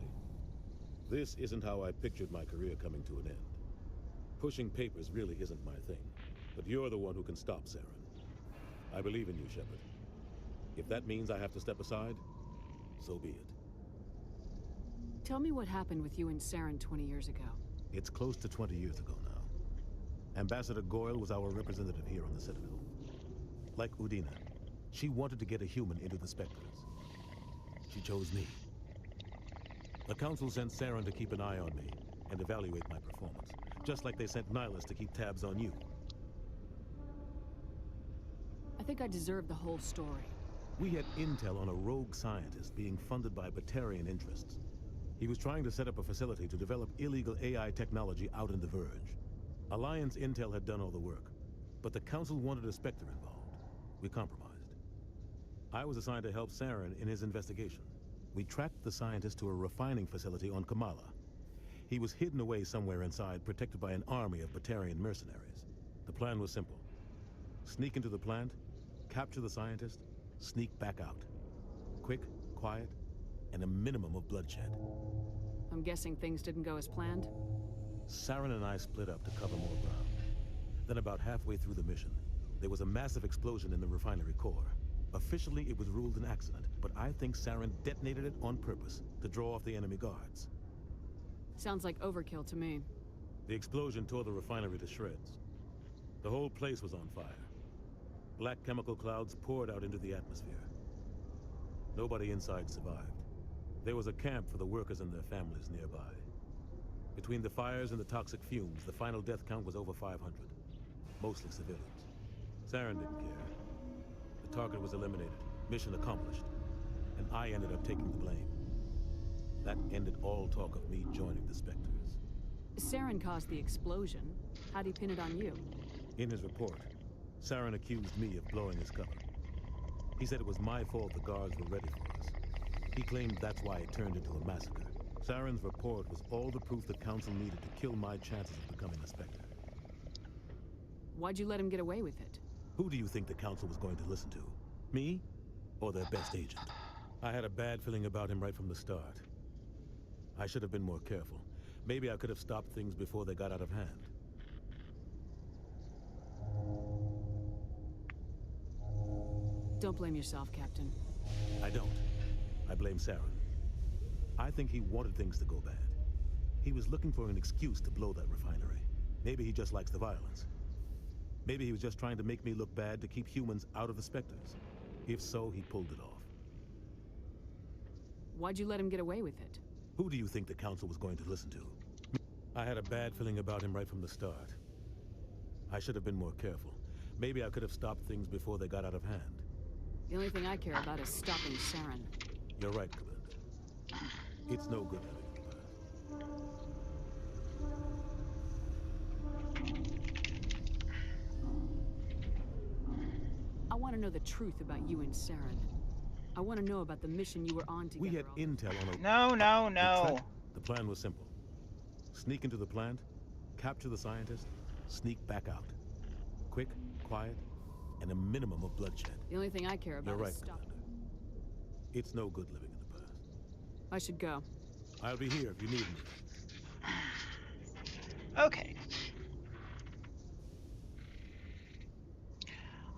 this isn't how I pictured my career coming to an end. Pushing papers really isn't my thing, but you're the one who can stop Saren. I believe in you, Shepard. If that means I have to step aside, so be it. Tell me what happened with you and Saren 20 years ago. It's close to 20 years ago now. Ambassador Goyle was our representative here on the Citadel. Like Udina, she wanted to get a human into the Spectres. She chose me. The Council sent Saren to keep an eye on me and evaluate my performance, just like they sent Nihilus to keep tabs on you. I think I deserve the whole story. We had intel on a rogue scientist being funded by Batarian interests. He was trying to set up a facility to develop illegal AI technology out in the Verge. Alliance intel had done all the work, but the Council wanted a Spectre involved. We compromised. I was assigned to help Saren in his investigation. We tracked the scientist to a refining facility on Kamala. He was hidden away somewhere inside, protected by an army of Batarian mercenaries. The plan was simple. Sneak into the plant, capture the scientist, sneak back out. Quick, quiet, and a minimum of bloodshed. I'm guessing things didn't go as planned? Saren and I split up to cover more ground. Then about halfway through the mission, there was a massive explosion in the refinery core. Officially, it was ruled an accident, but I think Saren detonated it on purpose to draw off the enemy guards. Sounds like overkill to me. The explosion tore the refinery to shreds. The whole place was on fire. Black chemical clouds poured out into the atmosphere. Nobody inside survived. There was a camp for the workers and their families nearby. Between the fires and the toxic fumes, the final death count was over 500. Mostly civilians. Saren didn't care. The target was eliminated, mission accomplished, and I ended up taking the blame. That ended all talk of me joining the Spectres. Saren caused the explosion. How'd he pin it on you? In his report, Saren accused me of blowing his cover. He said it was my fault the guards were ready for us. He claimed that's why it turned into a massacre. Saren's report was all the proof the Council needed to kill my chances of becoming a Spectre. Why'd you let him get away with it? Who do you think the Council was going to listen to? Me? Or their best agent? I had a bad feeling about him right from the start. I should have been more careful. Maybe I could have stopped things before they got out of hand. Don't blame yourself, Captain. I don't. I blame Saren. I think he wanted things to go bad. He was looking for an excuse to blow that refinery. Maybe he just likes the violence. Maybe he was just trying to make me look bad to keep humans out of the Spectres. If so, he pulled it off. Why'd you let him get away with it? Who do you think the Council was going to listen to? I had a bad feeling about him right from the start. I should have been more careful. Maybe I could have stopped things before they got out of hand. The only thing I care about is stopping Saren. You're right, Commander. It's no good having in the past. I want to know the truth about you and Saren. I want to know about the mission you were on together. We had intel on a... No. The plan was simple. Sneak into the plant, capture the scientist, sneak back out. Quick, quiet, and a minimum of bloodshed. The only thing I care about is stopping. Commander. It's no good living in the past. I should go. I'll be here if you need me. Okay.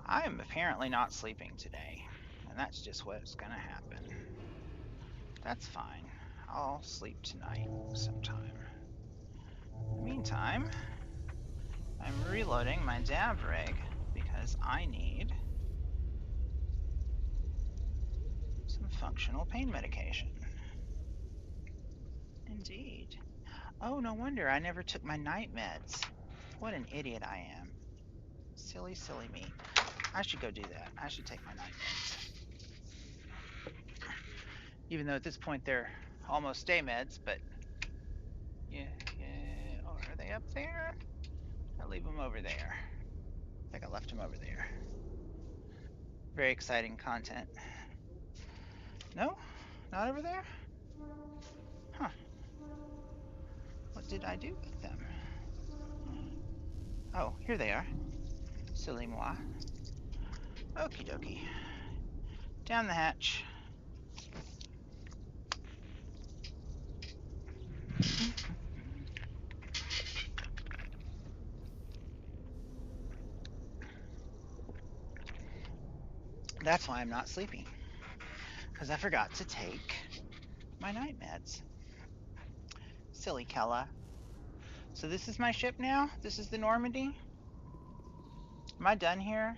I am apparently not sleeping today, and that's just what's gonna happen. That's fine. I'll sleep tonight sometime. In the meantime, I'm reloading my dab rig because I need some functional pain medication. Indeed. Oh, no wonder I never took my night meds. What an idiot I am. Silly, silly me. I should go do that. I should take my night meds. Even though at this point they're almost day meds, but yeah. Oh, are they up there? I'll leave them over there. I think I left them over there. Very exciting content. No? Not over there? Huh. What did I do with them? Oh, here they are. Silly moi. Okie dokie. Down the hatch. That's why I'm not sleeping. Because I forgot to take my night meds. Silly Kela. So this is my ship now? This is the Normandy? Am I done here?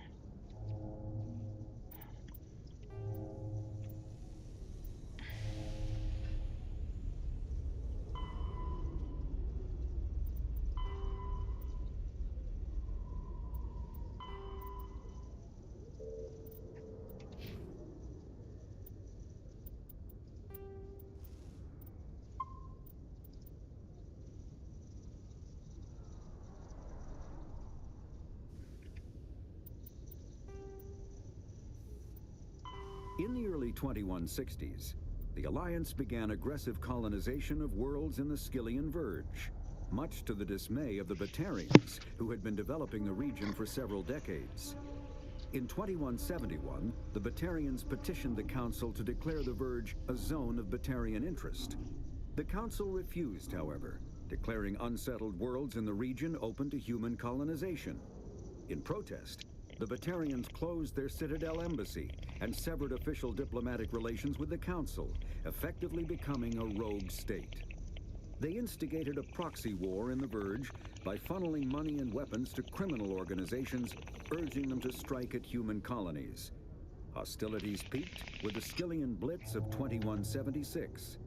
In the early 2160s, the Alliance began aggressive colonization of worlds in the Skyllian Verge, much to the dismay of the Batarians, who had been developing the region for several decades. In 2171, the Batarians petitioned the Council to declare the Verge a zone of Batarian interest. The Council refused, however, declaring unsettled worlds in the region open to human colonization. In protest, the Batarians closed their Citadel embassy and severed official diplomatic relations with the Council, effectively becoming a rogue state. They instigated a proxy war in the Verge by funneling money and weapons to criminal organizations, urging them to strike at human colonies. Hostilities peaked with the Skyllian Blitz of 2176,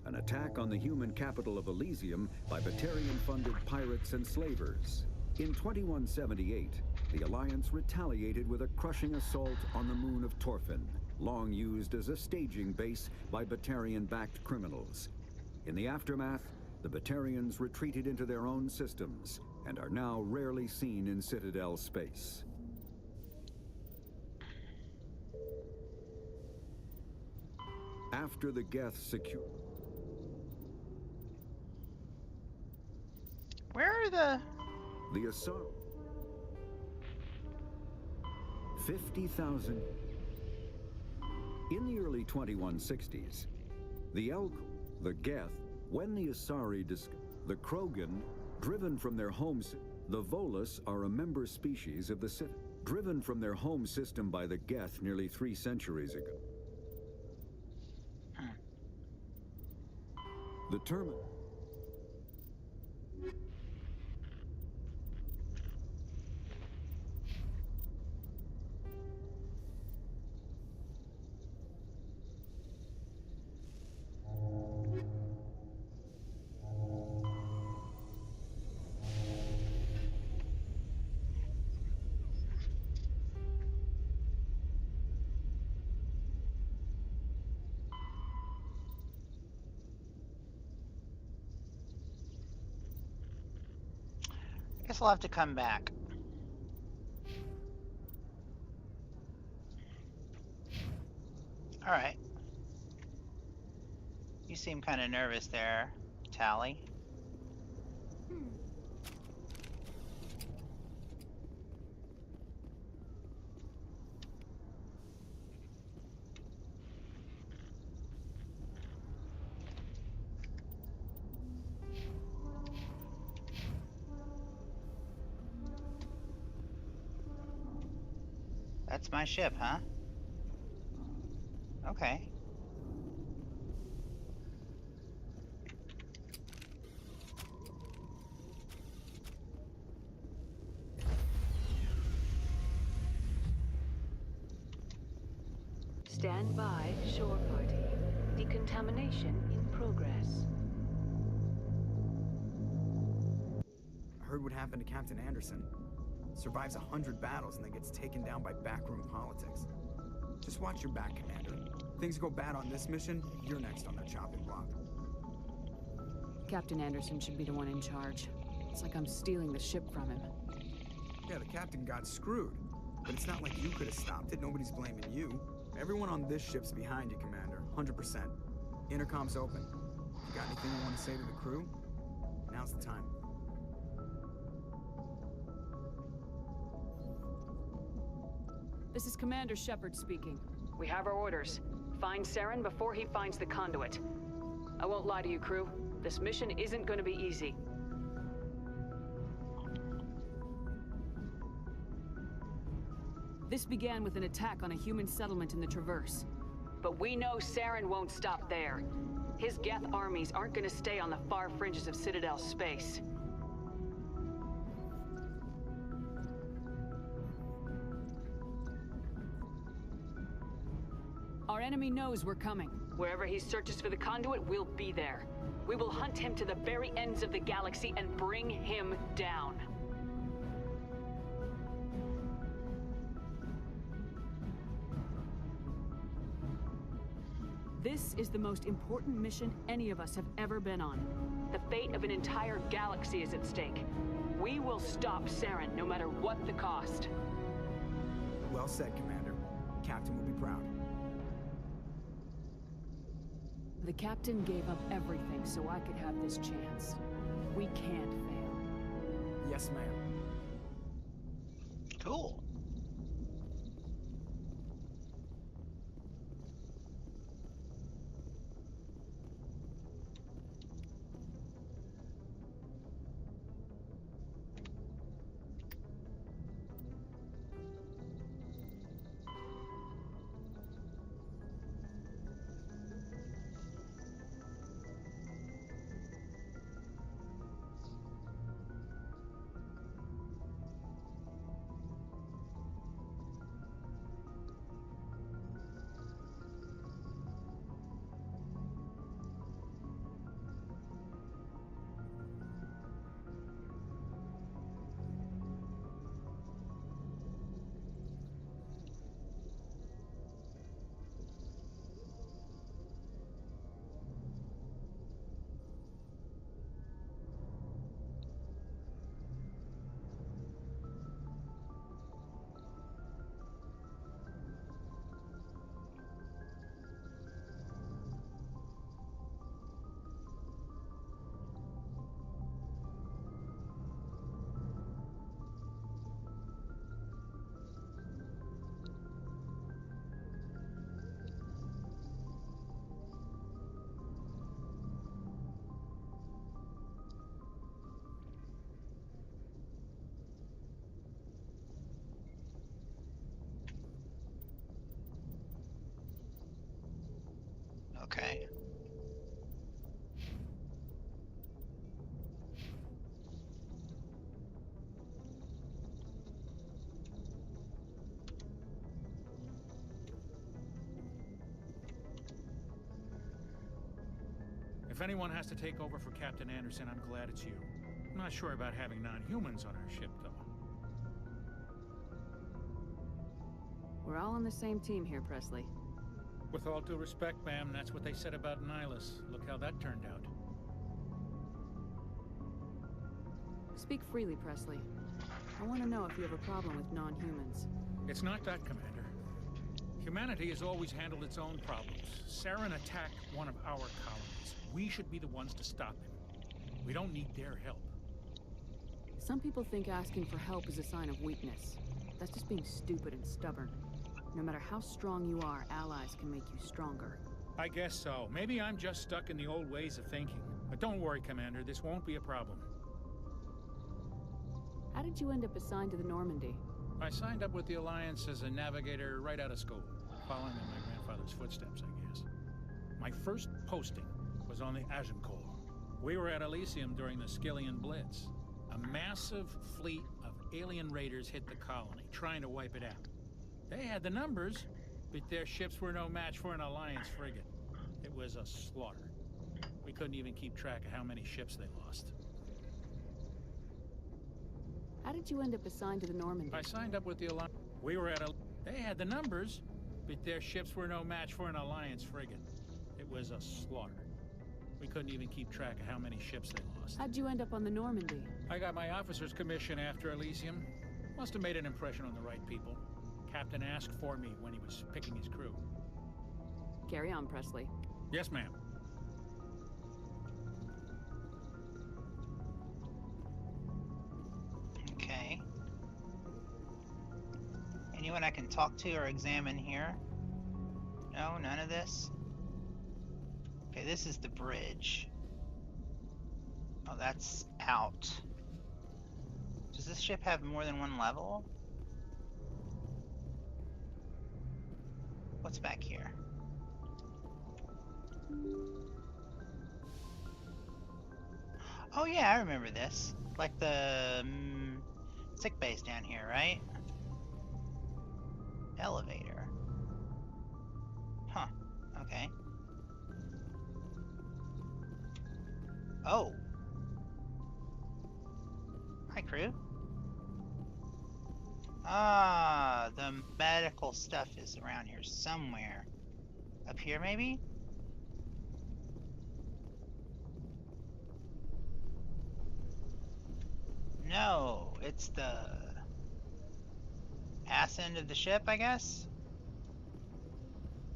an attack on the human capital of Elysium by Batarian-funded pirates and slavers. In 2178, the Alliance retaliated with a crushing assault on the moon of Torfin, long used as a staging base by Batarian-backed criminals. In the aftermath, the Batarians retreated into their own systems and are now rarely seen in Citadel space. After the Geth secure... Where are the assault? 50,000. In the early 2160s, the Geth, when the Asari the Krogan, driven from their homes, the Volus are a member species of the Cit, driven from their home system by the Geth nearly 3 centuries ago. The term... Guess I'll have to come back. Alright. You seem kind of nervous there, Tally. That's my ship, huh? Okay. Stand by, shore party. Decontamination in progress. I heard what happened to Captain Anderson. Survives 100 battles and then gets taken down by backroom politics. Just watch your back, Commander. Things go bad on this mission, you're next on the chopping block. Captain Anderson should be the one in charge. It's like I'm stealing the ship from him. Yeah, the captain got screwed. But it's not like you could have stopped it. Nobody's blaming you. Everyone on this ship's behind you, Commander. 100%. Intercom's open. You got anything you want to say to the crew? Now's the time. This is Commander Shepard speaking. We have our orders. Find Saren before he finds the conduit. I won't lie to you, crew. This mission isn't going to be easy. This began with an attack on a human settlement in the Traverse. But we know Saren won't stop there. His Geth armies aren't going to stay on the far fringes of Citadel space. Our enemy knows we're coming. Wherever he searches for the conduit, we'll be there. We will hunt him to the very ends of the galaxy and bring him down. This is the most important mission any of us have ever been on. The fate of an entire galaxy is at stake. We will stop Saren, no matter what the cost. Well said, Commander. Captain will be proud. The captain gave up everything so I could have this chance. We can't fail. Yes, ma'am. Cool. Okay. If anyone has to take over for Captain Anderson, I'm glad it's you. I'm not sure about having non-humans on our ship, though. We're all on the same team here, Presley. With all due respect, ma'am, that's what they said about Nihilus. Look how that turned out. Speak freely, Presley. I want to know if you have a problem with non-humans. It's not that, Commander. Humanity has always handled its own problems. Saren attacked one of our colonies. We should be the ones to stop him. We don't need their help. Some people think asking for help is a sign of weakness. That's just being stupid and stubborn. No matter how strong you are, allies can make you stronger. I guess so. Maybe I'm just stuck in the old ways of thinking. But don't worry, Commander. This won't be a problem. How did you end up assigned to the Normandy? I signed up with the Alliance as a navigator right out of school, following in my grandfather's footsteps, I guess. My first posting was on the Agincourt. We were at Elysium during the Skillian Blitz. A massive fleet of alien raiders hit the colony, trying to wipe it out. They had the numbers, but their ships were no match for an Alliance frigate. It was a slaughter. We couldn't even keep track of how many ships they lost. How did you end up assigned to the Normandy? I signed up with the Alliance. We were at They had the numbers, but their ships were no match for an Alliance frigate. It was a slaughter. We couldn't even keep track of how many ships they lost. How'd you end up on the Normandy? I got my officer's commission after Elysium. Must have made an impression on the right people. Captain asked for me when he was picking his crew. Carry on, Presley. Yes, ma'am. Okay. Anyone I can talk to or examine here? No, none of this? Okay, this is the bridge. Oh, that's out. Does this ship have more than one level? What's back here? Oh yeah, I remember this. Like the sick base down here, right? Elevator. Huh. Okay. Oh. Hi, crew. Ah, the medical stuff is around here somewhere. Up here, maybe? No, it's the ass end of the ship, I guess?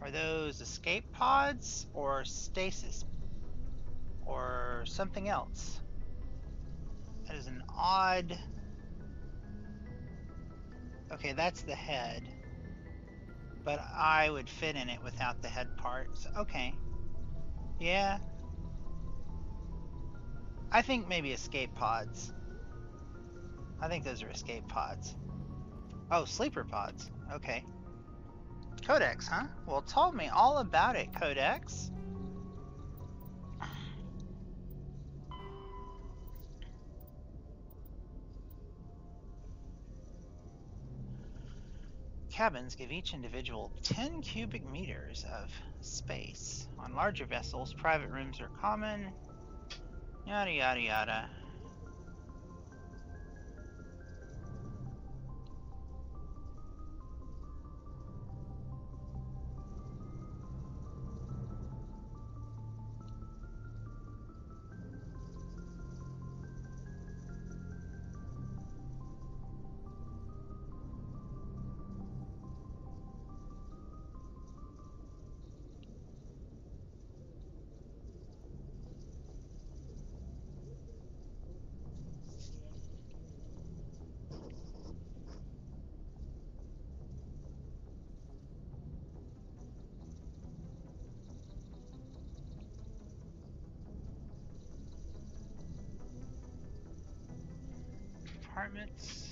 Are those escape pods or stasis or something else? That is an odd... Okay, that's the head. But I would fit in it without the head part. So, okay. Yeah. I think maybe escape pods. I think those are escape pods. Oh, sleeper pods. Okay. Codex, huh? Well, tell me all about it, Codex. Cabins give each individual 10 cubic meters of space. On larger vessels, private rooms are common. Yada yada yada. Apartments.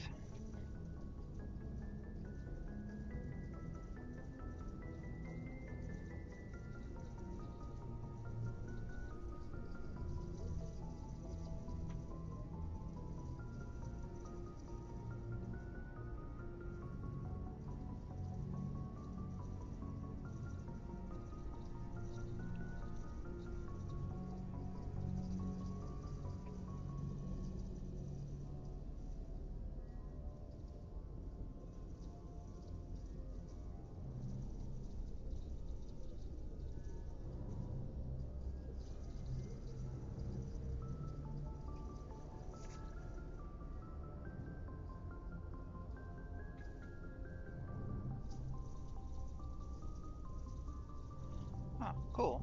Oh, cool.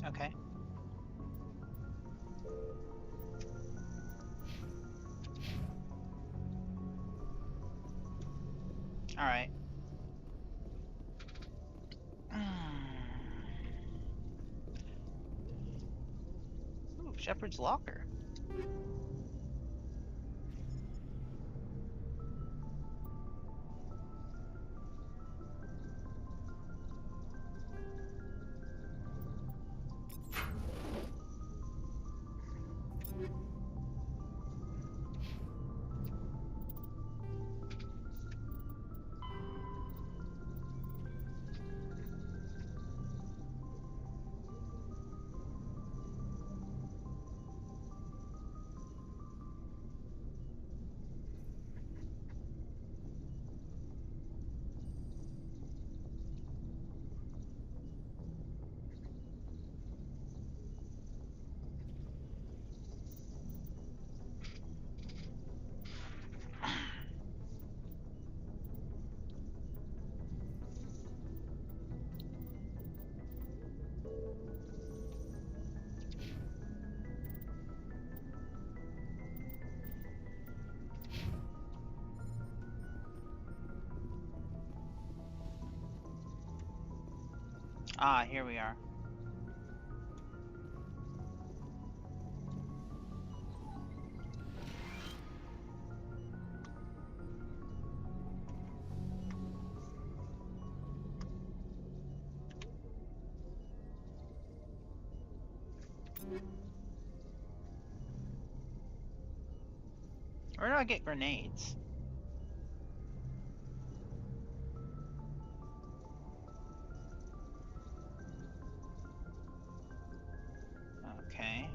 Okay. All right. Ooh, Shepherd's Locker. Ah, here we are. Where do I get grenades? Okay.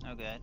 No good.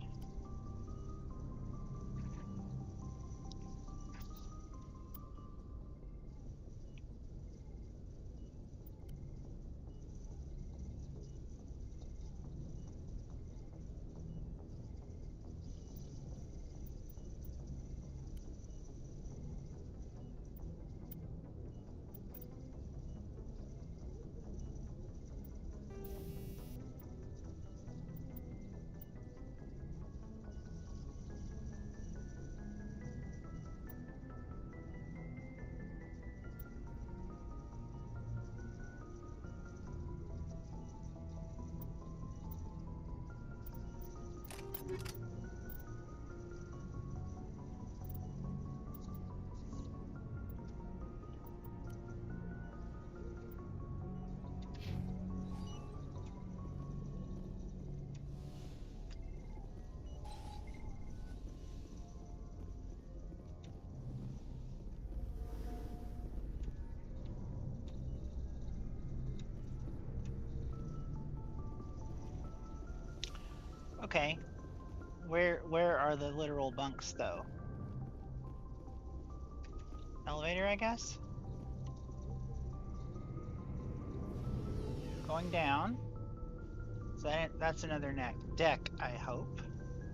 Okay. Where are the literal bunks though? Elevator, I guess? Going down. So that's another deck, I hope.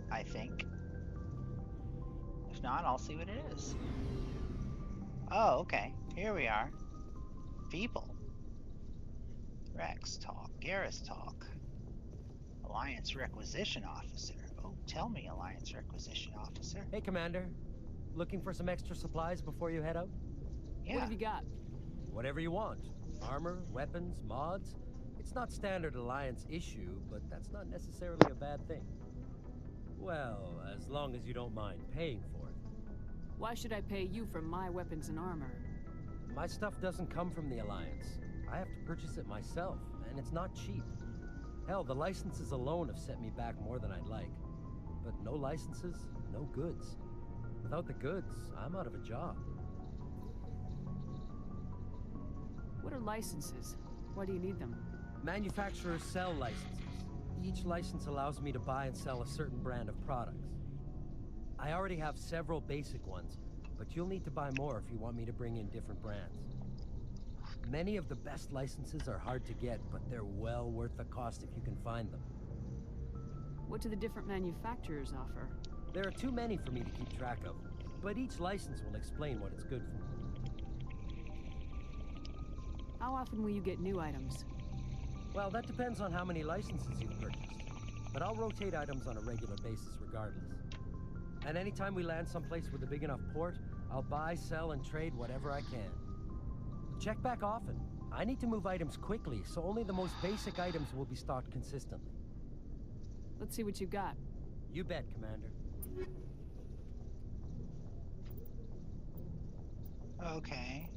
I think. If not, I'll see what it is. Oh, okay. Here we are. People. Rex talk. Garrus talk. Alliance Requisition Officer. Oh, tell me, Alliance Requisition Officer. Hey, Commander. Looking for some extra supplies before you head out? Yeah. What have you got? Whatever you want. Armor, weapons, mods. It's not standard Alliance issue, but that's not necessarily a bad thing. Well, as long as you don't mind paying for it. Why should I pay you for my weapons and armor? My stuff doesn't come from the Alliance. I have to purchase it myself, and it's not cheap. Hell, the licenses alone have set me back more than I'd like. But no licenses, no goods. Without the goods, I'm out of a job. What are licenses? Why do you need them? Manufacturers sell licenses. Each license allows me to buy and sell a certain brand of products. I already have several basic ones, but you'll need to buy more if you want me to bring in different brands. Many of the best licenses are hard to get, but they're well worth the cost if you can find them. What do the different manufacturers offer? There are too many for me to keep track of, but each license will explain what it's good for. How often will you get new items? Well, that depends on how many licenses you've purchased. But I'll rotate items on a regular basis regardless. And anytime we land someplace with a big enough port, I'll buy, sell, and trade whatever I can. Check back often. I need to move items quickly, so only the most basic items will be stocked consistently. Let's see what you've got. You bet, Commander. Okay.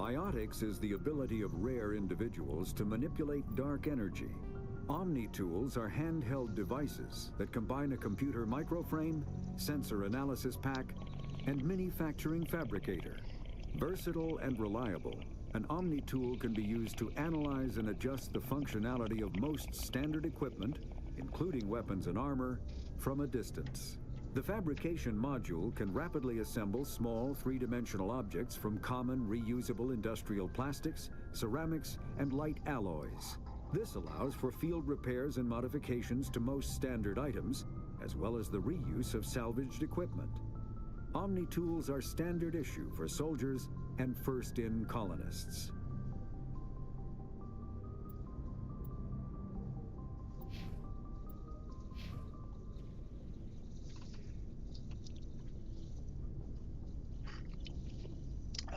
Biotics is the ability of rare individuals to manipulate dark energy. Omni-tools are handheld devices that combine a computer microframe, sensor analysis pack, and manufacturing fabricator. Versatile and reliable, an Omni-tool can be used to analyze and adjust the functionality of most standard equipment, including weapons and armor, from a distance. The fabrication module can rapidly assemble small three-dimensional objects from common reusable industrial plastics, ceramics, and light alloys. This allows for field repairs and modifications to most standard items, as well as the reuse of salvaged equipment. Omni-tools are standard issue for soldiers and first-in colonists.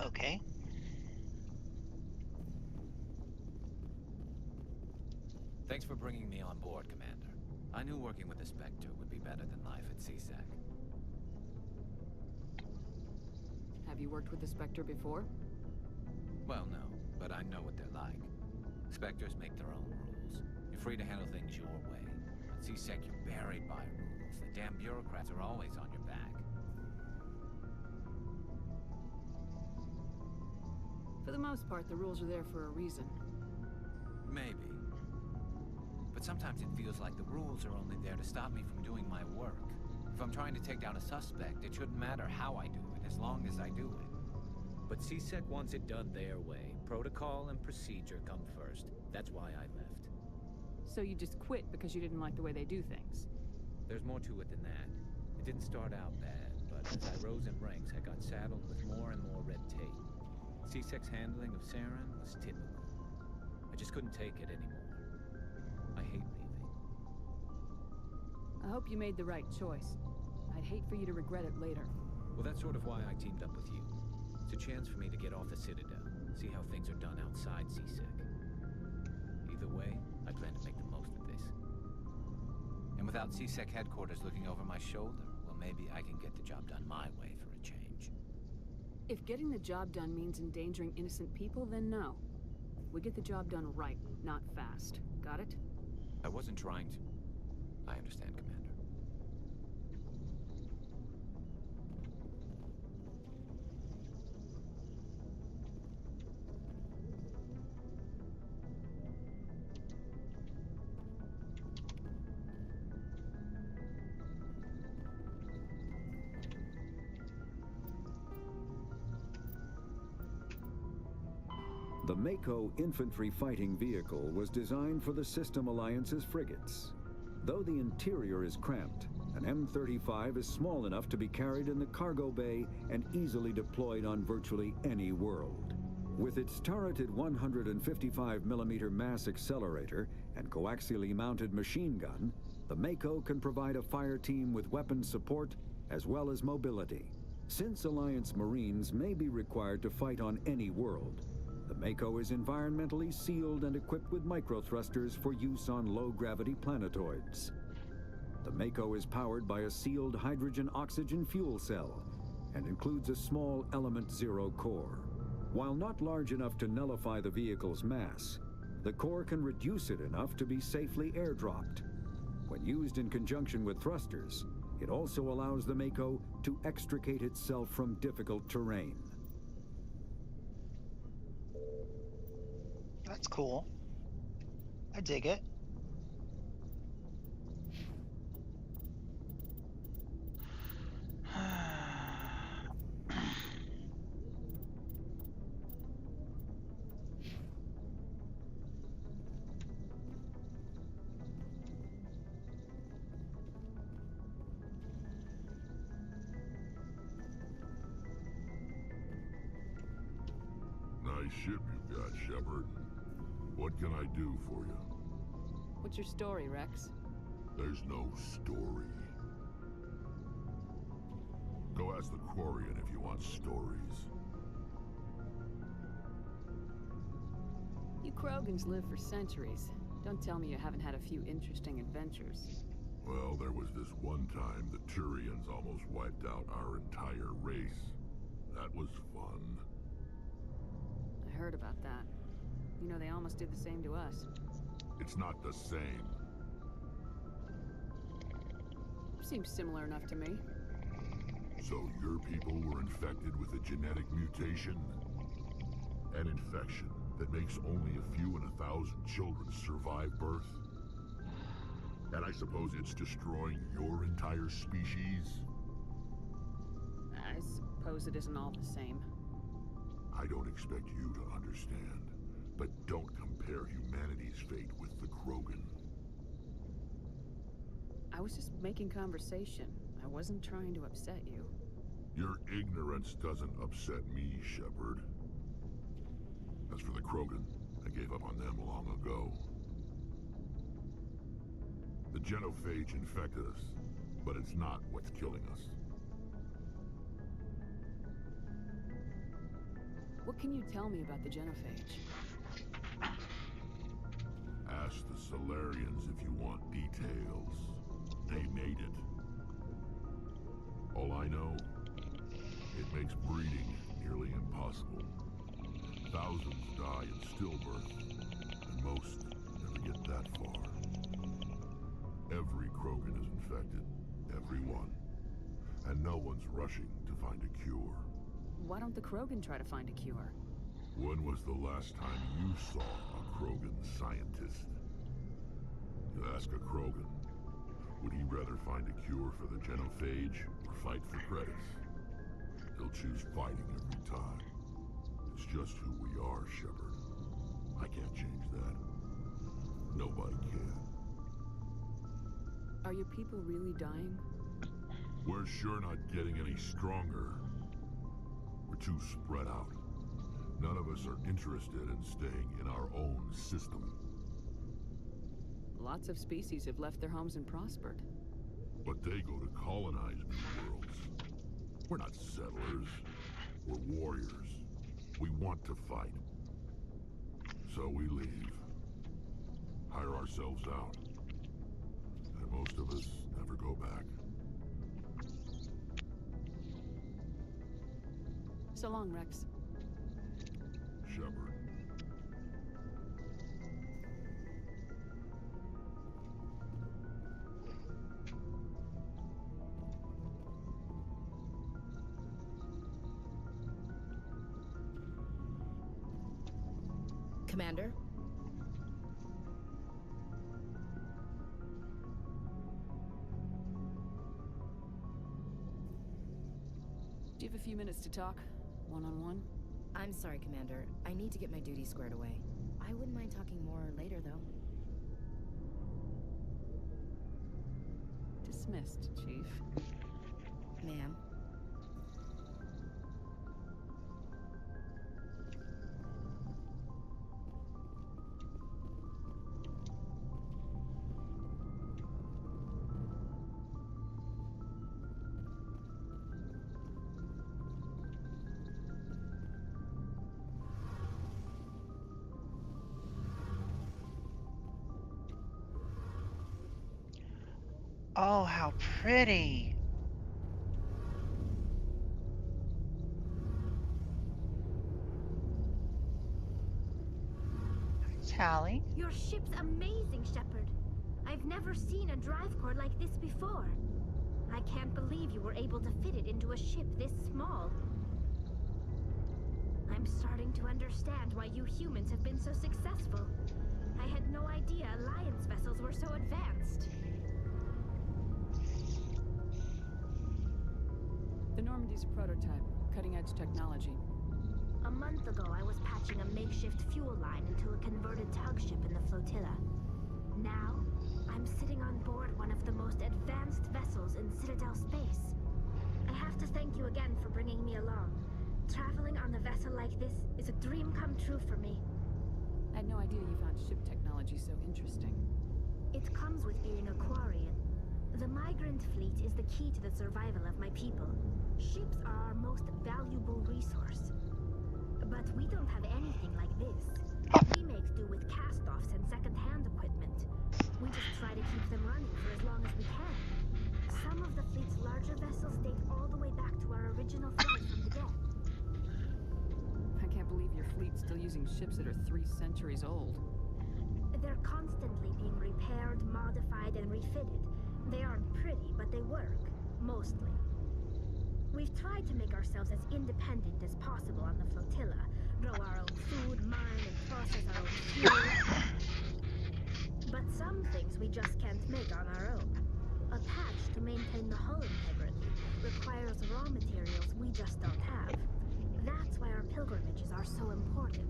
Okay. Thanks for bringing me on board, Commander. I knew working with the Spectre would be better than life at CSEC. Have you worked with the Spectre before? Well, no, but I know what they're like. Spectres make their own rules. You're free to handle things your way. At CSEC, you're buried by rules. The damn bureaucrats are always on your back. For the most part, the rules are there for a reason. Maybe. But sometimes it feels like the rules are only there to stop me from doing my work. If I'm trying to take down a suspect, it shouldn't matter how I do it, as long as I do it. But CSEC wants it done their way. Protocol and procedure come first. That's why I left. So you just quit because you didn't like the way they do things? There's more to it than that. It didn't start out bad, but as I rose in ranks, I got saddled with more and more red tape. CSEC's handling of Saren was typical. I just couldn't take it anymore. I hate leaving. I hope you made the right choice. I'd hate for you to regret it later. Well, that's sort of why I teamed up with you. It's a chance for me to get off the Citadel, see how things are done outside CSEC. Either way, I plan to make the most of this. And without CSEC headquarters looking over my shoulder, well, maybe I can get the job done my way for a change. If getting the job done means endangering innocent people, then no. We get the job done right, not fast. Got it? I wasn't trying to. I understand, Commander. The Mako infantry fighting vehicle was designed for the System Alliance's frigates. Though the interior is cramped, an M35 is small enough to be carried in the cargo bay and easily deployed on virtually any world. With its turreted 155mm mass accelerator and coaxially mounted machine gun, the Mako can provide a fire team with weapon support as well as mobility. Since Alliance Marines may be required to fight on any world, the Mako is environmentally sealed and equipped with microthrusters for use on low-gravity planetoids. The Mako is powered by a sealed hydrogen-oxygen fuel cell and includes a small Element Zero core. While not large enough to nullify the vehicle's mass, the core can reduce it enough to be safely airdropped. When used in conjunction with thrusters, it also allows the Mako to extricate itself from difficult terrain. That's cool. I dig it. Nice ship you've got, Shepard. What can I do for you? What's your story, Rex? There's no story. Go ask the Quarian if you want stories. You Krogans live for centuries. Don't tell me you haven't had a few interesting adventures. Well, there was this one time the Turians almost wiped out our entire race. That was fun. heard about that. You know, they almost did the same to us. It's not the same. Seems similar enough to me. So your people were infected with a genetic mutation? An infection that makes only a few in 1,000 children survive birth? And I suppose it's destroying your entire species? I suppose it isn't all the same. I don't expect you to understand, but don't compare humanity's fate with the Krogan. I was just making conversation. I wasn't trying to upset you. Your ignorance doesn't upset me, Shepard. As for the Krogan, I gave up on them long ago. The genophage infected us, but it's not what's killing us. What can you tell me about the genophage? Ask the Solarians if you want details. They made it. All I know, it makes breeding nearly impossible. Thousands die in stillbirth, and most never get that far. Every Krogan is infected, every one. And no one's rushing to find a cure. Why don't the Krogan try to find a cure? When was the last time you saw a Krogan scientist? You ask a Krogan, would he rather find a cure for the genophage or fight for credits? He'll choose fighting every time. It's just who we are, Shepard. I can't change that. Nobody can. Are your people really dying? We're sure not getting any stronger. We're too spread out. None of us are interested in staying in our own system. Lots of species have left their homes and prospered. But they go to colonize new worlds. We're not settlers. We're warriors. We want to fight. So we leave. Hire ourselves out. And most of us never go back. So long, Rex. Shepard. Commander? Do you have a few minutes to talk? One-on-one? I'm sorry, Commander. I need to get my duties squared away. I wouldn't mind talking more later, though. Dismissed, Chief. Ma'am. Oh, how pretty. Thanks, Hallie. Your ship's amazing, Shepard. I've never seen a drive core like this before. I can't believe you were able to fit it into a ship this small. I'm starting to understand why you humans have been so successful. I had no idea Alliance vessels were so advanced. The Normandy's a prototype, cutting-edge technology. A month ago, I was patching a makeshift fuel line into a converted tug ship in the flotilla. Now, I'm sitting on board one of the most advanced vessels in Citadel space. I have to thank you again for bringing me along. Traveling on a vessel like this is a dream come true for me. I had no idea you found ship technology so interesting. It comes with being a Quarian. The migrant fleet is the key to the survival of my people. Ships are our most valuable resource. But we don't have anything like this. We make do with cast-offs and second-hand equipment. We just try to keep them running for as long as we can. Some of the fleet's larger vessels date all the way back to our original flight from the dead. I can't believe your fleet still using ships that are 3 centuries old. They're constantly being repaired, modified, and refitted. They aren't pretty, but they work. Mostly. We've tried to make ourselves as independent as possible on the flotilla. Grow our own food, mine, and process our own fuel. But some things we just can't make on our own. A patch to maintain the hull integrity requires raw materials we just don't have. That's why our pilgrimages are so important.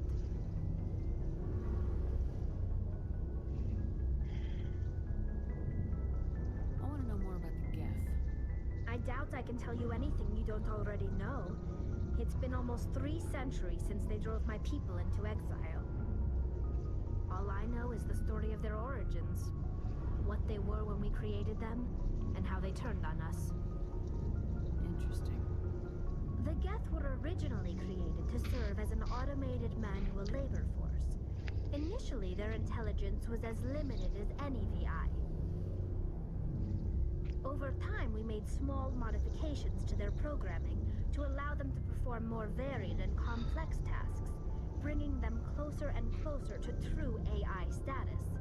I want to know more about the Geth. I doubt I can tell you anything you don't already know. It's been almost 3 centuries since they drove my people into exile. All I know is the story of their origins. What they were when we created them, and how they turned on us. Interesting. The Geth were originally created to serve as an automated manual labor force. Initially, their intelligence was as limited as any VI. Over time, we made small modifications to their programming to allow them to perform more varied and complex tasks, bringing them closer and closer to true AI status.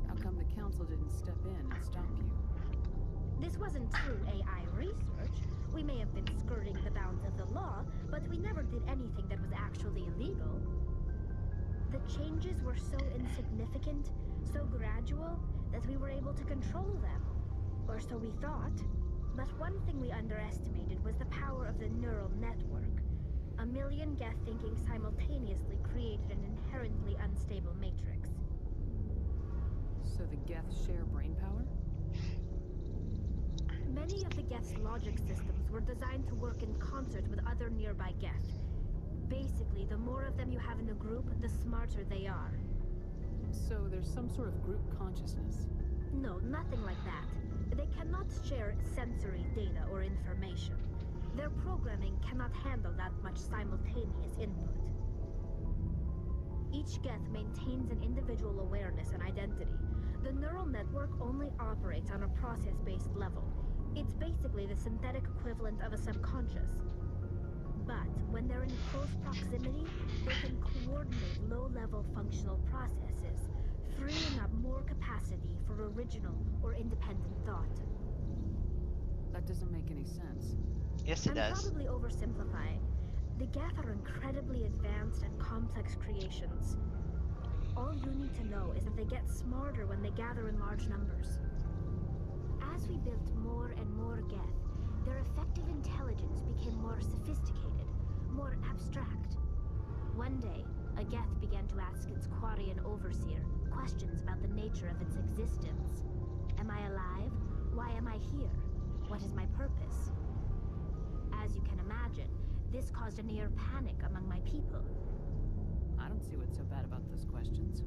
How come the Council didn't step in and stop you? This wasn't true AI research. We may have been skirting the bounds of the law, but we never did anything that was actually illegal. The changes were so insignificant, so gradual, that we were able to control them. Or so we thought. But one thing we underestimated was the power of the neural network. 1 million Geth thinking simultaneously created an inherently unstable matrix. So the Geth share brain power? Many of the Geth's logic systems were designed to work in concert with other nearby Geth. Basically, the more of them you have in a group, the smarter they are. So there's some sort of group consciousness? No, nothing like that. They cannot share sensory data or information. Their programming cannot handle that much simultaneous input. Each Geth maintains an individual awareness and identity. The neural network only operates on a process-based level. It's basically the synthetic equivalent of a subconscious. But when they're in close proximity, they can coordinate low-level functional processes, freeing up more capacity for original or independent thought. That doesn't make any sense. Yes, it does. I'm probably oversimplifying. The Geth are incredibly advanced and complex creations. All you need to know is that they get smarter when they gather in large numbers. As we built more and more Geth, their effective intelligence became more sophisticated, more abstract. One day, a Geth began to ask its Quarian overseer questions about the nature of its existence. Am I alive? Why am I here? What is my purpose? As you can imagine, this caused a near panic among my people. I don't see what's so bad about those questions.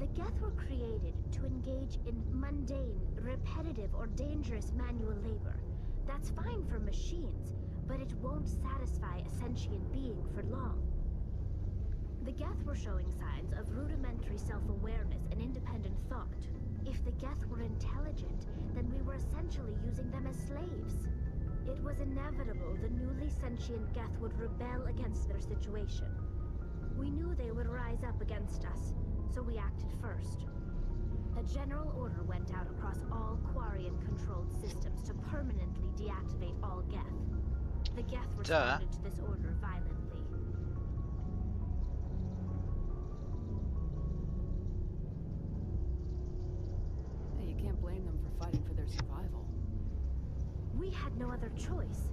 The Geth were created to engage in mundane, repetitive, or dangerous manual labor. That's fine for machines, but it won't satisfy a sentient being for long. The Geth were showing signs of rudimentary self-awareness and independent thought. If the Geth were intelligent, then we were essentially using them as slaves. It was inevitable the newly sentient Geth would rebel against their situation. We knew they would rise up against us, so we acted first. A general order went out across all Quarian-controlled systems to permanently deactivate all Geth. The Geth responded to this order violently. Hey, you can't blame them for fighting for their survival. We had no other choice.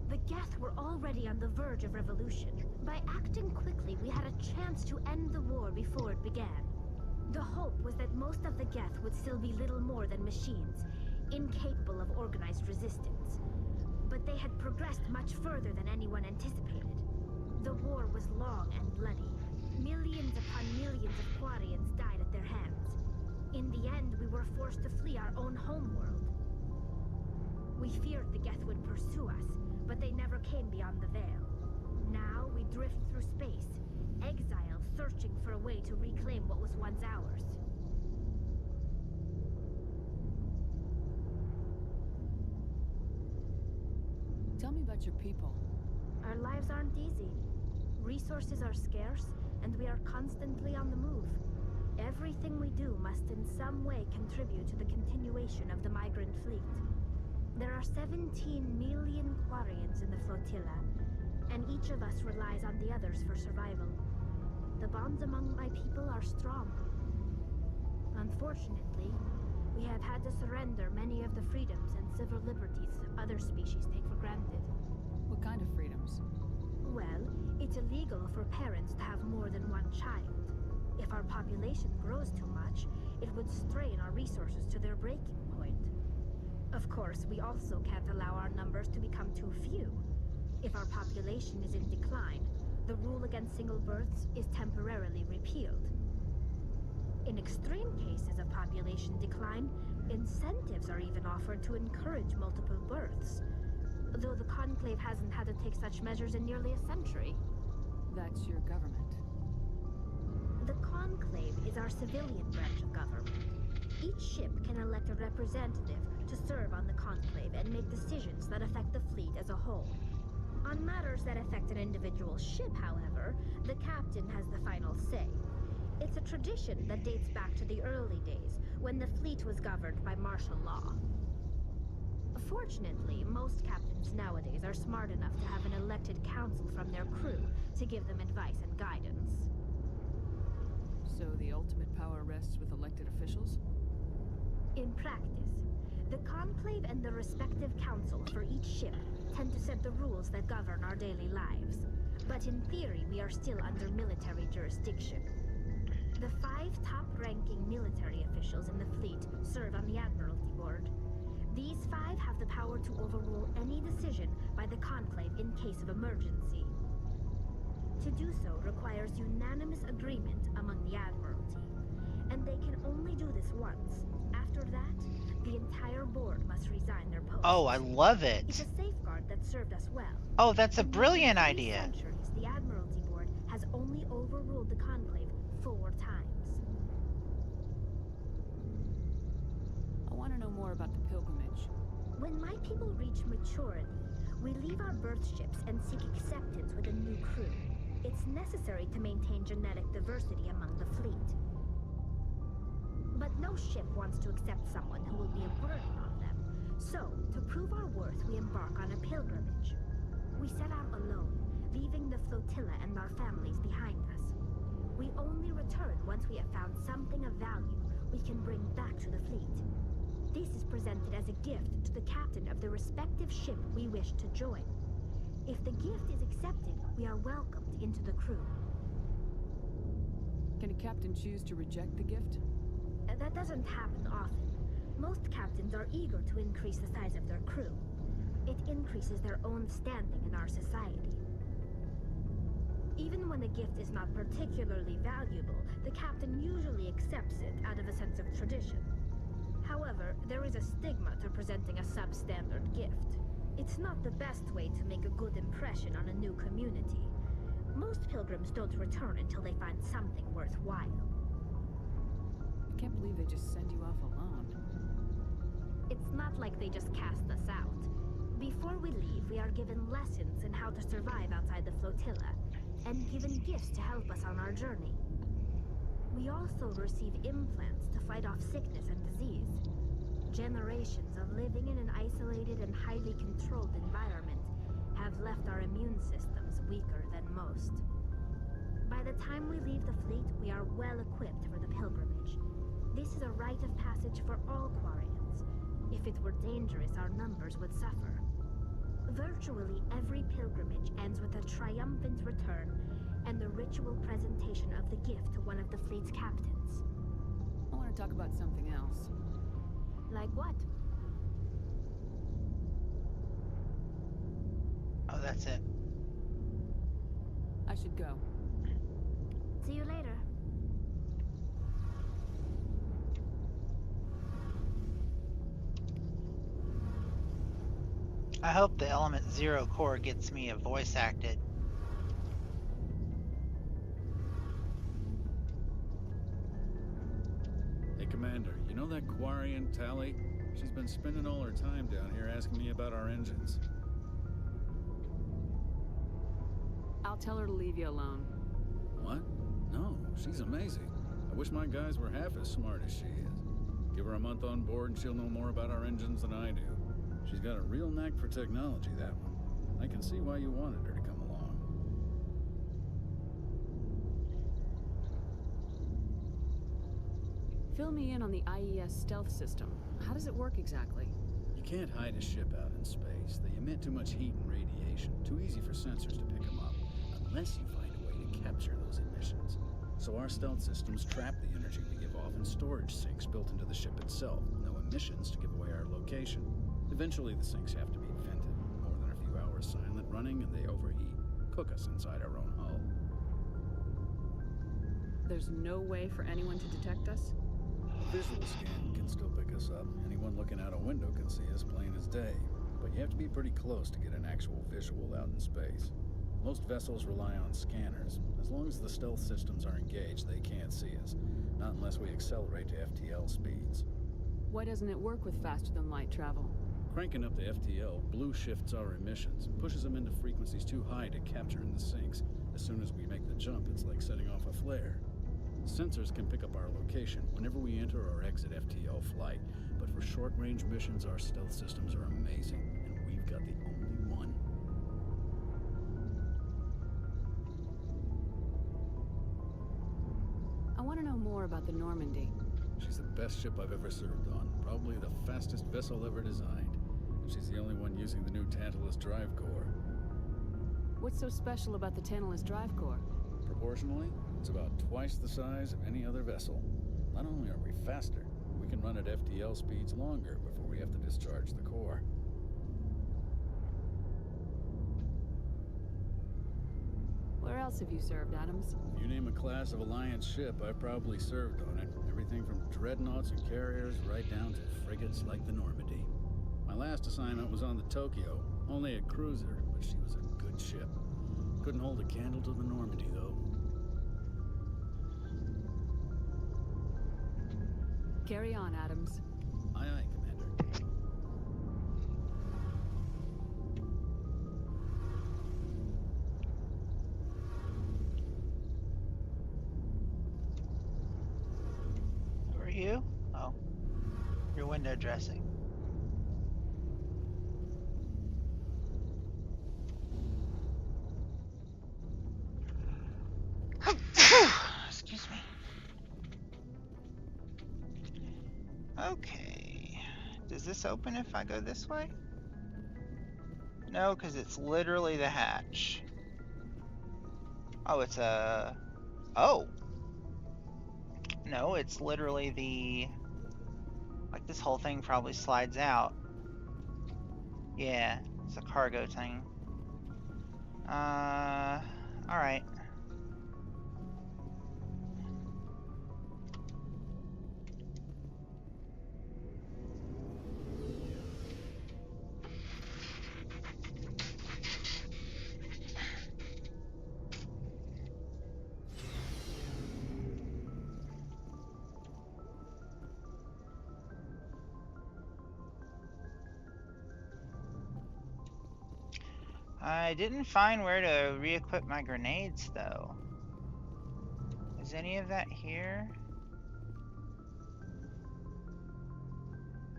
The Geth were already on the verge of revolution. By acting quickly, we had a chance to end the war before it began. The hope was that most of the Geth would still be little more than machines, incapable of organized resistance. But they had progressed much further than anyone anticipated. The war was long and bloody. Millions upon millions of Quarians died at their hands. In the end, we were forced to flee our own homeworld. We feared the Geth would pursue us, but they never came beyond the veil. Now we drift through space, exile, searching for a way to reclaim what was once ours. Tell me about your people. Our lives aren't easy. Resources are scarce, and we are constantly on the move. Everything we do must in some way contribute to the continuation of the migrant fleet. There are 17 million Quarians in the flotilla, and each of us relies on the others for survival. The bonds among my people are strong. Unfortunately, we have had to surrender many of the freedoms and civil liberties other species take for granted. What kind of freedoms? Well, it's illegal for parents to have more than one child. If our population grows too much, it would strain our resources to their breaking point. Of course, we also can't allow our numbers to become too few. If our population is in decline, the rule against single births is temporarily repealed. In extreme cases of population decline, incentives are even offered to encourage multiple births, though the Conclave hasn't had to take such measures in nearly a century. That's your government. The Conclave is our civilian branch of government. Each ship can elect a representative to serve on the Conclave and make decisions that affect the fleet as a whole. On matters that affect an individual ship, however, the captain has the final say. It's a tradition that dates back to the early days, when the fleet was governed by martial law. Fortunately, most captains nowadays are smart enough to have an elected council from their crew to give them advice and guidance. So the ultimate power rests with elected officials? In practice, the Conclave and the respective councils for each ship tend to set the rules that govern our daily lives. But in theory, we are still under military jurisdiction. The 5 top-ranking military officials in the fleet serve on the Admiralty Board. These 5 have the power to overrule any decision by the Conclave in case of emergency. To do so requires unanimous agreement among the Admiralty, and they can only do this once. After that, the entire board must resign their posts. Oh, I love it. It's a safeguard that served us well. Oh, that's a brilliant In idea. centuries, the Admiralty Board has only overruled the Conclave 4 times. I want to know more about the pilgrimage. When my people reach maturity, we leave our birth ships and seek acceptance with a new crew. It's necessary to maintain genetic diversity among the fleet. But no ship wants to accept someone who will be a burden on them. So, to prove our worth, we embark on a pilgrimage. We set out alone, leaving the flotilla and our families behind us. We only return once we have found something of value we can bring back to the fleet. This is presented as a gift to the captain of the respective ship we wish to join. If the gift is accepted, we are welcomed into the crew. Can a captain choose to reject the gift? That doesn't happen often. Most captains are eager to increase the size of their crew. It increases their own standing in our society. Even when a gift is not particularly valuable, the captain usually accepts it out of a sense of tradition. However, there is a stigma to presenting a substandard gift. It's not the best way to make a good impression on a new community. Most pilgrims don't return until they find something worthwhile. I can't believe they just send you off alone. It's not like they just cast us out. Before we leave, we are given lessons in how to survive outside the flotilla, and given gifts to help us on our journey. We also receive implants to fight off sickness and disease. Generations of living in an isolated and highly controlled environment have left our immune systems weaker than most. By the time we leave the fleet, we are well equipped for the pilgrimage. This is a rite of passage for all Quarians. If it were dangerous, our numbers would suffer. Virtually every pilgrimage ends with a triumphant return and the ritual presentation of the gift to one of the fleet's captains. I want to talk about something else. Like what? Oh, that's it. I should go. See you later. I hope the Element Zero core gets me a voice acted. Hey, Commander, you know that Quarian, Tally? She's been spending all her time down here asking me about our engines. I'll tell her to leave you alone. What? No, she's amazing. I wish my guys were half as smart as she is. Give her a month on board and she'll know more about our engines than I do. She's got a real knack for technology, that one. I can see why you wanted her to come along. Fill me in on the IES stealth system. How does it work exactly? You can't hide a ship out in space. They emit too much heat and radiation. Too easy for sensors to pick them up, unless you find a way to capture those emissions. So our stealth systems trap the energy we give off in storage sinks built into the ship itself. No emissions to give away our location. Eventually the sinks have to be vented. More than a few hours silent running and they overheat. Cook us inside our own hull. There's no way for anyone to detect us? A visual scan can still pick us up. Anyone looking out a window can see us plain as day. But you have to be pretty close to get an actual visual out in space. Most vessels rely on scanners. As long as the stealth systems are engaged, they can't see us. Not unless we accelerate to FTL speeds. Why doesn't it work with faster-than-light travel? Cranking up to FTL, blue shifts our emissions and pushes them into frequencies too high to capture in the sinks. As soon as we make the jump, it's like setting off a flare. Sensors can pick up our location whenever we enter or exit FTL flight, but for short-range missions, our stealth systems are amazing, and we've got the only one. I want to know more about the Normandy. She's the best ship I've ever served on, probably the fastest vessel ever designed. And she's the only one using the new Tantalus drive core. What's so special about the Tantalus drive core? Proportionally, it's about twice the size of any other vessel. Not only are we faster, we can run at FTL speeds longer before we have to discharge the core. Where else have you served, Adams? If you name a class of Alliance ship, I've probably served on it. Everything from dreadnoughts and carriers right down to frigates like the Normandy. My last assignment was on the Tokyo, only a cruiser, but she was a good ship. Couldn't hold a candle to the Normandy, though. Carry on, Adams. Aye, aye, Commander. Who are you? Oh, you're window dressing. Excuse me. Okay. Does this open if I go this way? No, because it's literally the hatch. Oh, it's a... Oh! No, it's literally the... Like, this whole thing probably slides out. Yeah, it's a cargo thing. Alright. I didn't find where to re-equip my grenades, though. Is any of that here?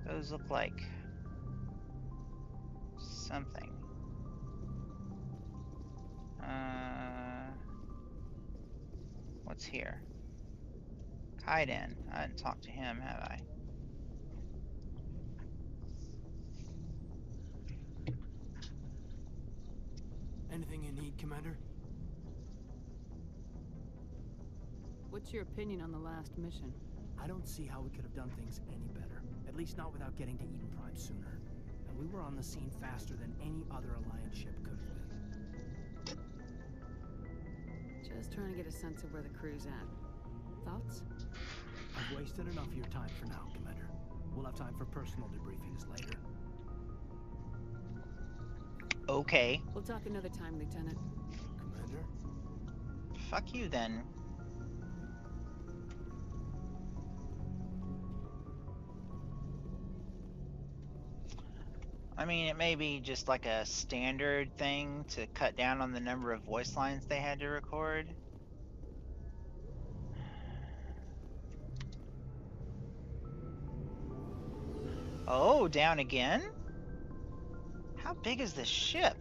Those look like something. What's here? Kaiden. I didn't talk to him, have I? Anything you need, Commander? What's your opinion on the last mission? I don't see how we could have done things any better. At least not without getting to Eden Prime sooner. And we were on the scene faster than any other Alliance ship could have been. Just trying to get a sense of where the crew's at. Thoughts? I've wasted enough of your time for now, Commander. We'll have time for personal debriefings later. Okay. We'll talk another time, Lieutenant. Commander? Fuck you, then. I mean, it may be just like a standard thing to cut down on the number of voice lines they had to record. Oh, down again? How big is this ship?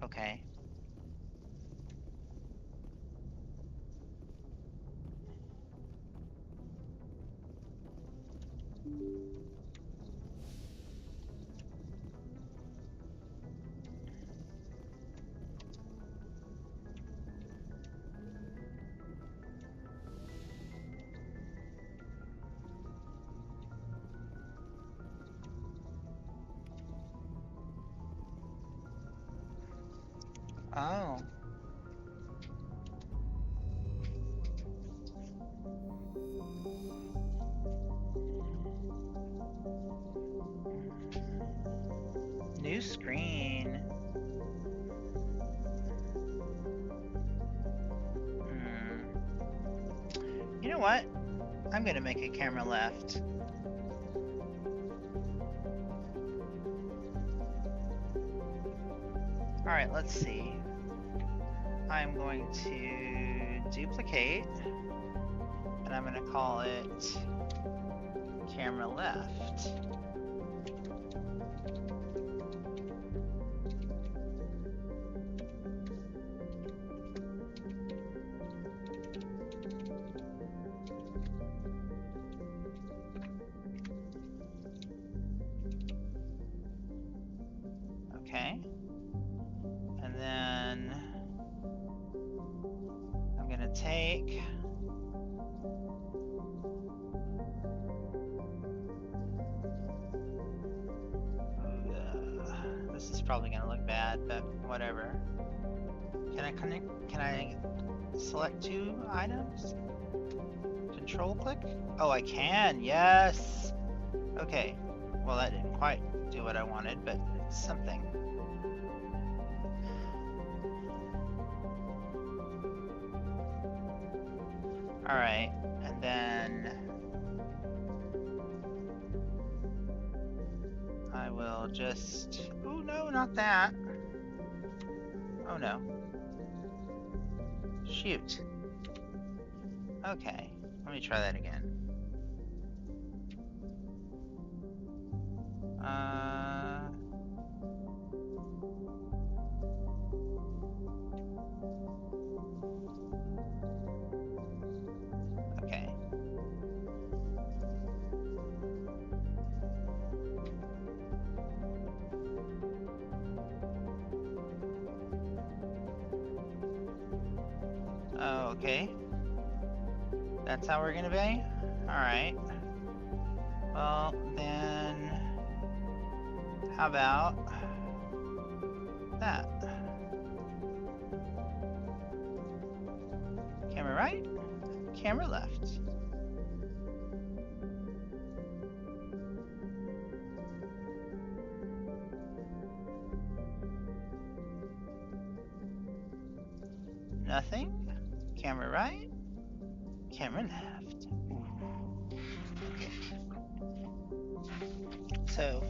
Okay. Oh. New screen. You know what? I'm gonna make a camera left. Alright, let's see. I'm going to duplicate, and I'm gonna call it camera left. Okay. And then I'm gonna take this is probably gonna look bad, but whatever. Can I select two items? Control click? Oh, I can, yes! Okay, well that didn't quite do what I wanted, but it's something. Alright, and then I will just... Oh no, not that. Oh no. Shoot. Okay, let me try that again. Okay. Okay. That's how we're gonna be? Alright. Well, then... How about... that? Camera right, camera left. Nothing. Camera right, camera left. Okay. So,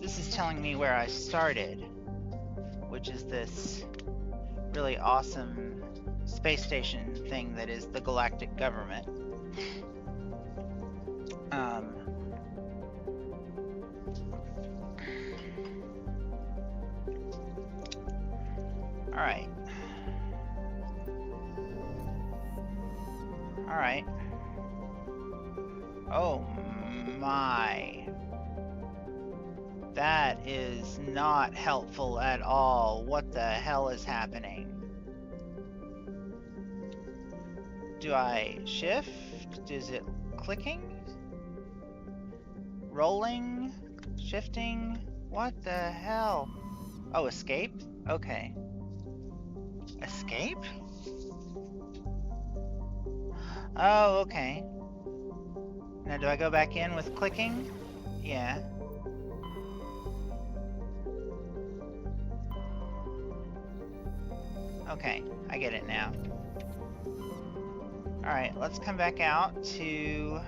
this is telling me where I started, which is this really awesome space station thing that is the galactic government. Alright. Alright. Oh my. That is not helpful at all. What the hell is happening? Do I shift? Is it clicking? Rolling? Shifting? What the hell? Oh, escape? Okay. Escape? Oh, okay. Now, do I go back in with clicking? Yeah. Okay, I get it now. Alright, let's come back out to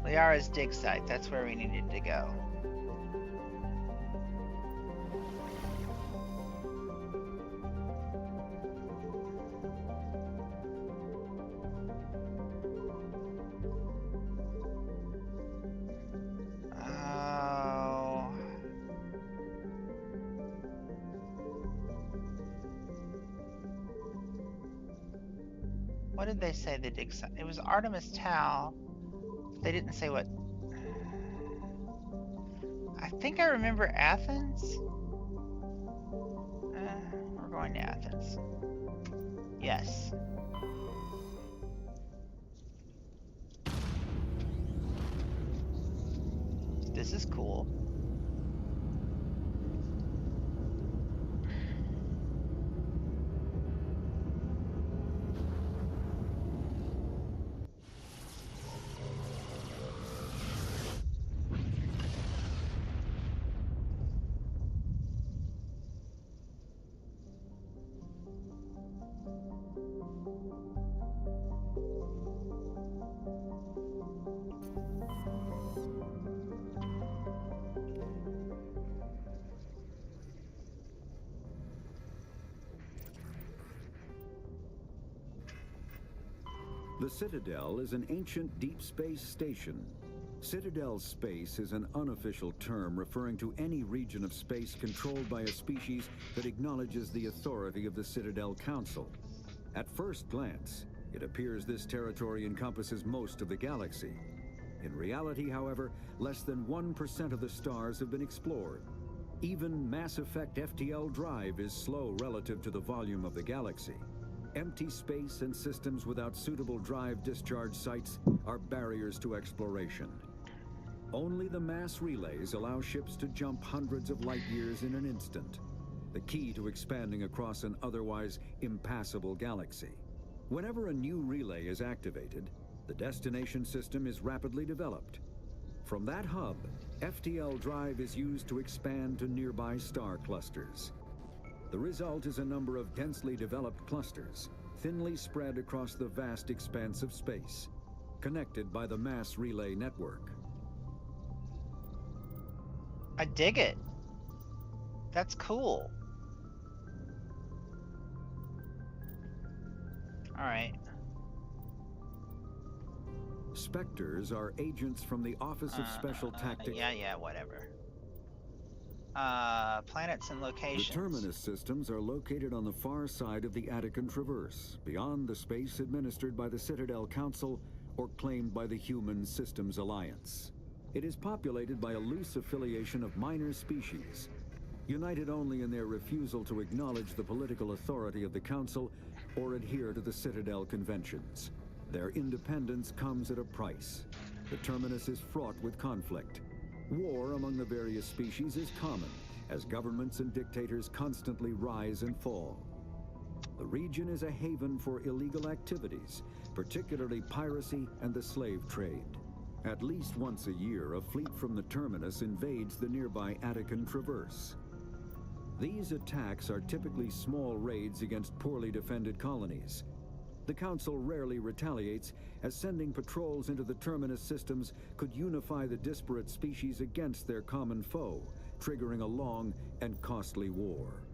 Liara's dig site. That's where we needed to go. What did they say the dig site? It was Artemis Tau. They didn't say what. I think I remember Athens. We're going to Athens. Yes. This is cool. The Citadel is an ancient deep space station. Citadel space is an unofficial term referring to any region of space controlled by a species that acknowledges the authority of the Citadel Council. At first glance, it appears this territory encompasses most of the galaxy. In reality, however, less than 1% of the stars have been explored. Even Mass Effect FTL drive is slow relative to the volume of the galaxy. Empty space and systems without suitable drive discharge sites are barriers to exploration. Only the mass relays allow ships to jump hundreds of light years in an instant, the key to expanding across an otherwise impassable galaxy. Whenever a new relay is activated, the destination system is rapidly developed. From that hub, FTL drive is used to expand to nearby star clusters. The result is a number of densely developed clusters, thinly spread across the vast expanse of space, connected by the mass relay network. I dig it. That's cool. All right. Spectres are agents from the Office of Special Tactics. Yeah, whatever. Planets and locations. The terminus systems are located on the far side of the Attican Traverse, beyond the space administered by the Citadel Council or claimed by the Human Systems Alliance. It is populated by a loose affiliation of minor species, united only in their refusal to acknowledge the political authority of the Council or adhere to the Citadel conventions. Their independence comes at a price. The terminus is fraught with conflict. War among the various species is common, as governments and dictators constantly rise and fall. The region is a haven for illegal activities, particularly piracy and the slave trade. At least once a year, a fleet from the terminus invades the nearby Attican Traverse. These attacks are typically small raids against poorly defended colonies. The Council rarely retaliates, as sending patrols into the terminus systems could unify the disparate species against their common foe, triggering a long and costly war.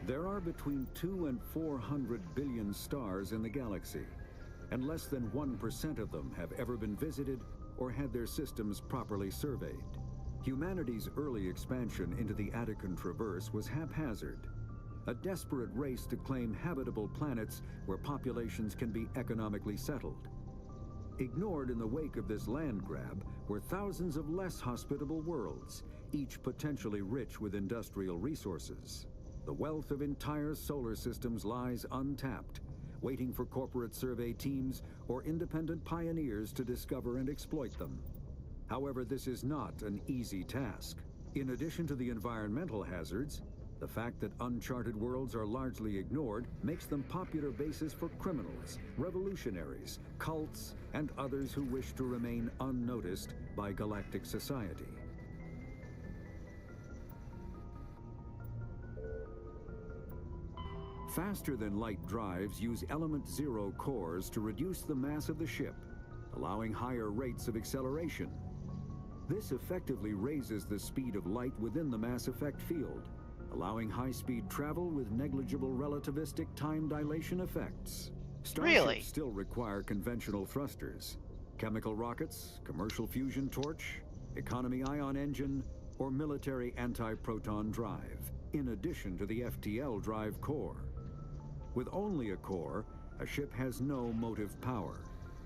There are between 200 and 400 billion stars in the galaxy, and less than 1% of them have ever been visited or had their systems properly surveyed. Humanity's early expansion into the Attican Traverse was haphazard, a desperate race to claim habitable planets where populations can be economically settled. Ignored in the wake of this land grab were thousands of less hospitable worlds, each potentially rich with industrial resources. The wealth of entire solar systems lies untapped, waiting for corporate survey teams or independent pioneers to discover and exploit them. However, this is not an easy task. In addition to the environmental hazards, the fact that uncharted worlds are largely ignored makes them popular bases for criminals, revolutionaries, cults, and others who wish to remain unnoticed by galactic society. Faster-than-light drives use Element Zero cores to reduce the mass of the ship, allowing higher rates of acceleration. This effectively raises the speed of light within the mass effect field, allowing high-speed travel with negligible relativistic time dilation effects. Starships still require conventional thrusters, chemical rockets, commercial fusion torch, economy ion engine, or military anti-proton drive, in addition to the FTL drive core. With only a core, a ship has no motive power.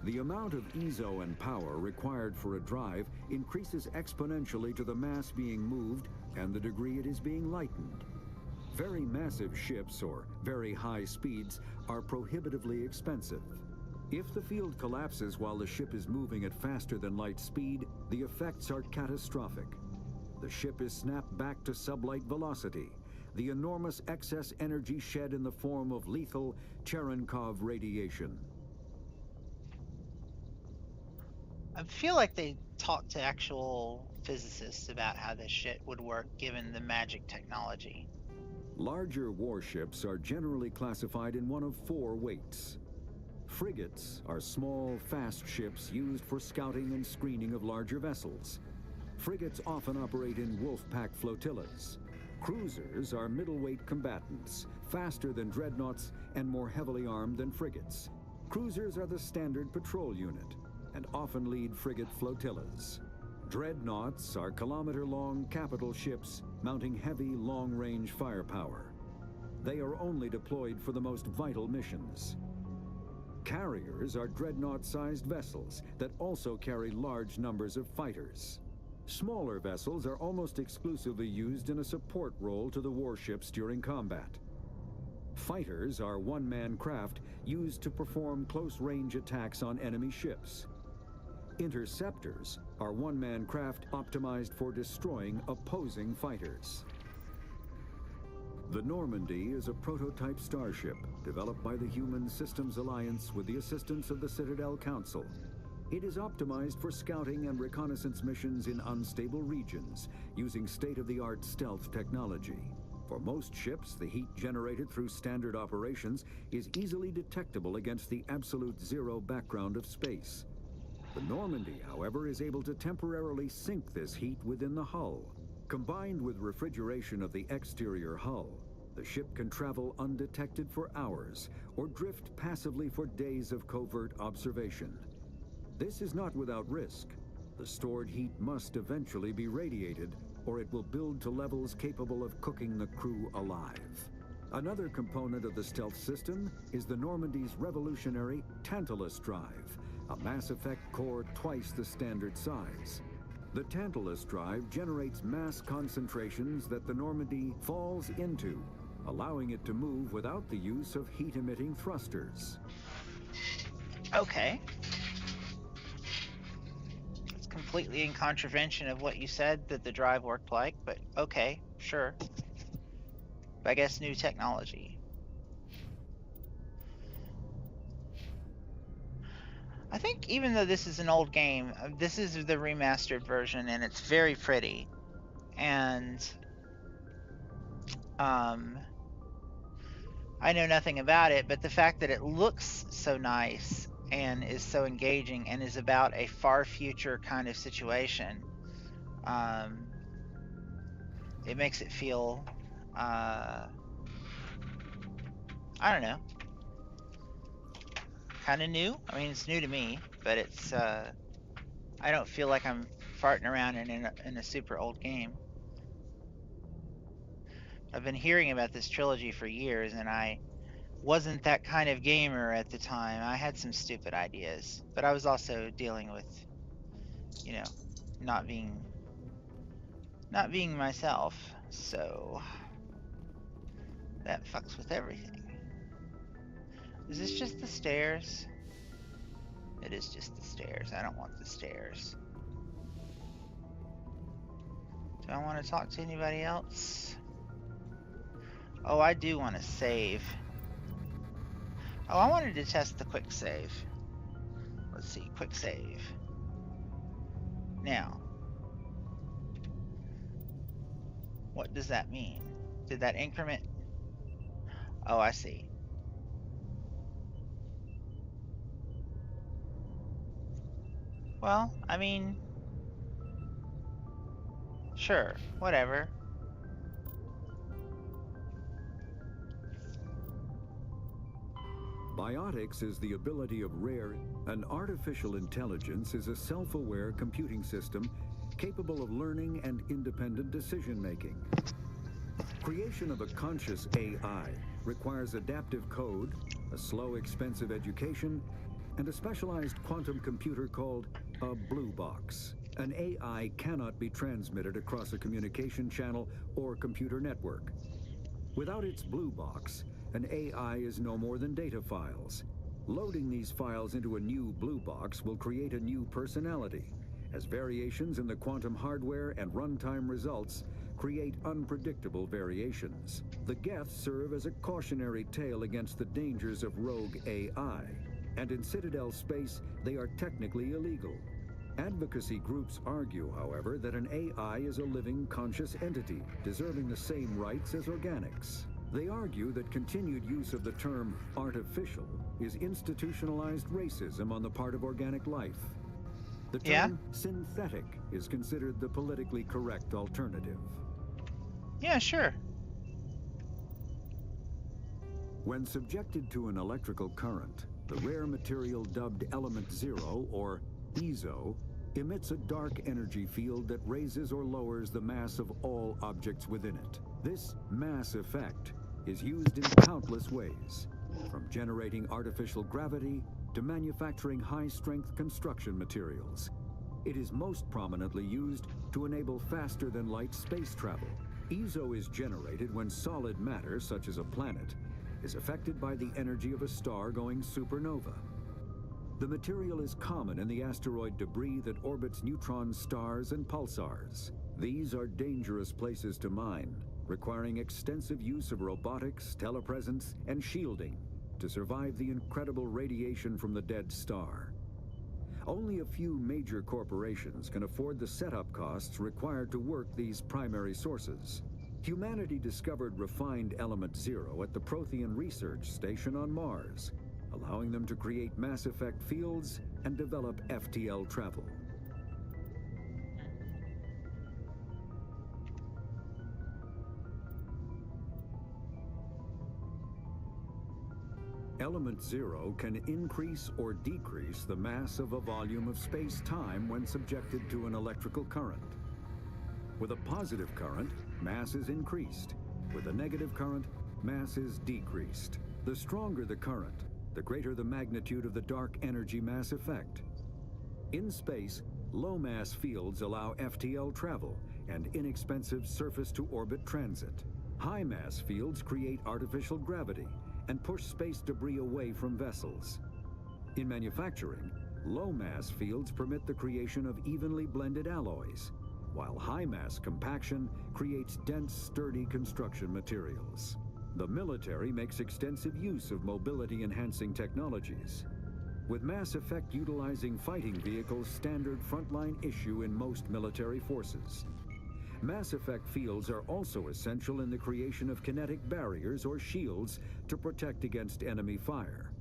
The amount of EZO and power required for a drive increases exponentially to the mass being moved and the degree it is being lightened. Very massive ships, or very high speeds, are prohibitively expensive. If the field collapses while the ship is moving at faster than light speed, the effects are catastrophic. The ship is snapped back to sublight velocity, the enormous excess energy shed in the form of lethal Cherenkov radiation. I feel like they talked to actual physicists about how this shit would work given the magic technology. Larger warships are generally classified in one of 4 weights. Frigates are small, fast ships used for scouting and screening of larger vessels. Frigates often operate in wolf-pack flotillas. Cruisers are middleweight combatants, faster than dreadnoughts and more heavily armed than frigates. Cruisers are the standard patrol unit and often lead frigate flotillas. Dreadnoughts are kilometer-long capital ships mounting heavy, long-range firepower. They are only deployed for the most vital missions. Carriers are dreadnought-sized vessels that also carry large numbers of fighters. Smaller vessels are almost exclusively used in a support role to the warships during combat. Fighters are one-man craft used to perform close-range attacks on enemy ships. Interceptors are one-man craft optimized for destroying opposing fighters. The Normandy is a prototype starship developed by the Human Systems Alliance with the assistance of the Citadel Council. It is optimized for scouting and reconnaissance missions in unstable regions using state-of-the-art stealth technology. For most ships, the heat generated through standard operations is easily detectable against the absolute zero background of space. The Normandy, however, is able to temporarily sink this heat within the hull. Combined with refrigeration of the exterior hull, the ship can travel undetected for hours or drift passively for days of covert observation. This is not without risk. The stored heat must eventually be radiated, or it will build to levels capable of cooking the crew alive. Another component of the stealth system is the Normandy's revolutionary Tantalus drive, a Mass Effect core twice the standard size. The Tantalus drive generates mass concentrations that the Normandy falls into, allowing it to move without the use of heat-emitting thrusters. Okay. It's completely in contravention of what you said that the drive worked like, but okay, sure. I guess new technology. I think even though this is an old game, this is the remastered version and it's very pretty. And I know nothing about it, but the fact that it looks so nice and is so engaging and is about a far future kind of situation, it makes it feel, I don't know, kind of new. I mean, it's new to me, but it's, I don't feel like I'm farting around in a super old game. I've been hearing about this trilogy for years, and I wasn't that kind of gamer at the time. I had some stupid ideas, but I was also dealing with, you know, not being myself, so that fucks with everything. Is this just the stairs? It is just the stairs. I don't want the stairs. Do I want to talk to anybody else? Oh, I do want to save. Oh, I wanted to test the quick save. Let's see, quick save. Now, what does that mean? Did that increment? Oh, I see. Well, I mean, sure, whatever. Biotics is the ability of rare. An artificial intelligence is a self-aware computing system capable of learning and independent decision-making. Creation of a conscious AI requires adaptive code, a slow, expensive education, and a specialized quantum computer called a blue box. An AI cannot be transmitted across a communication channel or computer network. Without its blue box, an AI is no more than data files. Loading these files into a new blue box will create a new personality, as variations in the quantum hardware and runtime results create unpredictable variations. The Geths serve as a cautionary tale against the dangers of rogue AI, and in Citadel space, they are technically illegal. Advocacy groups argue, however, that an AI is a living, conscious entity, deserving the same rights as organics. They argue that continued use of the term artificial is institutionalized racism on the part of organic life. The term synthetic is considered the politically correct alternative. Yeah, sure. When subjected to an electrical current, the rare material dubbed Element Zero, or EZO, emits a dark energy field that raises or lowers the mass of all objects within it. This mass effect is used in countless ways, from generating artificial gravity to manufacturing high-strength construction materials. It is most prominently used to enable faster-than-light space travel. EZO is generated when solid matter, such as a planet, is affected by the energy of a star going supernova. The material is common in the asteroid debris that orbits neutron stars and pulsars. These are dangerous places to mine, requiring extensive use of robotics, telepresence, and shielding to survive the incredible radiation from the dead star. Only a few major corporations can afford the setup costs required to work these primary sources. Humanity discovered refined Element Zero at the Prothean Research Station on Mars, allowing them to create mass effect fields and develop FTL travel. Element Zero can increase or decrease the mass of a volume of space-time when subjected to an electrical current. With a positive current, mass is increased. With a negative current, mass is decreased. The stronger the current, the greater the magnitude of the dark energy mass effect. In space, low-mass fields allow FTL travel and inexpensive surface-to-orbit transit. High-mass fields create artificial gravity and push space debris away from vessels. In manufacturing, low-mass fields permit the creation of evenly blended alloys, while high-mass compaction creates dense, sturdy construction materials. The military makes extensive use of mobility-enhancing technologies, with Mass Effect utilizing fighting vehicles standard frontline issue in most military forces. Mass Effect fields are also essential in the creation of kinetic barriers or shields to protect against enemy fire.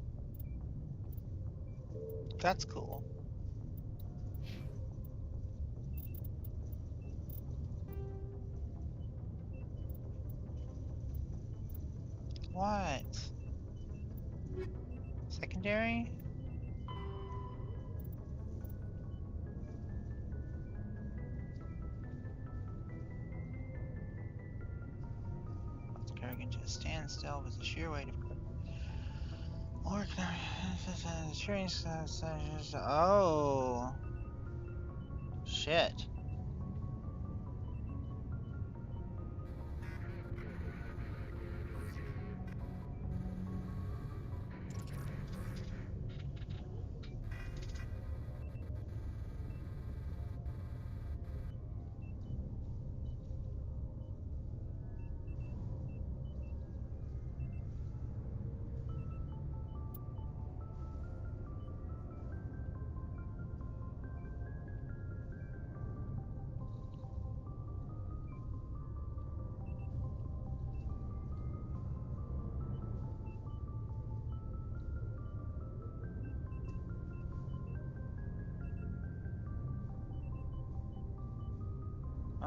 That's cool. What? Secondary? Kerrigan to a standstill with the sheer weight of Oh. Shit.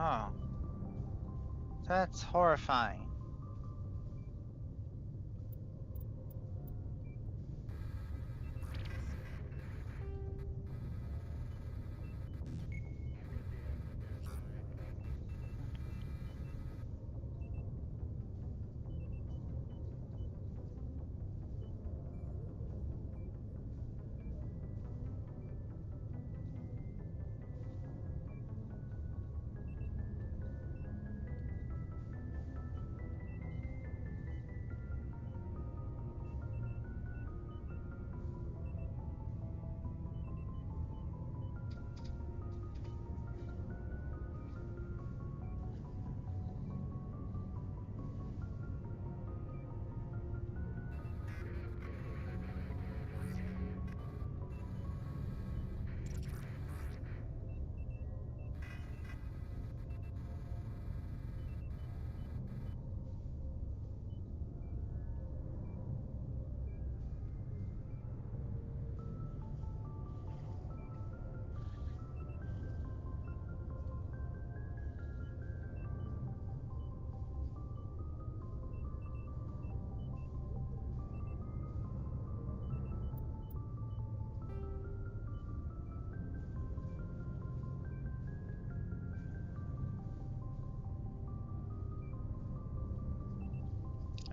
Oh. That's horrifying.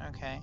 Okay.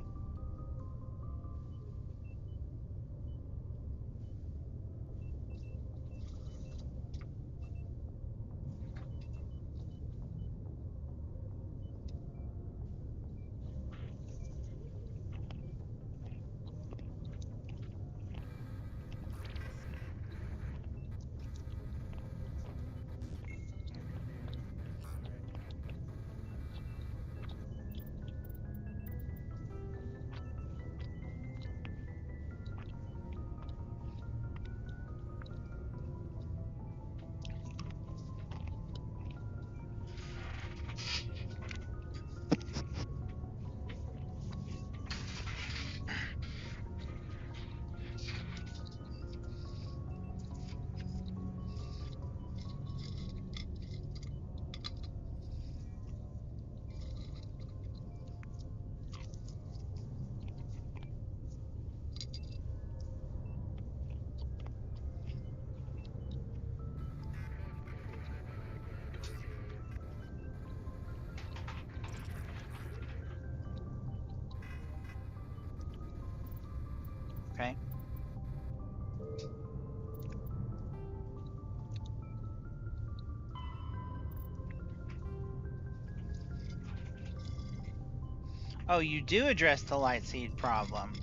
Okay. Oh, you do address the light seed problem.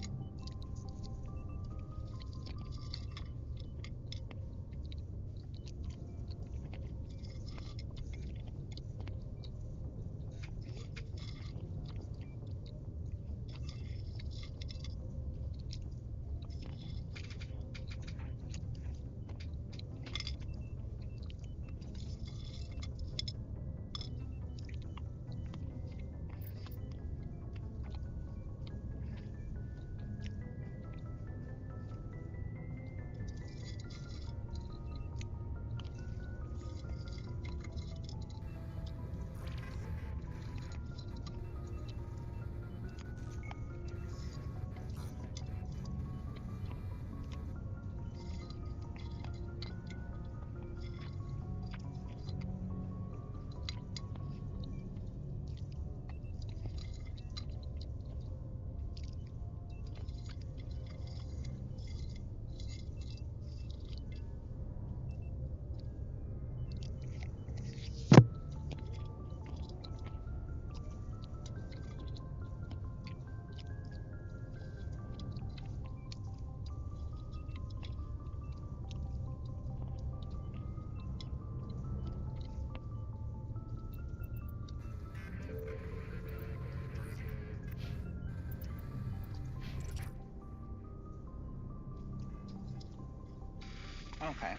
Okay.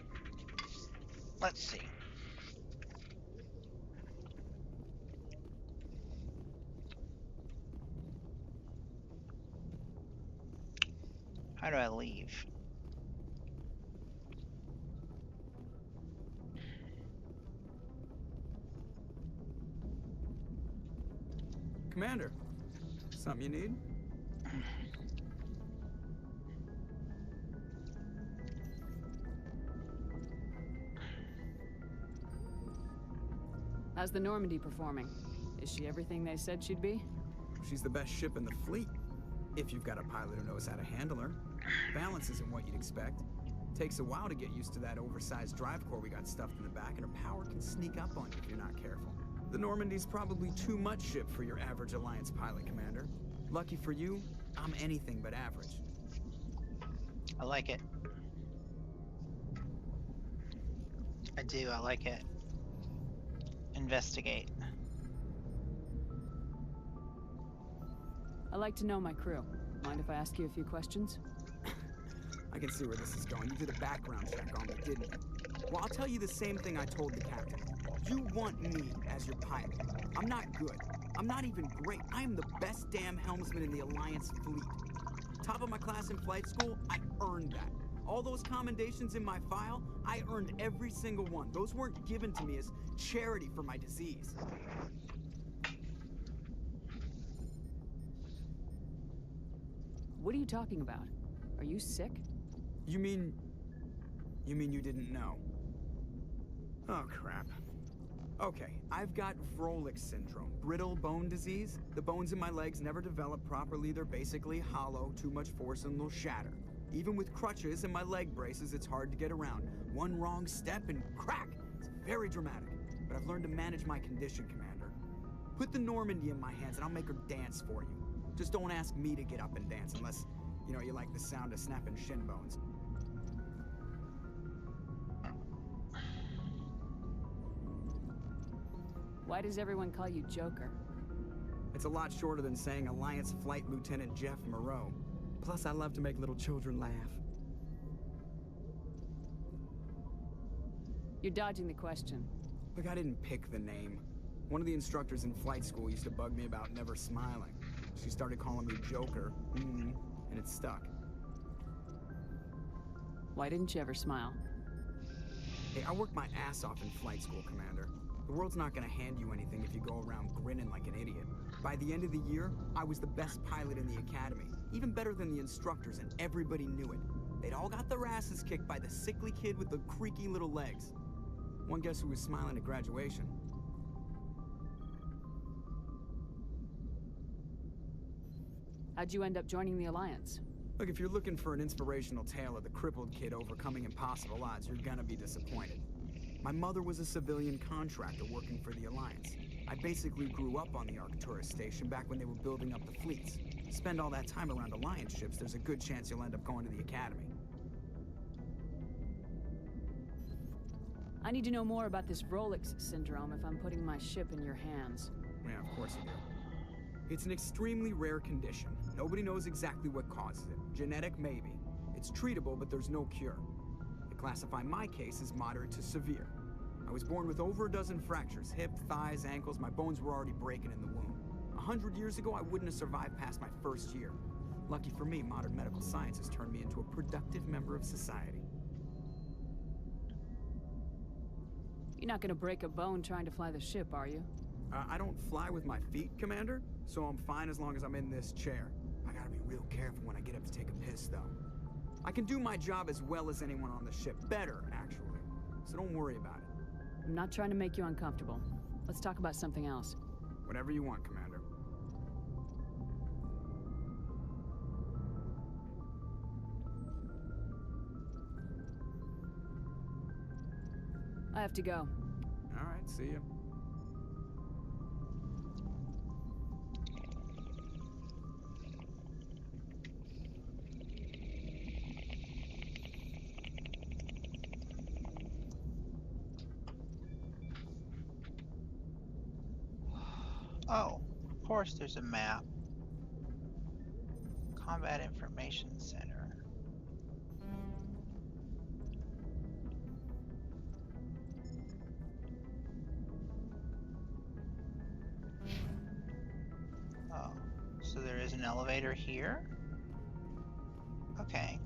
Let's see. How do I leave? Commander, something you need? How's the Normandy performing? Is she everything they said she'd be? She's the best ship in the fleet, if you've got a pilot who knows how to handle her. Balance isn't what you'd expect. Takes a while to get used to that oversized drive core we got stuffed in the back, and her power can sneak up on you if you're not careful. The Normandy's probably too much ship for your average Alliance pilot, Commander. Lucky for you, I'm anything but average. I like it. I do, I like it. Investigate. I like to know my crew. Mind if I ask you a few questions? I can see where this is going. You did a background check on me, didn't you? Well, I'll tell you the same thing I told the captain. You want me as your pilot. I'm not good. I'm not even great. I am the best damn helmsman in the Alliance fleet. Top of my class in flight school, I earned that. All those commendations in my file, I earned every single one. Those weren't given to me as charity for my disease. What are you talking about? Are you sick? You mean you didn't know? Oh, crap. Okay, I've got Vrolik syndrome, brittle bone disease. The bones in my legs never develop properly. They're basically hollow, too much force and they'll shatter. Even with crutches and my leg braces, it's hard to get around. One wrong step and crack! It's very dramatic. But I've learned to manage my condition, Commander. Put the Normandy in my hands and I'll make her dance for you. Just don't ask me to get up and dance unless, you know, you like the sound of snapping shin bones. Why does everyone call you Joker? It's a lot shorter than saying Alliance Flight Lieutenant Jeff Moreau. Plus, I love to make little children laugh. You're dodging the question. Look, I didn't pick the name. One of the instructors in flight school used to bug me about never smiling. She started calling me Joker, and it stuck. Why didn't you ever smile? Hey, I worked my ass off in flight school, Commander. The world's not gonna hand you anything if you go around grinning like an idiot. By the end of the year, I was the best pilot in the academy. Even better than the instructors, and everybody knew it. They'd all got their asses kicked by the sickly kid with the creaky little legs. One guess who was smiling at graduation? How'd you end up joining the Alliance? Look, if you're looking for an inspirational tale of the crippled kid overcoming impossible odds, you're gonna be disappointed. My mother was a civilian contractor working for the Alliance. I basically grew up on the Arcturus station back when they were building up the fleets. Spend all that time around Alliance ships, there's a good chance you'll end up going to the Academy. I need to know more about this Vrolik syndrome if I'm putting my ship in your hands. Yeah, of course you do. It's an extremely rare condition. Nobody knows exactly what causes it. Genetic, maybe. It's treatable, but there's no cure. They classify my case as moderate to severe. I was born with over a dozen fractures, hip, thighs, ankles. My bones were already breaking in the womb. 100 years ago, I wouldn't have survived past my first year. Lucky for me, modern medical science has turned me into a productive member of society. You're not gonna break a bone trying to fly the ship, are you? I don't fly with my feet, Commander, so I'm fine as long as I'm in this chair. I gotta be real careful when I get up to take a piss, though. I can do my job as well as anyone on the ship. Better, actually. So don't worry about it. I'm not trying to make you uncomfortable. Let's talk about something else. Whatever you want, Commander. I have to go. All right, see you. Oh, of course there's a map. Combat Information Center. Oh, so there is an elevator here? Okay.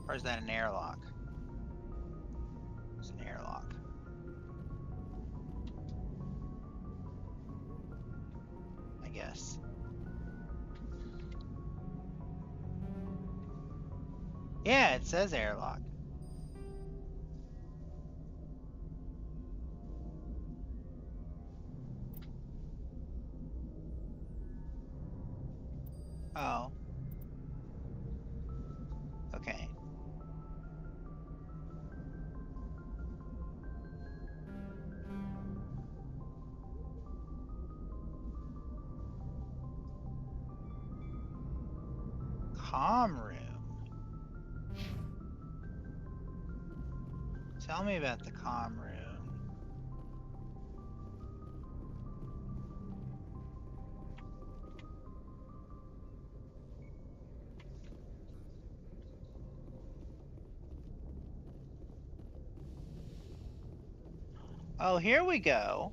Or is that an airlock? It's an airlock. guess. Yeah, it says airlock. Oh. Okay. Comm room. Tell me about the comm room. Oh, here we go.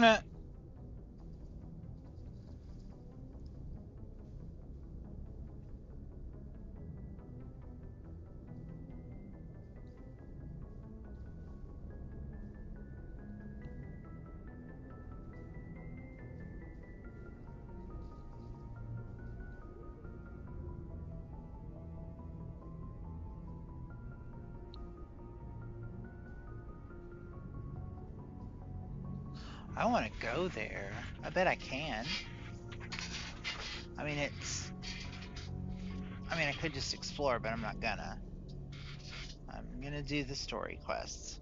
Eh. I want to go there. I bet I can. I mean, I could just explore, but I'm not gonna. I'm gonna do the story quests.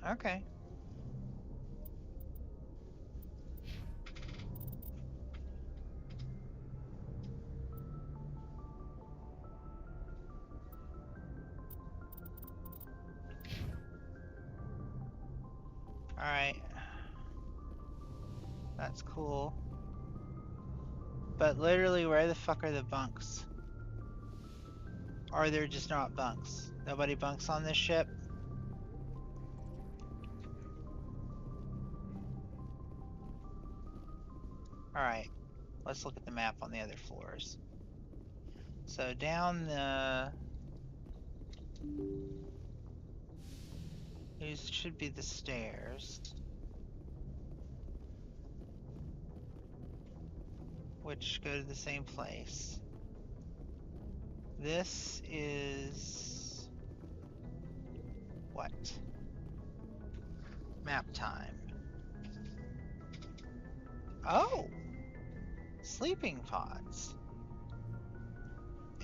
Okay. Alright. That's cool. But literally, where the fuck are the bunks? Or they're just not bunks? Nobody bunks on this ship? Alright. Let's look at the map on the other floors. So down the... These should be the stairs. Which go to the same place. This is... what? Map time. Oh! Sleeping pods.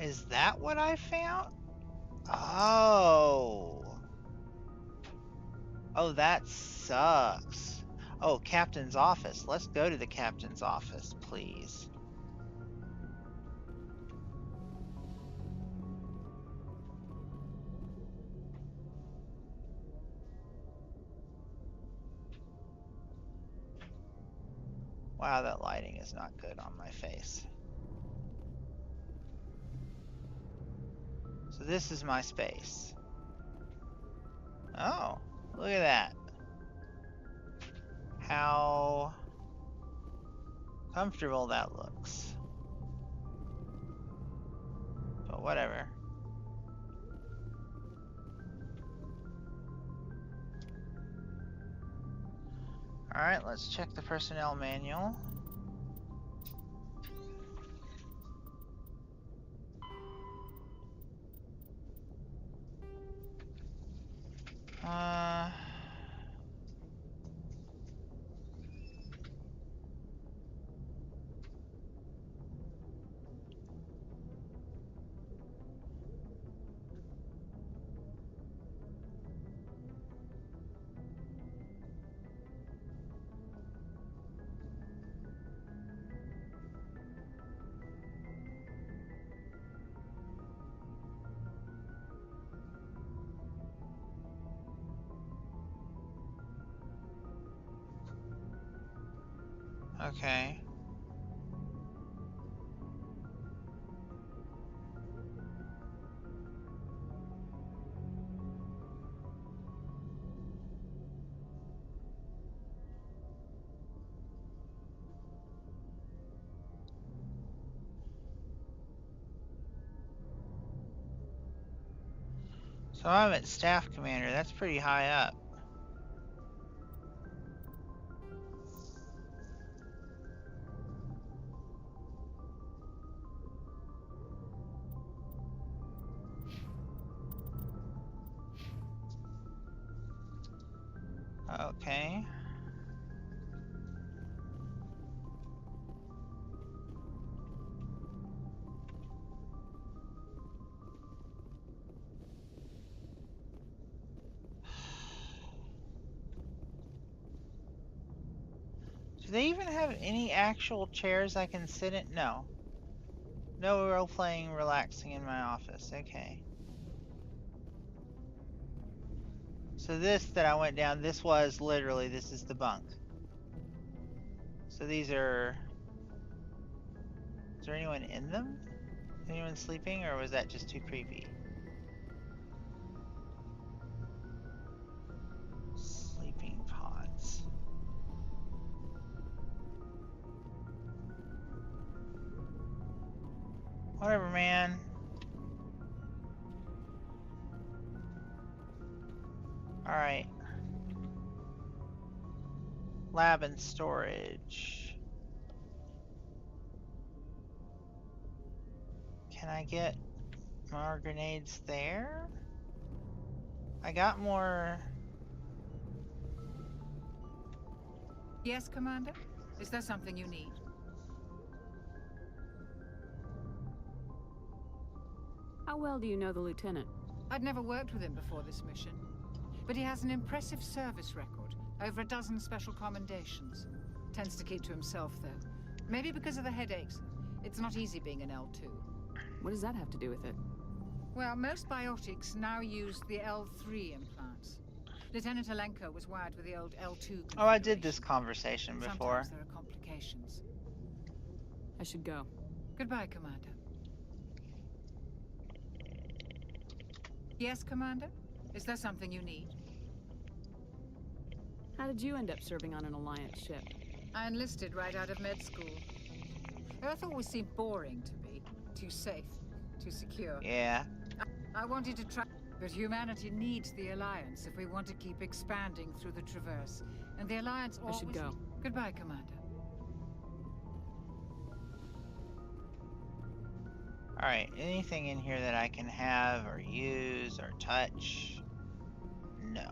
Is that what I found? Oh. Oh, that sucks. Oh, captain's office. Let's go to the captain's office, please. Wow, that lighting is not good on my face. So this is my space. Oh, look at that. How comfortable that looks. But whatever. Alright, let's check the personnel manual. Okay. So I'm at staff commander. That's pretty high up. Okay. Do they even have any actual chairs I can sit in? No. No role-playing, relaxing in my office. Okay. So this that I went down, this was literally, this is the bunk. So these are... Is there anyone in them? Anyone sleeping, or was that just too creepy? Sleeping pods. Whatever, man. Alright. Lab and storage. Can I get more grenades there? I got more... Yes, Commander? Is there something you need? How well do you know the lieutenant? I'd never worked with him before this mission. But he has an impressive service record. Over a dozen special commendations. Tends to keep to himself, though. Maybe because of the headaches. It's not easy being an L2. What does that have to do with it? Well, most biotics now use the L3 implants. Lieutenant Alenko was wired with the old L2 Oh, I did this conversation before. Sometimes there are complications. I should go. Goodbye, Commander. Yes, Commander? Is there something you need? How did you end up serving on an Alliance ship? I enlisted right out of med school. Earth always seemed boring to me. Too safe, too secure. Yeah. I wanted to try, but humanity needs the Alliance if we want to keep expanding through the Traverse. And the Alliance always... I should go. Goodbye, Commander. Alright, anything in here that I can have or use or touch? No.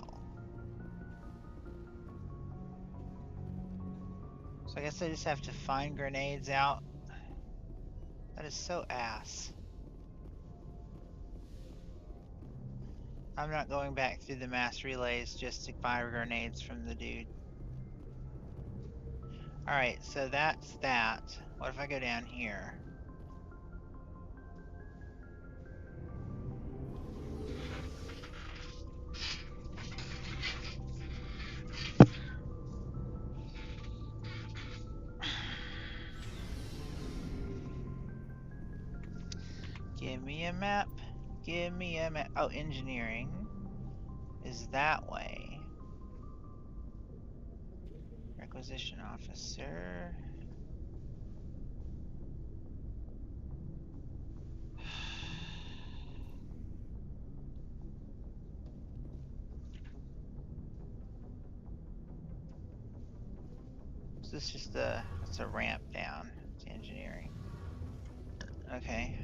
So I guess I just have to find grenades out. That is so ass. I'm not going back through the mass relays just to buy grenades from the dude. Alright, so that's that. What if I go down here? Give me a map. Give me a map. Oh, engineering is that way. Requisition officer. So this is just it's a ramp down to engineering. Okay.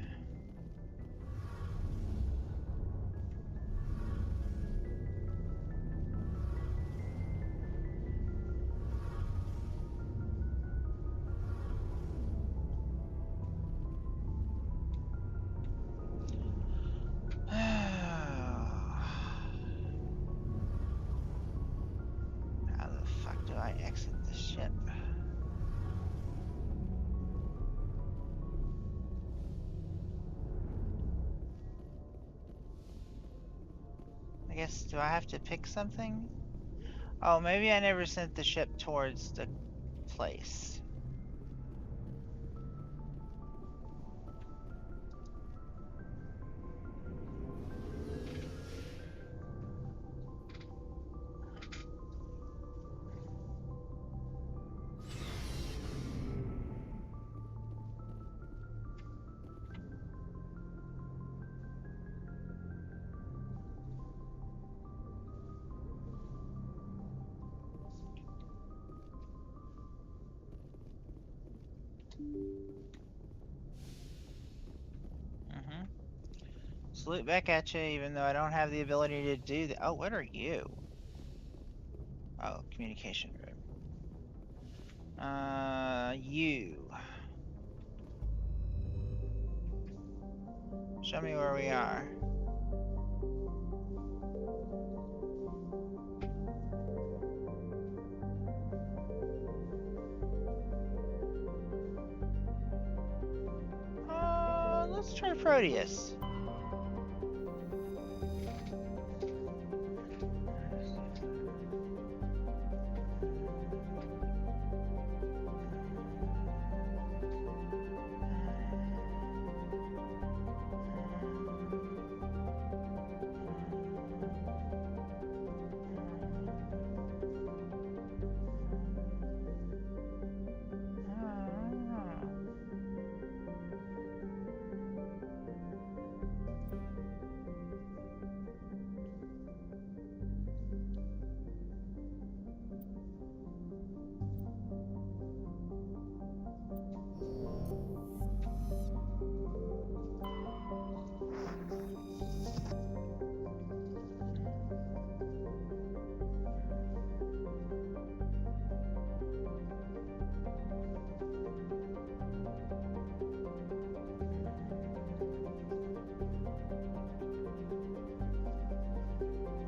How the fuck do I exit the ship? I guess, do I have to pick something? Oh, maybe I never sent the ship towards the place. Salute back at you, even though I don't have the ability to do that. Oh, what are you? Oh, communication room. You. Show me where we are. Let's try Proteus.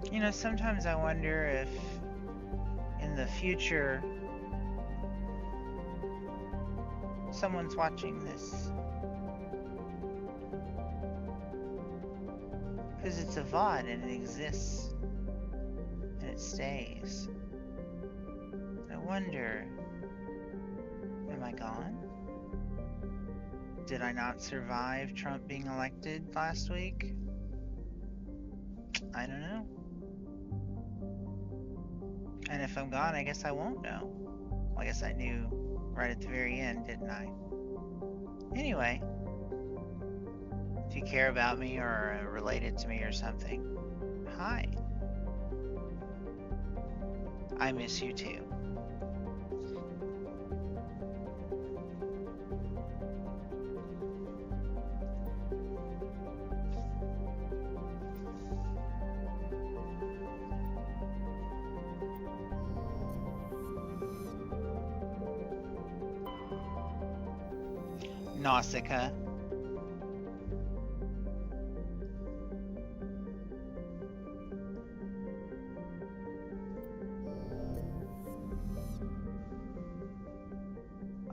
You know, sometimes I wonder if in the future someone's watching this. Because it's a VOD and it exists. And it stays. I wonder, am I gone? Did I not survive Trump being elected last week? I don't know. And if I'm gone, I guess I won't know. Well, I guess I knew right at the very end, didn't I? Anyway, if you care about me or are related to me or something, hi. I miss you too. Nausicaa.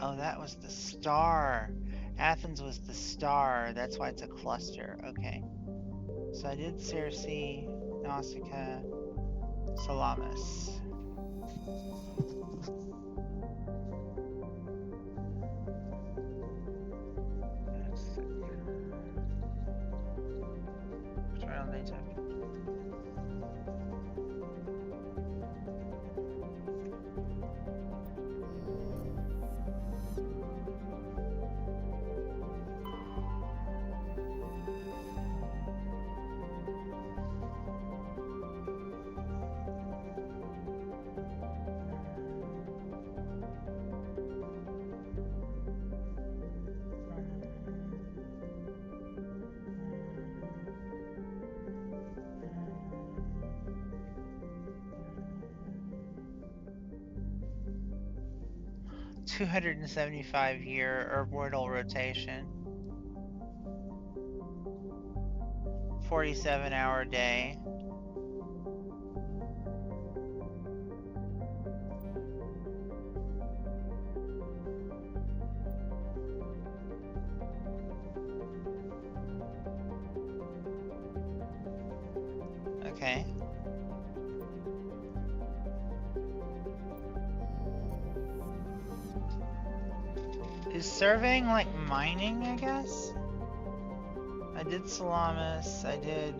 Oh, that was the star. Athens was the star. That's why it's a cluster. Okay. So I did Circe, Nausicaa, Salamis. Trial data. $275-year orbital rotation, 47-hour day. Okay. Is surveying like mining, I guess? I did Salamis, I did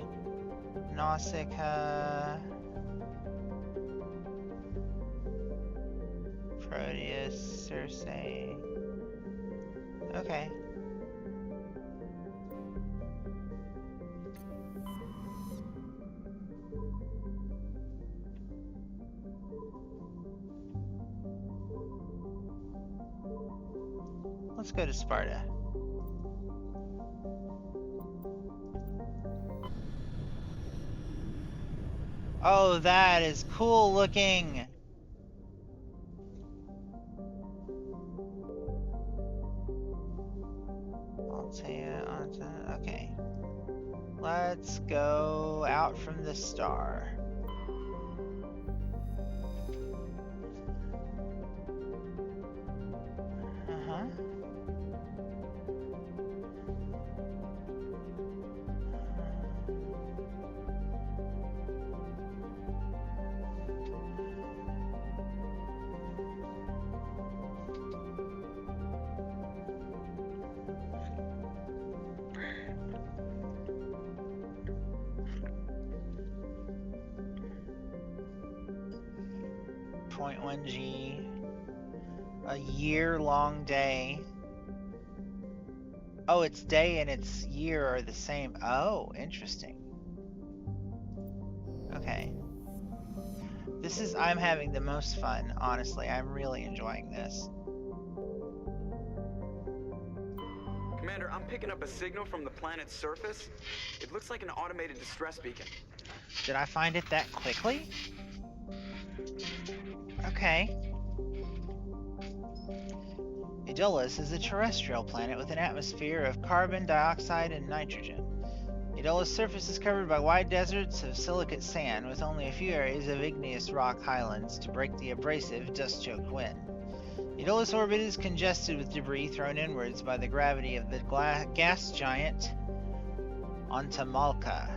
Nausicaa, Proteus, Circe. Okay. Let's go to Sparta. Oh, that is cool looking. Okay. Let's go out from the star. Uh-huh. .1G. A year-long day. Oh, it's day and its year are the same. Oh, interesting. Okay. I'm having the most fun, honestly. I'm really enjoying this. Commander, I'm picking up a signal from the planet's surface. It looks like an automated distress beacon. Did I find it that quickly? Okay. Idolis is a terrestrial planet with an atmosphere of carbon dioxide and nitrogen. Idolis' surface is covered by wide deserts of silicate sand with only a few areas of igneous rock highlands to break the abrasive, dust-choked wind. Idolis' orbit is congested with debris thrown inwards by the gravity of the gas giant Antamalka.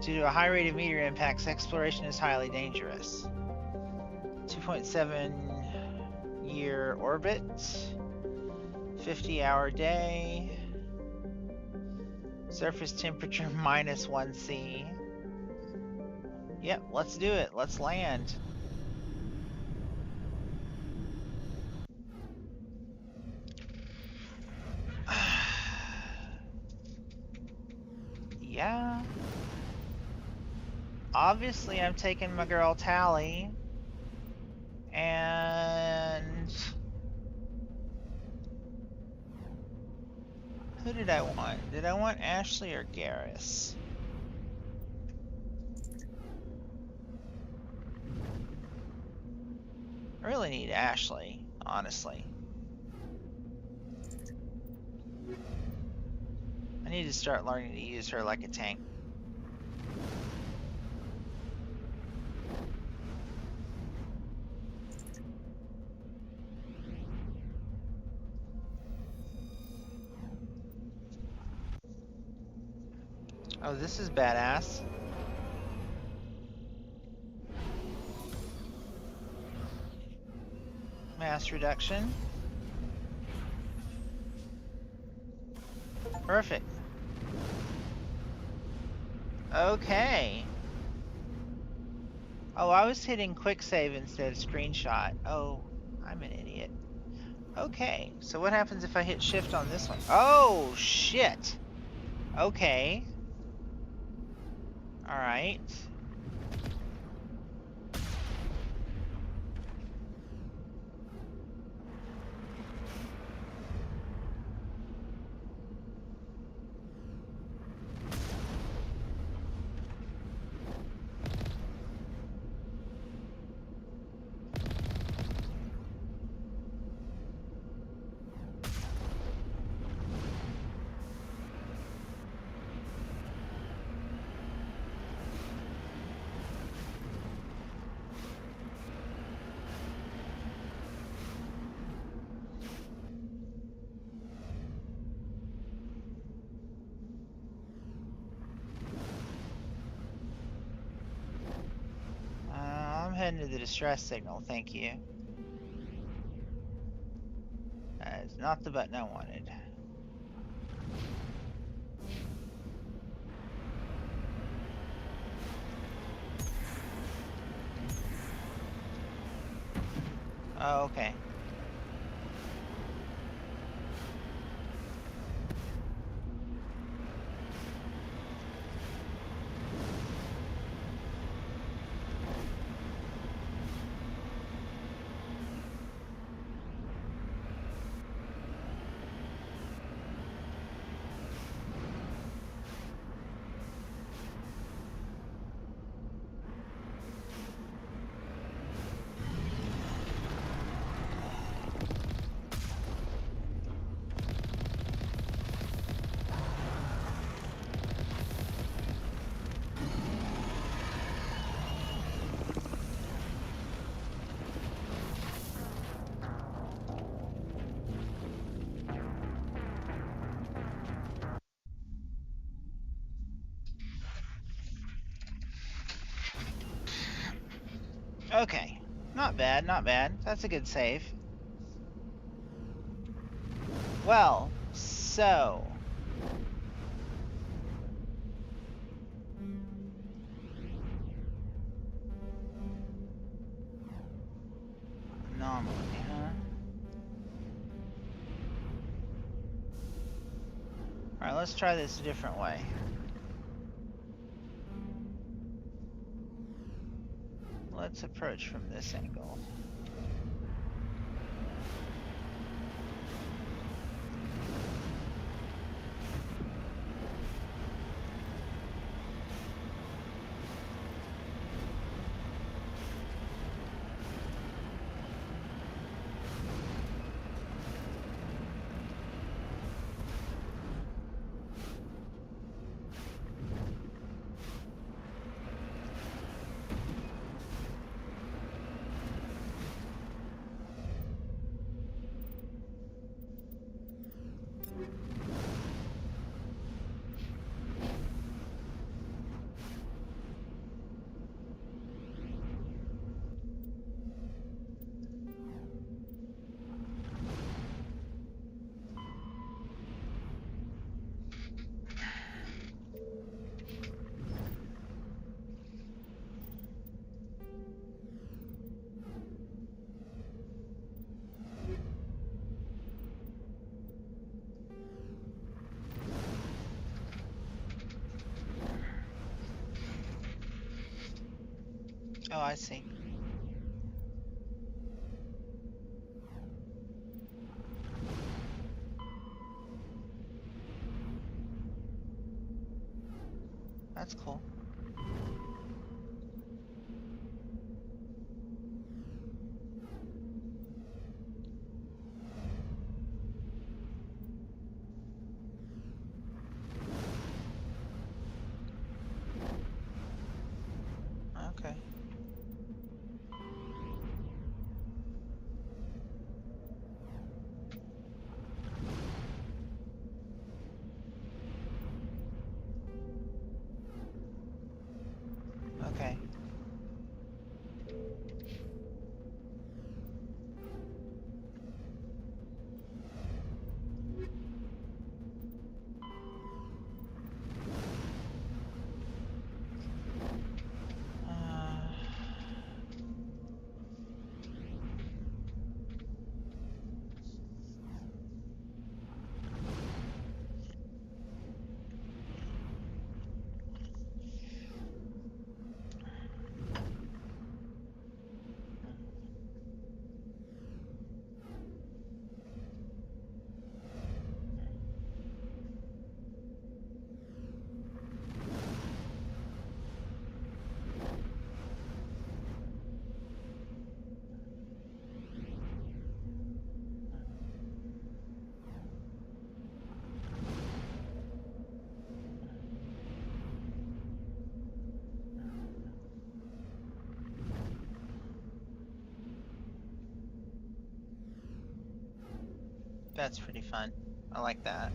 Due to a high rate of meteor impacts, exploration is highly dangerous. 2.7-year orbit. 50-hour day. Surface temperature -1°C. Yep, let's do it. Let's land. Yeah. Obviously, I'm taking my girl Tally. And who did I want? Did I want Ashley or Garrus? I really need Ashley, honestly. I need to start learning to use her like a tank. Oh, this is badass. Mass reduction. Perfect. Okay. Oh, I was hitting quick save instead of screenshot. Oh, I'm an idiot. Okay, so what happens if I hit shift on this one? Oh, shit. Okay. Alright. I'm heading to the distress signal, thank you. That is not the button I wanted. Oh, okay. Okay. Not bad, not bad. That's a good save. Well, so... Anomaly, huh? Alright, let's try this a different way. Let's approach from this angle. I see. That's cool. Okay. Okay. That's pretty fun. I like that.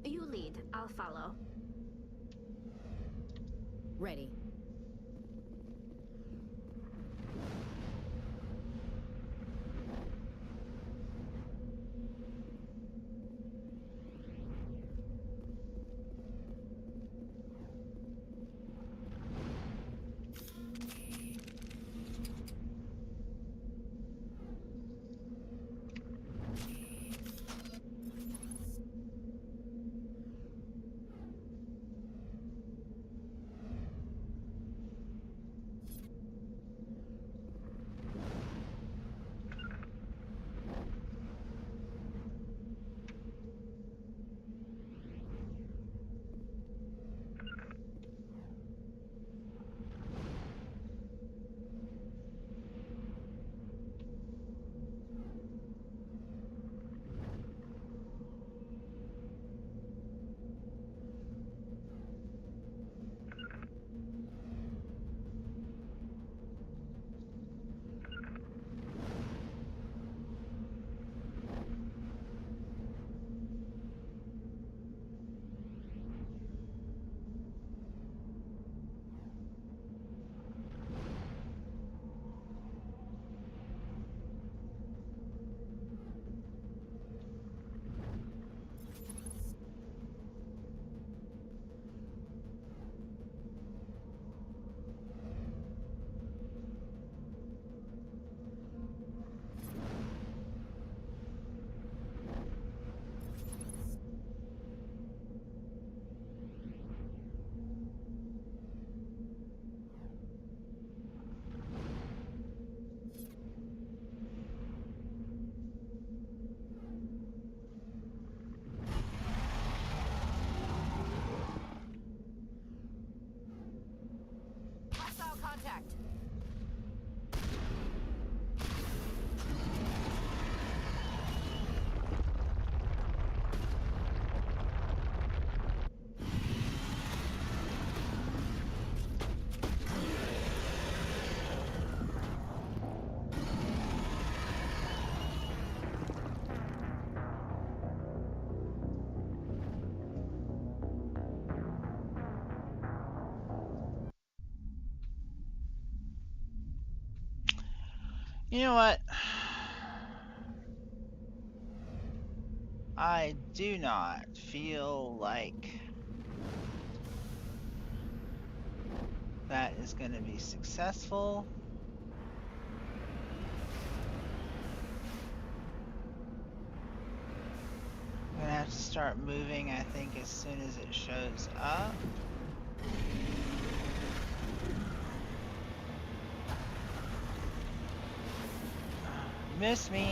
You lead. I'll follow. Ready. You know what? I do not feel like that is going to be successful. I'm going to have to start moving, I think, as soon as it shows up. Miss me.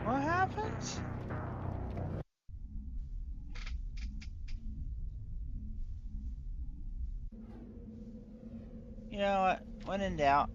What happens? You know what? When in doubt.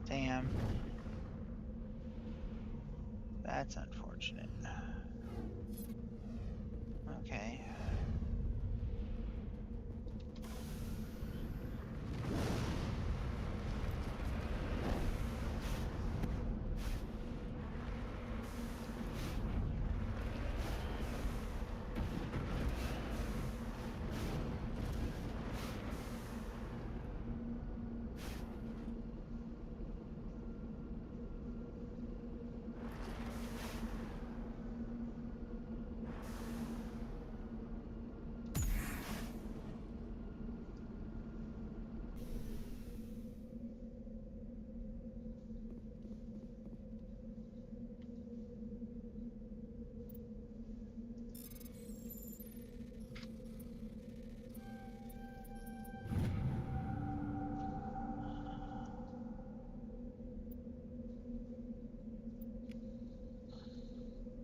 Damn. That's unfortunate. Okay.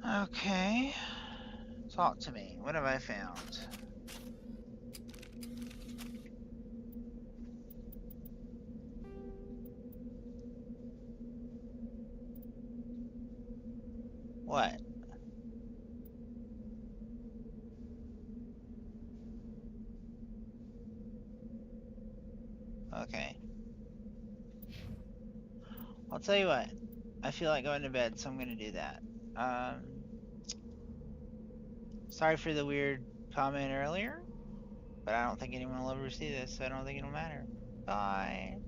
Okay. Talk to me. What have I found? What? Okay. I'll tell you what. I feel like going to bed, so I'm gonna do that. Sorry for the weird comment earlier, but I don't think anyone will ever see this, so I don't think it'll matter. Bye.